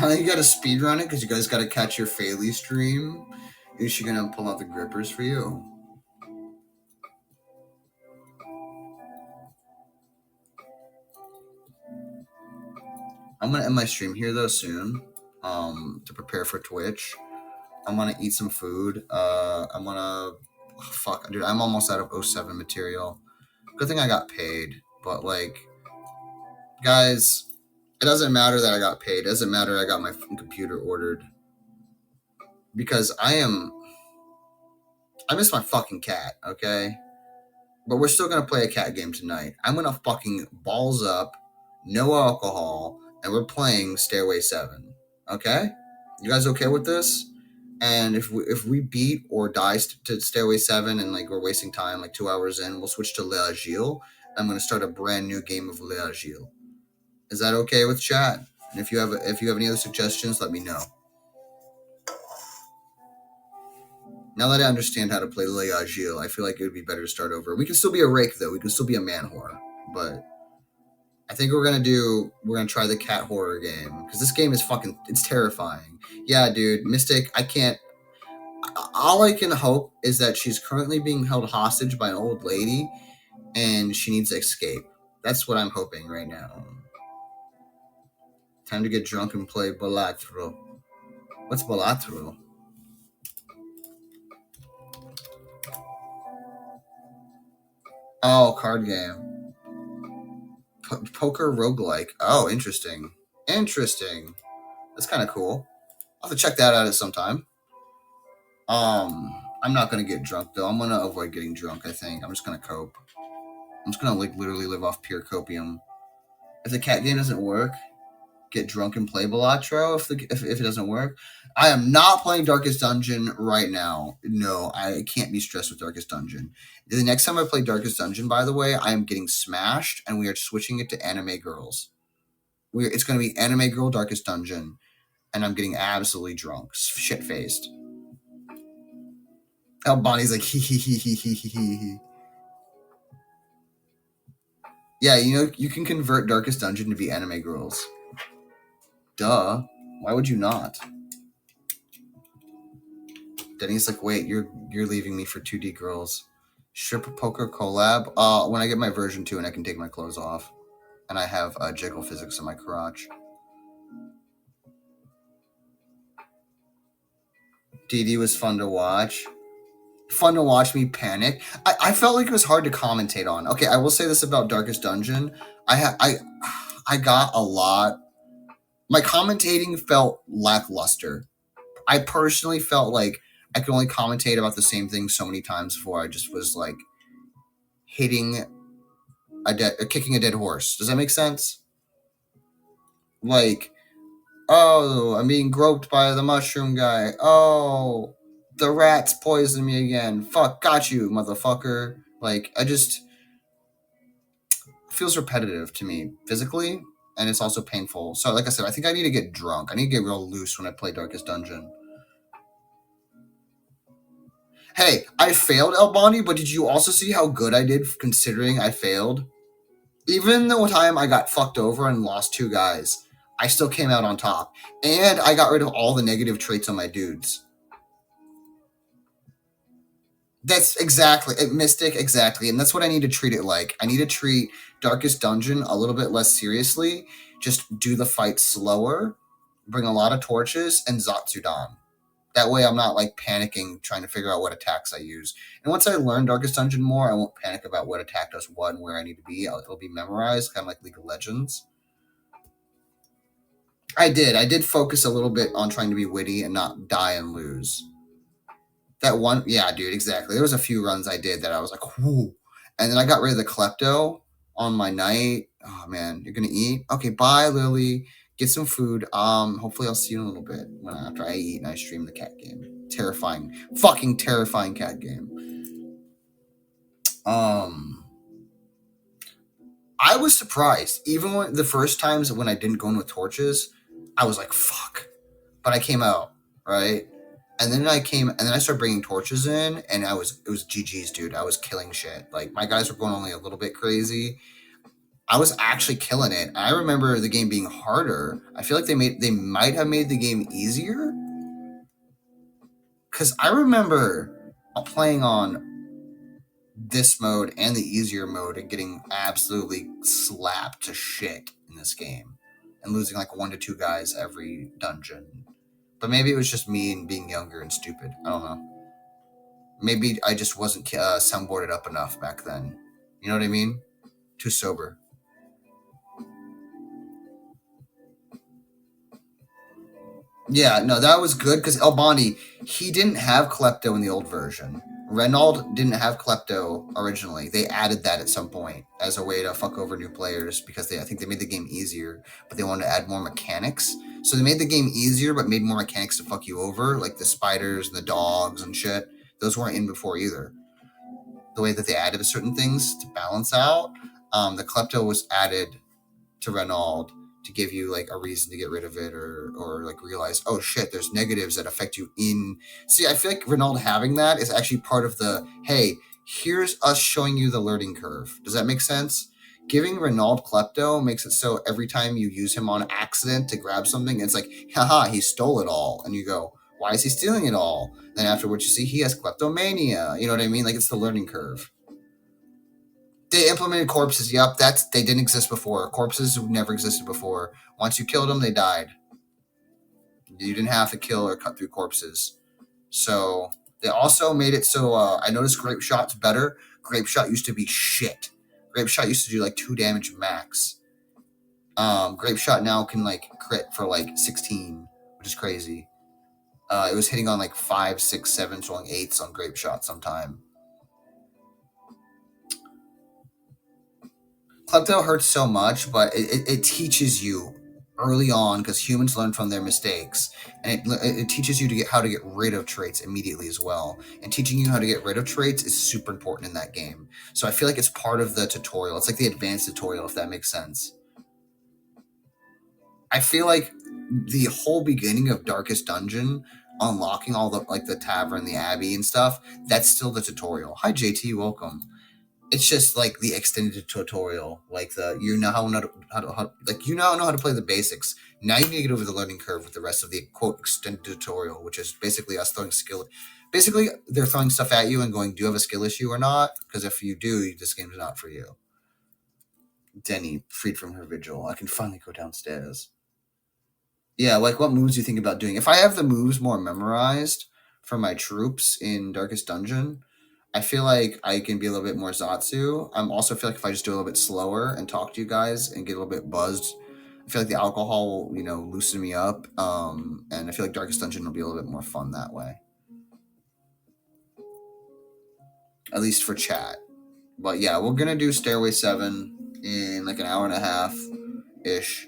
Speaker 1: You got to speed run it because you guys got to catch your Failey stream. Is she gonna pull out the grippers for you? I'm gonna end my stream here though soon, to prepare for Twitch. I'm gonna eat some food. I'm gonna fuck, dude. I'm almost out of 07 material. Good thing I got paid, but like, guys, it doesn't matter that I got paid. It doesn't matter I got my computer ordered because I miss my fucking cat. Okay, but we're still gonna play a cat game tonight. I'm gonna fucking balls up, no alcohol, and we're playing Stairway 7. Okay, you guys okay with this? And if we beat or die to Stairway 7 and like we're wasting time, like 2 hours in, we'll switch to Le Agile. I'm gonna start a brand new game of Le Agile. Is that okay with chat? And if you have any other suggestions, let me know. Now that I understand how to play Le Agile, I feel like it would be better to start over. We can still be a rake though. We can still be a man whore, but I think we're gonna try the cat horror game because this game is it's terrifying. Yeah, dude, Mystic. I can't. All I can hope is that she's currently being held hostage by an old lady, and she needs to escape. That's what I'm hoping right now. Time to get drunk and play Balatro. What's Balatro? Oh, card game. Poker roguelike. Oh, interesting. Interesting. That's kind of cool. I'll have to check that out at some time. I'm not gonna get drunk though. I'm gonna avoid getting drunk. I think I'm just gonna cope. I'm just gonna like literally live off pure copium. If the cat game doesn't work, get drunk and play Balatro. If it doesn't work, I am not playing Darkest Dungeon right now. No, I can't be stressed with Darkest Dungeon. The next time I play Darkest Dungeon, by the way, I am getting smashed, and we are switching it to Anime Girls. It's going to be Anime Girl Darkest Dungeon, and I'm getting absolutely drunk, shit faced. Oh, Bonnie's like hee hee hee hee hee hee hee. Yeah, you can convert Darkest Dungeon to be Anime Girls. Duh. Why would you not? Denny's like, wait, you're leaving me for 2D girls. Strip poker collab. When I get my version 2 and I can take my clothes off, and I have jiggle physics in my crotch. DD was fun to watch. Fun to watch me panic. I felt like it was hard to commentate on. Okay, I will say this about Darkest Dungeon. I got a lot. My commentating felt lackluster. I personally felt like I could only commentate about the same thing so many times before I just was like kicking a dead horse. Does that make sense? Like, oh, I'm being groped by the mushroom guy. Oh, the rats poisoned me again. Fuck, got you, motherfucker. Like, it feels repetitive to me physically, and it's also painful. So, like I said, I think I need to get drunk. I need to get real loose when I play Darkest Dungeon. Hey, I failed El Bondi, but did you also see how good I did considering I failed? Even the time I got fucked over and lost 2 guys, I still came out on top. And I got rid of all the negative traits on my dudes. That's exactly it, Mystic, exactly. And that's what I need to treat it like. I need to treat Darkest Dungeon a little bit less seriously. Just do the fight slower, bring a lot of torches, and Zatsudan. That way I'm not like panicking trying to figure out what attacks I use. And once I learn Darkest Dungeon more, I won't panic about what attack does what and where I need to be. It'll be memorized, kind of like League of Legends. I did focus a little bit on trying to be witty and not die and lose. That one, yeah, dude, exactly. There was a few runs I did that I was like, whoo. And then I got rid of the Klepto on my knight. Oh, man, you're going to eat? Okay, bye, Lily. Get some food. Hopefully I'll see you in a little bit after I eat and I stream the cat game. Terrifying, fucking terrifying cat game. I was surprised. Even when the first times when I didn't go in with torches, I was like, fuck. But I came out, right? And then I started bringing torches in, and it was GG's, dude. I was killing shit. Like, my guys were going only a little bit crazy. I was actually killing it. I remember the game being harder. I feel like they might have made the game easier. Because I remember playing on this mode and the easier mode and getting absolutely slapped to shit in this game. And losing like 1 to 2 guys every dungeon. But maybe it was just me and being younger and stupid. I don't know. Maybe I just wasn't soundboarded up enough back then. You know what I mean? Too sober. Yeah, no, that was good because El Bondi, he didn't have Klepto in the old version. Renault didn't have Klepto originally. They added that at some point as a way to fuck over new players because I think they made the game easier, but they wanted to add more mechanics. So they made the game easier, but made more mechanics to fuck you over, like the spiders and the dogs and shit. Those weren't in before either. The way that they added certain things to balance out, the Klepto was added to Renault to give you like a reason to get rid of it or like realize, oh shit, there's negatives that affect you in. See, I feel like Renault having that is actually part of the, hey, here's us showing you the learning curve. Does that make sense? Giving Renault Klepto makes it so every time you use him on accident to grab something, it's like, haha, he stole it all. And you go, why is he stealing it all? Then afterwards you see he has kleptomania. You know what I mean? Like it's the learning curve. They implemented corpses. Yep, they didn't exist before. Corpses never existed before. Once you killed them, they died. You didn't have to kill or cut through corpses. So they also made it so I noticed Grape Shot's better. Grape Shot used to be shit. Grape Shot used to do like 2 damage max. Grape Shot now can like crit for like 16, which is crazy. It was hitting on like 5, 6, 7, rolling 8s on Grape Shot sometime. Klepto hurts so much, but it teaches you early on because humans learn from their mistakes, and it teaches you to get how to get rid of traits immediately as well. And teaching you how to get rid of traits is super important in that game. So I feel like it's part of the tutorial. It's like the advanced tutorial, if that makes sense. I feel like the whole beginning of Darkest Dungeon, unlocking all the like the tavern, the abbey, and stuff, that's still the tutorial. Hi JT, welcome. It's just like the extended tutorial, like you now know how to play the basics. Now you need to get over the learning curve with the rest of the quote extended tutorial, which is basically us throwing skill. Basically, they're throwing stuff at you and going, "Do you have a skill issue or not?" Because if you do, this game is not for you. Denny freed from her vigil. I can finally go downstairs. Yeah, like what moves do you think about doing? If I have the moves more memorized for my troops in Darkest Dungeon, I feel like I can be a little bit more Zatsu. I also feel like if I just do a little bit slower and talk to you guys and get a little bit buzzed, I feel like the alcohol will, loosen me up. And I feel like Darkest Dungeon will be a little bit more fun that way. At least for chat. But yeah, we're going to do Stairway 7 in like an hour and a half-ish.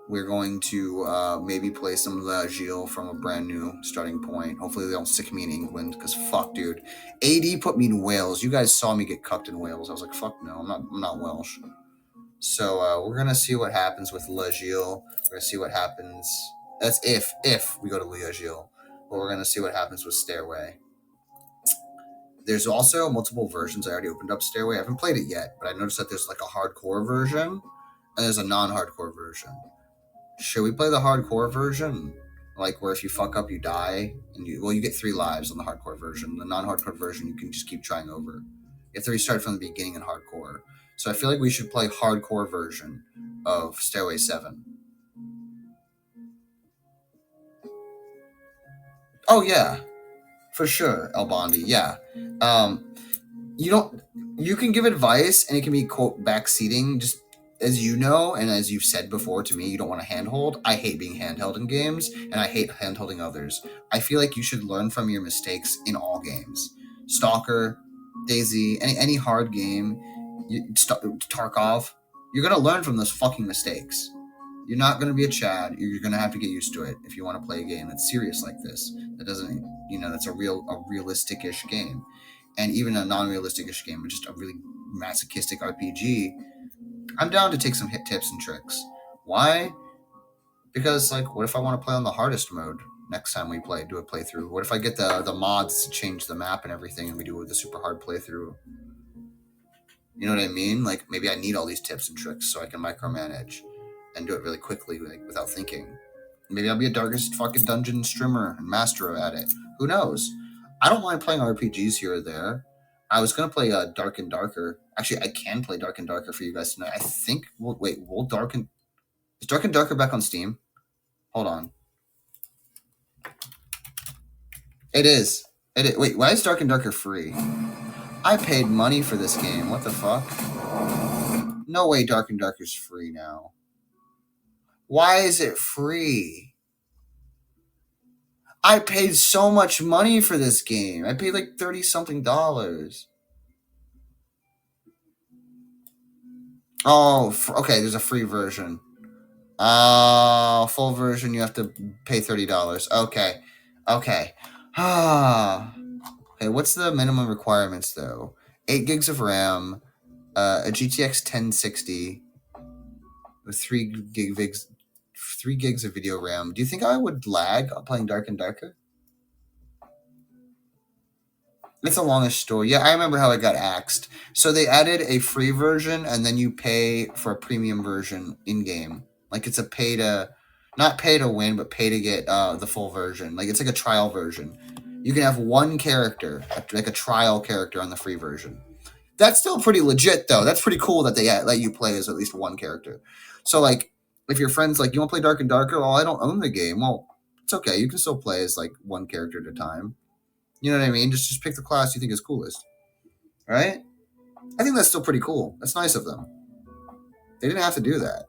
Speaker 1: We're going to maybe play some La Gilles from a brand new starting point. Hopefully they don't stick me in England, because fuck, dude. AD put me in Wales. You guys saw me get cucked in Wales. I was like, fuck no, I'm not Welsh. So we're going to see what happens with La Gilles. We're going to see what happens. That's if we go to La Gilles. But we're going to see what happens with Stairway. There's also multiple versions. I already opened up Stairway. I haven't played it yet, but I noticed that there's like a hardcore version, and there's a non-hardcore version. Should we play the hardcore version? Like where if you fuck up, you die, and you get 3 lives on the hardcore version. The non-hardcore version, you can just keep trying over. You have to restart from the beginning in hardcore. So I feel like we should play hardcore version of Stairway 7. Oh yeah, for sure, El Bondi. Yeah. You can give advice, and it can be quote backseating, just as you know, and as you've said before to me, you don't want to handhold. I hate being handheld in games, and I hate handholding others. I feel like you should learn from your mistakes in all games. Stalker, Daisy, any hard game, Tarkov, you're going to learn from those fucking mistakes. You're not going to be a Chad. You're going to have to get used to it if you want to play a game that's serious like this. That doesn't, that's a realistic-ish game. And even a non-realistic-ish game, but just a really masochistic RPG, I'm down to take some hit tips and tricks. Why? Because, like, what if I want to play on the hardest mode next time we do a playthrough? What if I get the mods to change the map and everything, and we do the super hard playthrough? You know what I mean? Like, maybe I need all these tips and tricks so I can micromanage and do it really quickly, like, without thinking. Maybe I'll be a Darkest fucking Dungeon streamer and master at it. Who knows? I don't mind playing RPGs here or there. I was going to play Dark and Darker. Actually, I can play Dark and Darker for you guys tonight. I think is Dark and Darker back on Steam? Hold on. It is. Wait, why is Dark and Darker free? I paid money for this game. What the fuck? No way Dark and Darker's free now. Why is it free? I paid so much money for this game. I paid like $30-something. Oh, okay, there's a free version. Full version, you have to pay $30. Okay. Okay. Okay, what's the minimum requirements, though? 8 gigs of RAM, a GTX 1060 with 3 gigs of video RAM. Do you think I would lag playing Dark and Darker? It's a longish story. Yeah, I remember how it got axed. So they added a free version, and then you pay for a premium version in-game. Like, it's a not pay to win, but pay to get the full version. Like, it's like a trial version. You can have one character, like a trial character on the free version. That's still pretty legit, though. That's pretty cool that they let you play as at least one character. So, like, if your friend's like, you want to play Dark and Darker? Well, I don't own the game. Well, it's okay. You can still play as, like, one character at a time. You know what I mean? Just pick the class you think is coolest. Right? I think that's still pretty cool. That's nice of them. They didn't have to do that.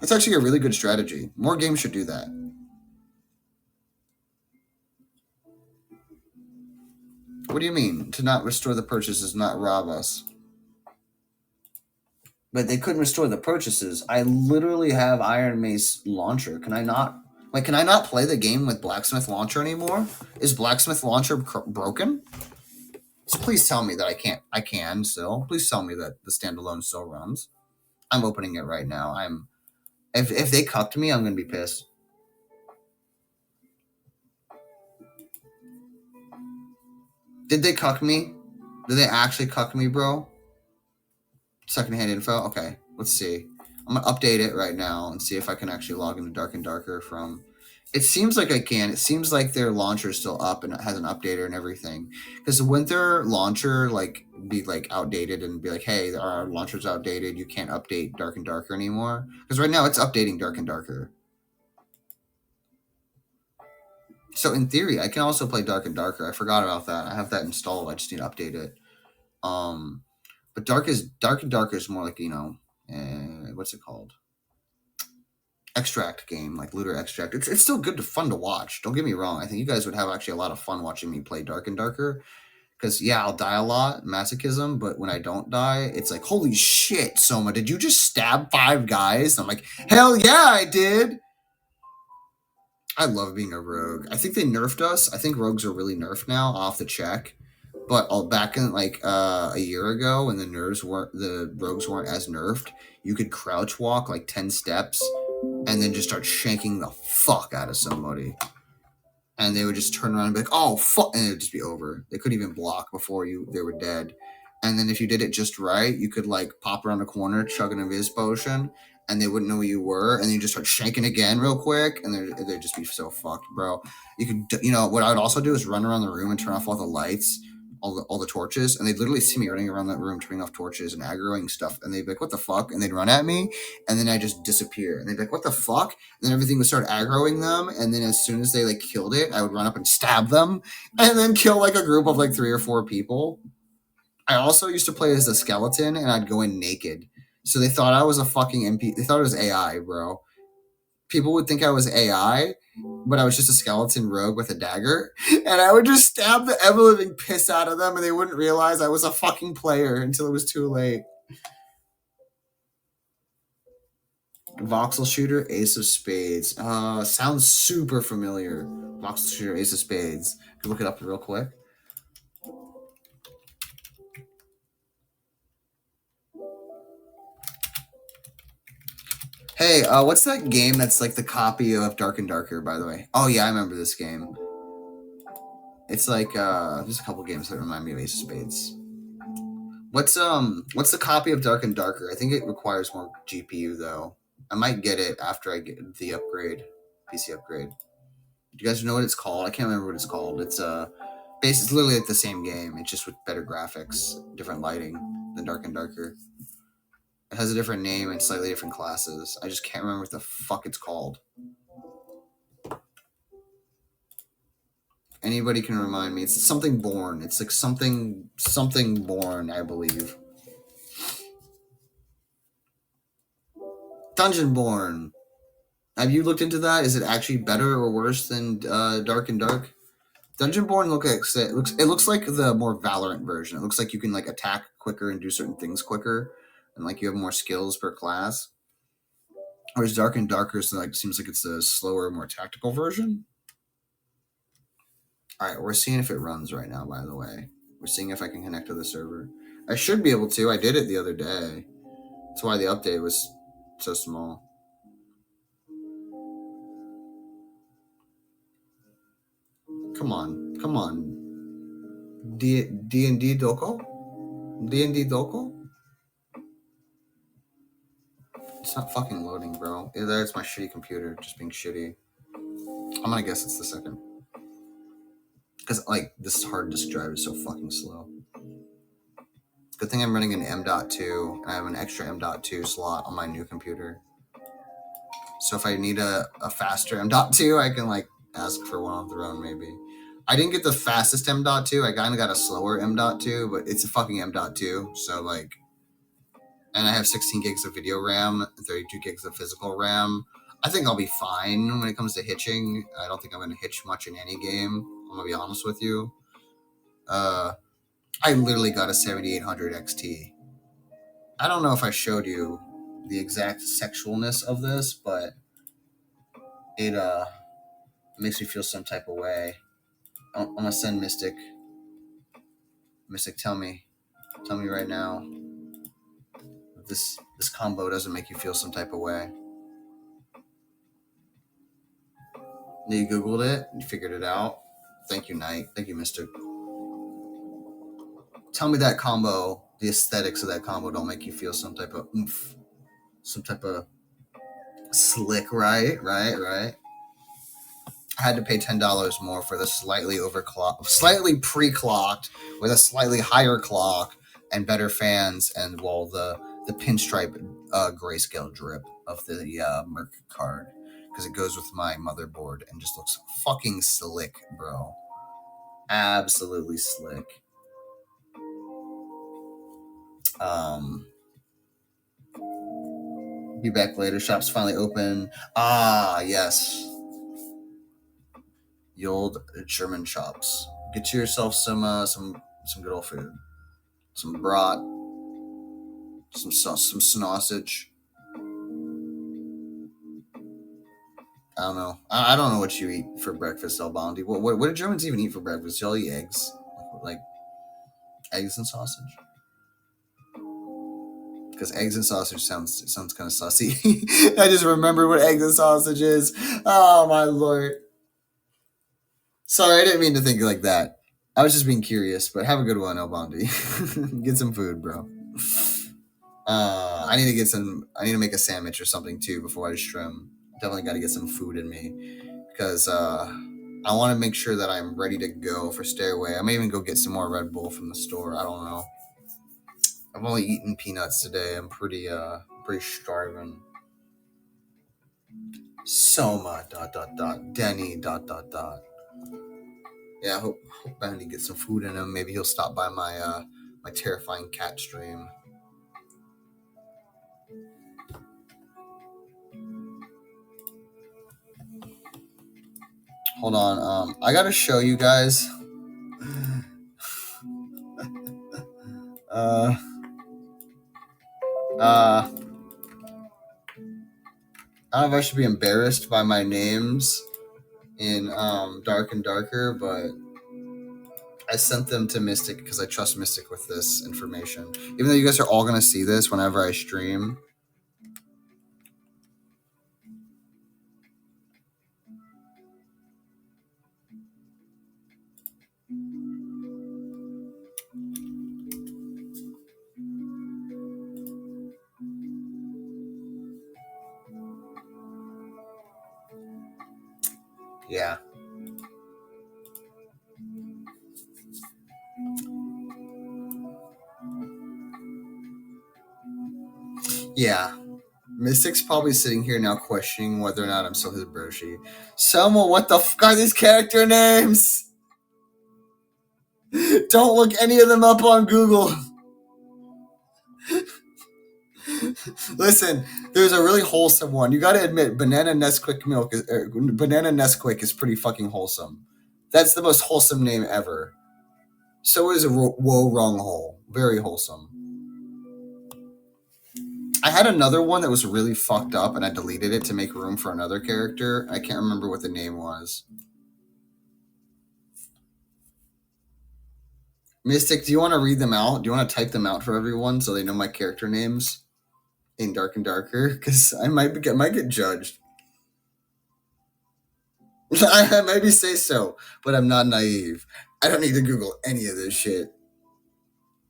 Speaker 1: It's actually a really good strategy. More games should do that. What do you mean? To not restore the purchases, not rob us? But they couldn't restore the purchases. I literally have Iron Mace Launcher. Can I not play the game with Blacksmith Launcher anymore? Is Blacksmith Launcher broken? So please tell me that I can't. I can still. Please tell me that the standalone still runs. I'm opening it right now. If they cucked me, I'm gonna be pissed. Did they cuck me? Did they actually cuck me, bro? Secondhand info? Okay, let's see. I'm gonna update it right now and see if I can actually log into Dark and Darker from... It seems like I can. It seems like their launcher is still up and it has an updater and everything. Because wouldn't their launcher be outdated and be like, hey, our launcher's outdated, you can't update Dark and Darker anymore? Because right now it's updating Dark and Darker. So in theory, I can also play Dark and Darker. I forgot about that. I have that installed. I just need to update it. But Dark and Darker is more like, what's it called? Extract game, like Looter Extract. It's still fun to watch. Don't get me wrong. I think you guys would have actually a lot of fun watching me play Dark and Darker. Because, yeah, I'll die a lot, masochism, but when I don't die, it's like, holy shit, Soma, did you just stab 5 guys? And I'm like, hell yeah, I did! I love being a rogue. I think they nerfed us. I think rogues are really nerfed now. I'll have to check. But back in a year ago, when the rogues weren't as nerfed, you could crouch walk 10 steps and then just start shanking the fuck out of somebody. And they would just turn around and be like, oh, fuck, and it would just be over. They couldn't even block before they were dead. And then if you did it just right, you could pop around a corner, chug an invis potion, and they wouldn't know who you were, and then you just start shanking again real quick, and they'd just be so fucked, bro. You could, what I would also do is run around the room and turn off all the lights, all the torches, and they'd literally see me running around that room, turning off torches and aggroing stuff, and they'd be like, what the fuck? And they'd run at me, and then I just disappear, and they'd be like, what the fuck? And then everything would start aggroing them, and then as soon as they killed it, I would run up and stab them, and then kill a group of 3 or 4 people. I also used to play as a skeleton, and I'd go in naked. So they thought I was a fucking MP. They thought it was AI, bro. People would think I was AI, but I was just a skeleton rogue with a dagger. And I would just stab the ever-living piss out of them, and they wouldn't realize I was a fucking player until it was too late. Voxel Shooter, Ace of Spades. Sounds super familiar. Voxel Shooter, Ace of Spades. Can look it up real quick. Hey, what's that game that's the copy of Dark and Darker, by the way? Oh, yeah, I remember this game. It's there's a couple games that remind me of Ace of Spades. What's the copy of Dark and Darker? I think it requires more GPU, though. I might get it after I get the upgrade, PC upgrade. Do you guys know what it's called? I can't remember what it's called. It's it's literally the same game. It's just with better graphics, different lighting than Dark and Darker. It has a different name and slightly different classes. I just can't remember what the fuck it's called. Anybody can remind me. It's something born. It's like something born, I believe. Dungeon Born. Have you looked into that? Is it actually better or worse than Dark and Dark? Dungeon Born looks like the more Valorant version. It looks like you can like attack quicker and do certain things quicker, and like you have more skills per class. Whereas Dark and Darker seems like it's a slower, more tactical version. All right, we're seeing if it runs right now. By the way, we're seeing if I can connect to the server. I should be able to. I did it the other day. That's why the update was so small. Come on. D&D Doko? D&D Doko? It's not fucking loading, bro. Either it's my shitty computer just being shitty. I'm gonna guess it's the second. Because, like, this hard disk drive is so fucking slow. Good thing I'm running an M.2, and I have an extra M.2 slot on my new computer. So if I need a faster M.2, I can, like, ask for one off the run, maybe. I didn't get the fastest M.2. I kind of got a slower M.2, but it's a fucking M.2. So, like, and I have 16 gigs of video RAM and 32 gigs of physical RAM. I think I'll be fine when it comes to hitching. I don't think I'm going to hitch much in any game. I'm going to be honest with you. I literally got a 7800 XT. I don't know if I showed you the exact sexualness of this, but it makes me feel some type of way. I'm going to send Mystic. Mystic, tell me right now if this combo doesn't make you feel some type of way. You Googled it, you figured it out. Thank you, Knight. Thank you, Mystic. Tell me that combo, the aesthetics of that combo don't make you feel some type of oomph, some type of slick, right? I had to pay $10 more for the slightly pre-clocked with a slightly higher clock and better fans and the pinstripe grayscale drip of the Merc card, because it goes with my motherboard and just looks fucking slick, bro. Absolutely slick. Be back later. Shop's finally open. Ah, yes. The old German shops. Get yourself some good old food. Some brat. Some sausage. I don't know. I don't know what you eat for breakfast, El Bondi. What do Germans even eat for breakfast? Y'all eat eggs? Like eggs and sausage? Because eggs and sausage sounds kind of saucy. I just remember what eggs and sausage is. Oh, my Lord. Sorry, I didn't mean to think like that. I was just being curious, but have a good one, El Bondi. Get some food, bro. I need to make a sandwich or something too before I stream. Definitely got to get some food in me, because I want to make sure that I'm ready to go for Stairway. I may even go get some more Red Bull from the store. I don't know. I've only eaten peanuts today. I'm pretty starving. Soma ... Denny ... Yeah, I hope Bandy gets some food in him. Maybe he'll stop by my my terrifying cat stream. Hold on, I gotta show you guys. I don't know if I should be embarrassed by my names in Dark and Darker, but I sent them to Mystic because I trust Mystic with this information. Even though you guys are all gonna see this whenever I stream. Yeah. Yeah. Mystic's probably sitting here now questioning whether or not I'm still his broshi. Selma, what the fuck are these character names? Don't look any of them up on Google. Listen, there's a really wholesome one. You got to admit, banana Nesquik milk, banana Nesquik is pretty fucking wholesome. That's the most wholesome name ever. So is Whoa Wrong Hole. Very wholesome. I had another one that was really fucked up, and I deleted it to make room for another character. I can't remember what the name was. Mystic, do you want to read them out? Do you want to type them out for everyone so they know my character names in Dark and Darker? Because I might get judged. I maybe say so, but I'm not naive. I don't need to Google any of this shit.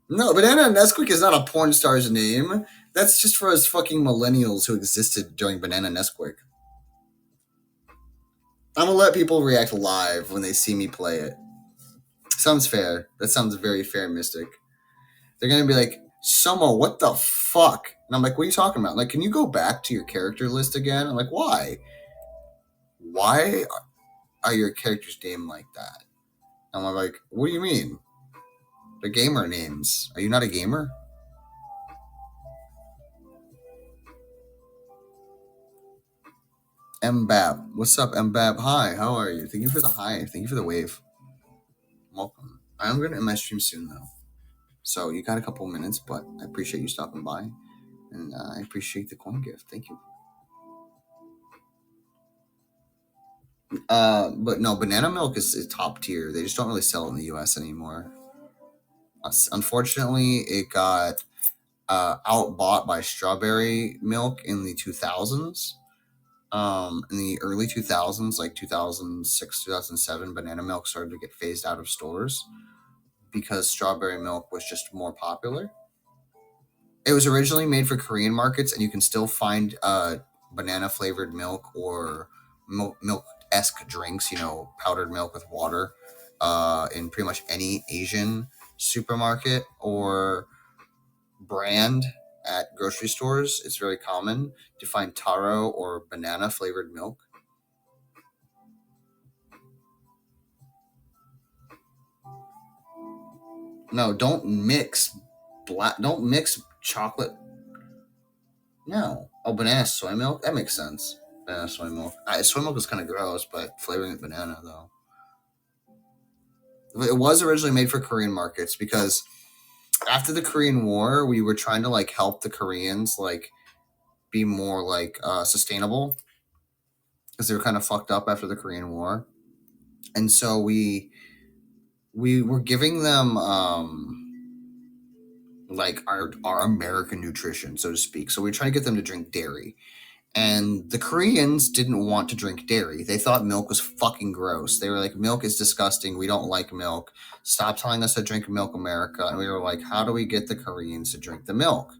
Speaker 1: No, Banana Nesquik is not a porn star's name. That's just for us fucking millennials who existed during Banana Nesquik. I'm gonna let people react live when they see me play it. Sounds fair. That sounds very fair, Mystic. They're gonna be like, Soma, what the fuck? And I'm like, what are you talking about? Like, can you go back to your character list again? I'm like, why? Why are your characters named like that? And I'm like, what do you mean? They're gamer names. Are you not a gamer? Mbab. What's up, Mbab? Hi, how are you? Thank you for the hi. Thank you for the wave. Welcome. I'm going to end my stream soon, though. So you got a couple minutes, but I appreciate you stopping by. And I appreciate the coin gift. Thank you. But no, banana milk is top tier. They just don't really sell it in the US anymore. Unfortunately, it got outbought by strawberry milk in the 2000s. In the early 2000s, like 2006, 2007, banana milk started to get phased out of stores because strawberry milk was just more popular. It was originally made for Korean markets, and you can still find banana flavored milk or milk-esque drinks, powdered milk with water, in pretty much any Asian supermarket or brand at grocery stores. It's very common to find taro or banana flavored milk. No, don't mix chocolate. No. Oh, banana soy milk? That makes sense. Banana soy milk. Soy milk is kind of gross, but flavoring it banana, though. It was originally made for Korean markets because after the Korean War, we were trying to help the Koreans be more sustainable because they were kind of fucked up after the Korean War, and so we were giving them our American nutrition, so to speak. So we were trying to get them to drink dairy. And the Koreans didn't want to drink dairy. They thought milk was fucking gross. They were like, milk is disgusting. We don't like milk. Stop telling us to drink milk, America. And we were like, how do we get the Koreans to drink the milk?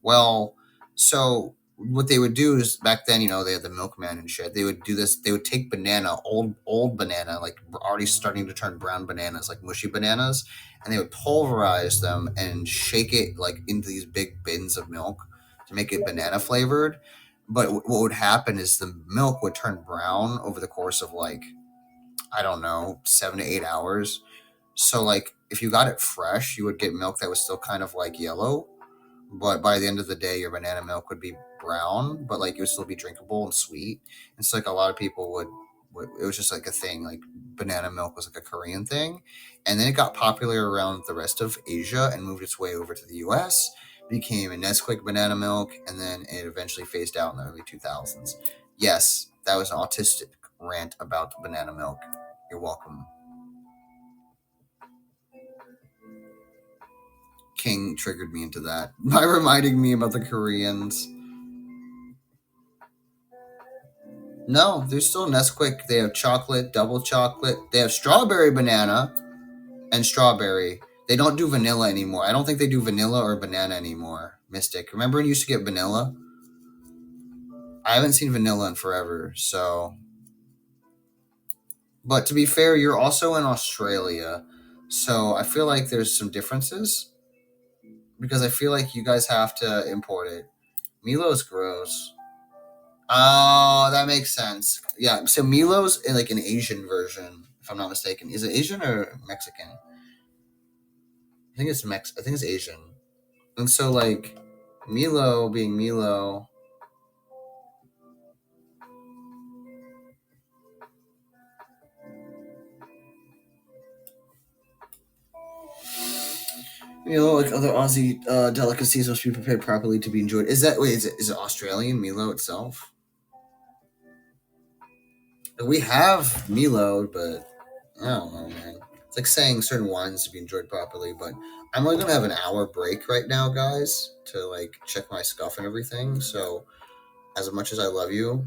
Speaker 1: Well, so what they would do is back then, they had the milkman and shit. They would do this. They would take banana, old banana, like already starting to turn brown bananas, like mushy bananas, and they would pulverize them and shake it into these big bins of milk to make it banana flavored. But what would happen is the milk would turn brown over the course of 7 to 8 hours. So if you got it fresh, you would get milk that was still kind of yellow. But by the end of the day, your banana milk would be brown, but it would still be drinkable and sweet. And so a lot of people would it was just a thing. Banana milk was a Korean thing. And then it got popular around the rest of Asia and moved its way over to the US. Became a Nesquik banana milk, and then it eventually phased out in the early 2000s. Yes, that was an autistic rant about banana milk. You're welcome. King triggered me into that by reminding me about the Koreans. No, there's still Nesquik. They have chocolate, double chocolate. They have strawberry banana and strawberry. They don't do vanilla anymore. I don't think they do vanilla or banana anymore. Mystic. Remember when you used to get vanilla? I haven't seen vanilla in forever, so. But to be fair, you're also in Australia, so I feel like there's some differences because I feel like you guys have to import it. Milo's gross. Oh, that makes sense. Yeah, so Milo's in an Asian version, if I'm not mistaken. Is it Asian or Mexican? I think it's Asian. And so, like, Milo being Milo, like other Aussie delicacies must be prepared properly to be enjoyed. Is it Australian Milo itself? We have Milo, but I don't know, man. It's like saying certain wines to be enjoyed properly, but I'm only gonna have an hour break right now, guys, to like check my stuff and everything. So, as much as I love you,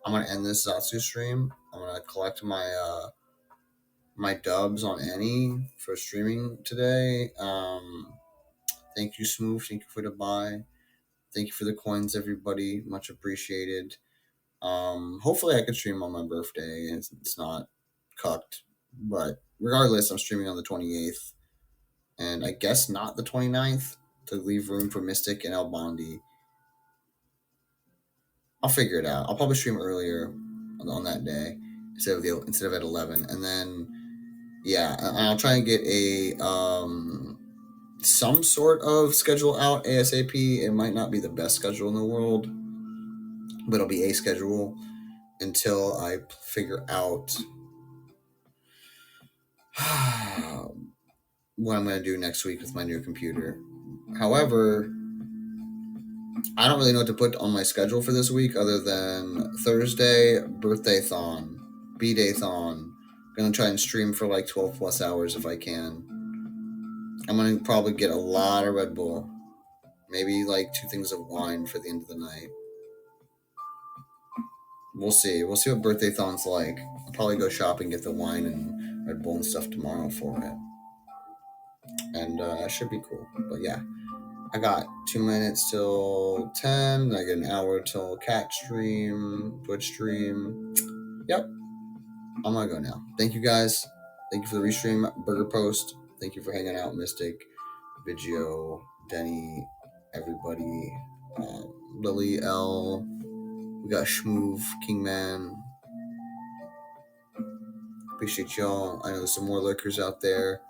Speaker 1: I'm gonna end this Zatsu stream. I'm gonna collect my dubs on Annie for streaming today. Thank you, Smooth. Thank you for the buy. Thank you for the coins, everybody. Much appreciated. Hopefully I can stream on my birthday. It's not cucked, but regardless, I'm streaming on the 28th, and I guess not the 29th to leave room for Mystic and El Bondi. I'll figure it out. I'll probably stream earlier on that day instead of at 11, and then yeah, I'll try and get a some sort of schedule out ASAP. It might not be the best schedule in the world, but it'll be a schedule until I figure out what I'm going to do next week with my new computer. However, I don't really know what to put on my schedule for this week other than Thursday, birthday-thon, B-day-thon. Going to try and stream for like 12 plus hours if I can. I'm going to probably get a lot of Red Bull. Maybe like 2 things of wine for the end of the night. We'll see. We'll see what birthday-thon's like. I'll probably go shop and get the wine and Red Bull and stuff tomorrow for it. And it should be cool. But yeah, I got 2 minutes till 10. I get an hour till cat stream, Twitch stream. Yep. I'm going to go now. Thank you guys. Thank you for the restream, Burger Post. Thank you for hanging out, Mystic, Vigio, Denny, everybody, Lily L. We got Schmoove, Kingman. Appreciate y'all. I know there's some more lurkers out there.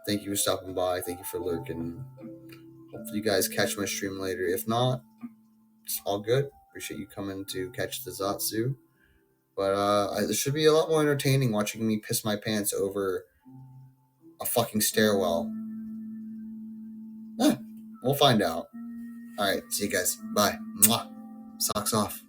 Speaker 1: Thank you for stopping by. Thank you for lurking. Hopefully you guys catch my stream later. If not, it's all good. Appreciate you coming to catch the Zatsu. But it should be a lot more entertaining watching me piss my pants over a fucking stairwell. We'll find out. All right, see you guys. Bye. Mwah. Socks off.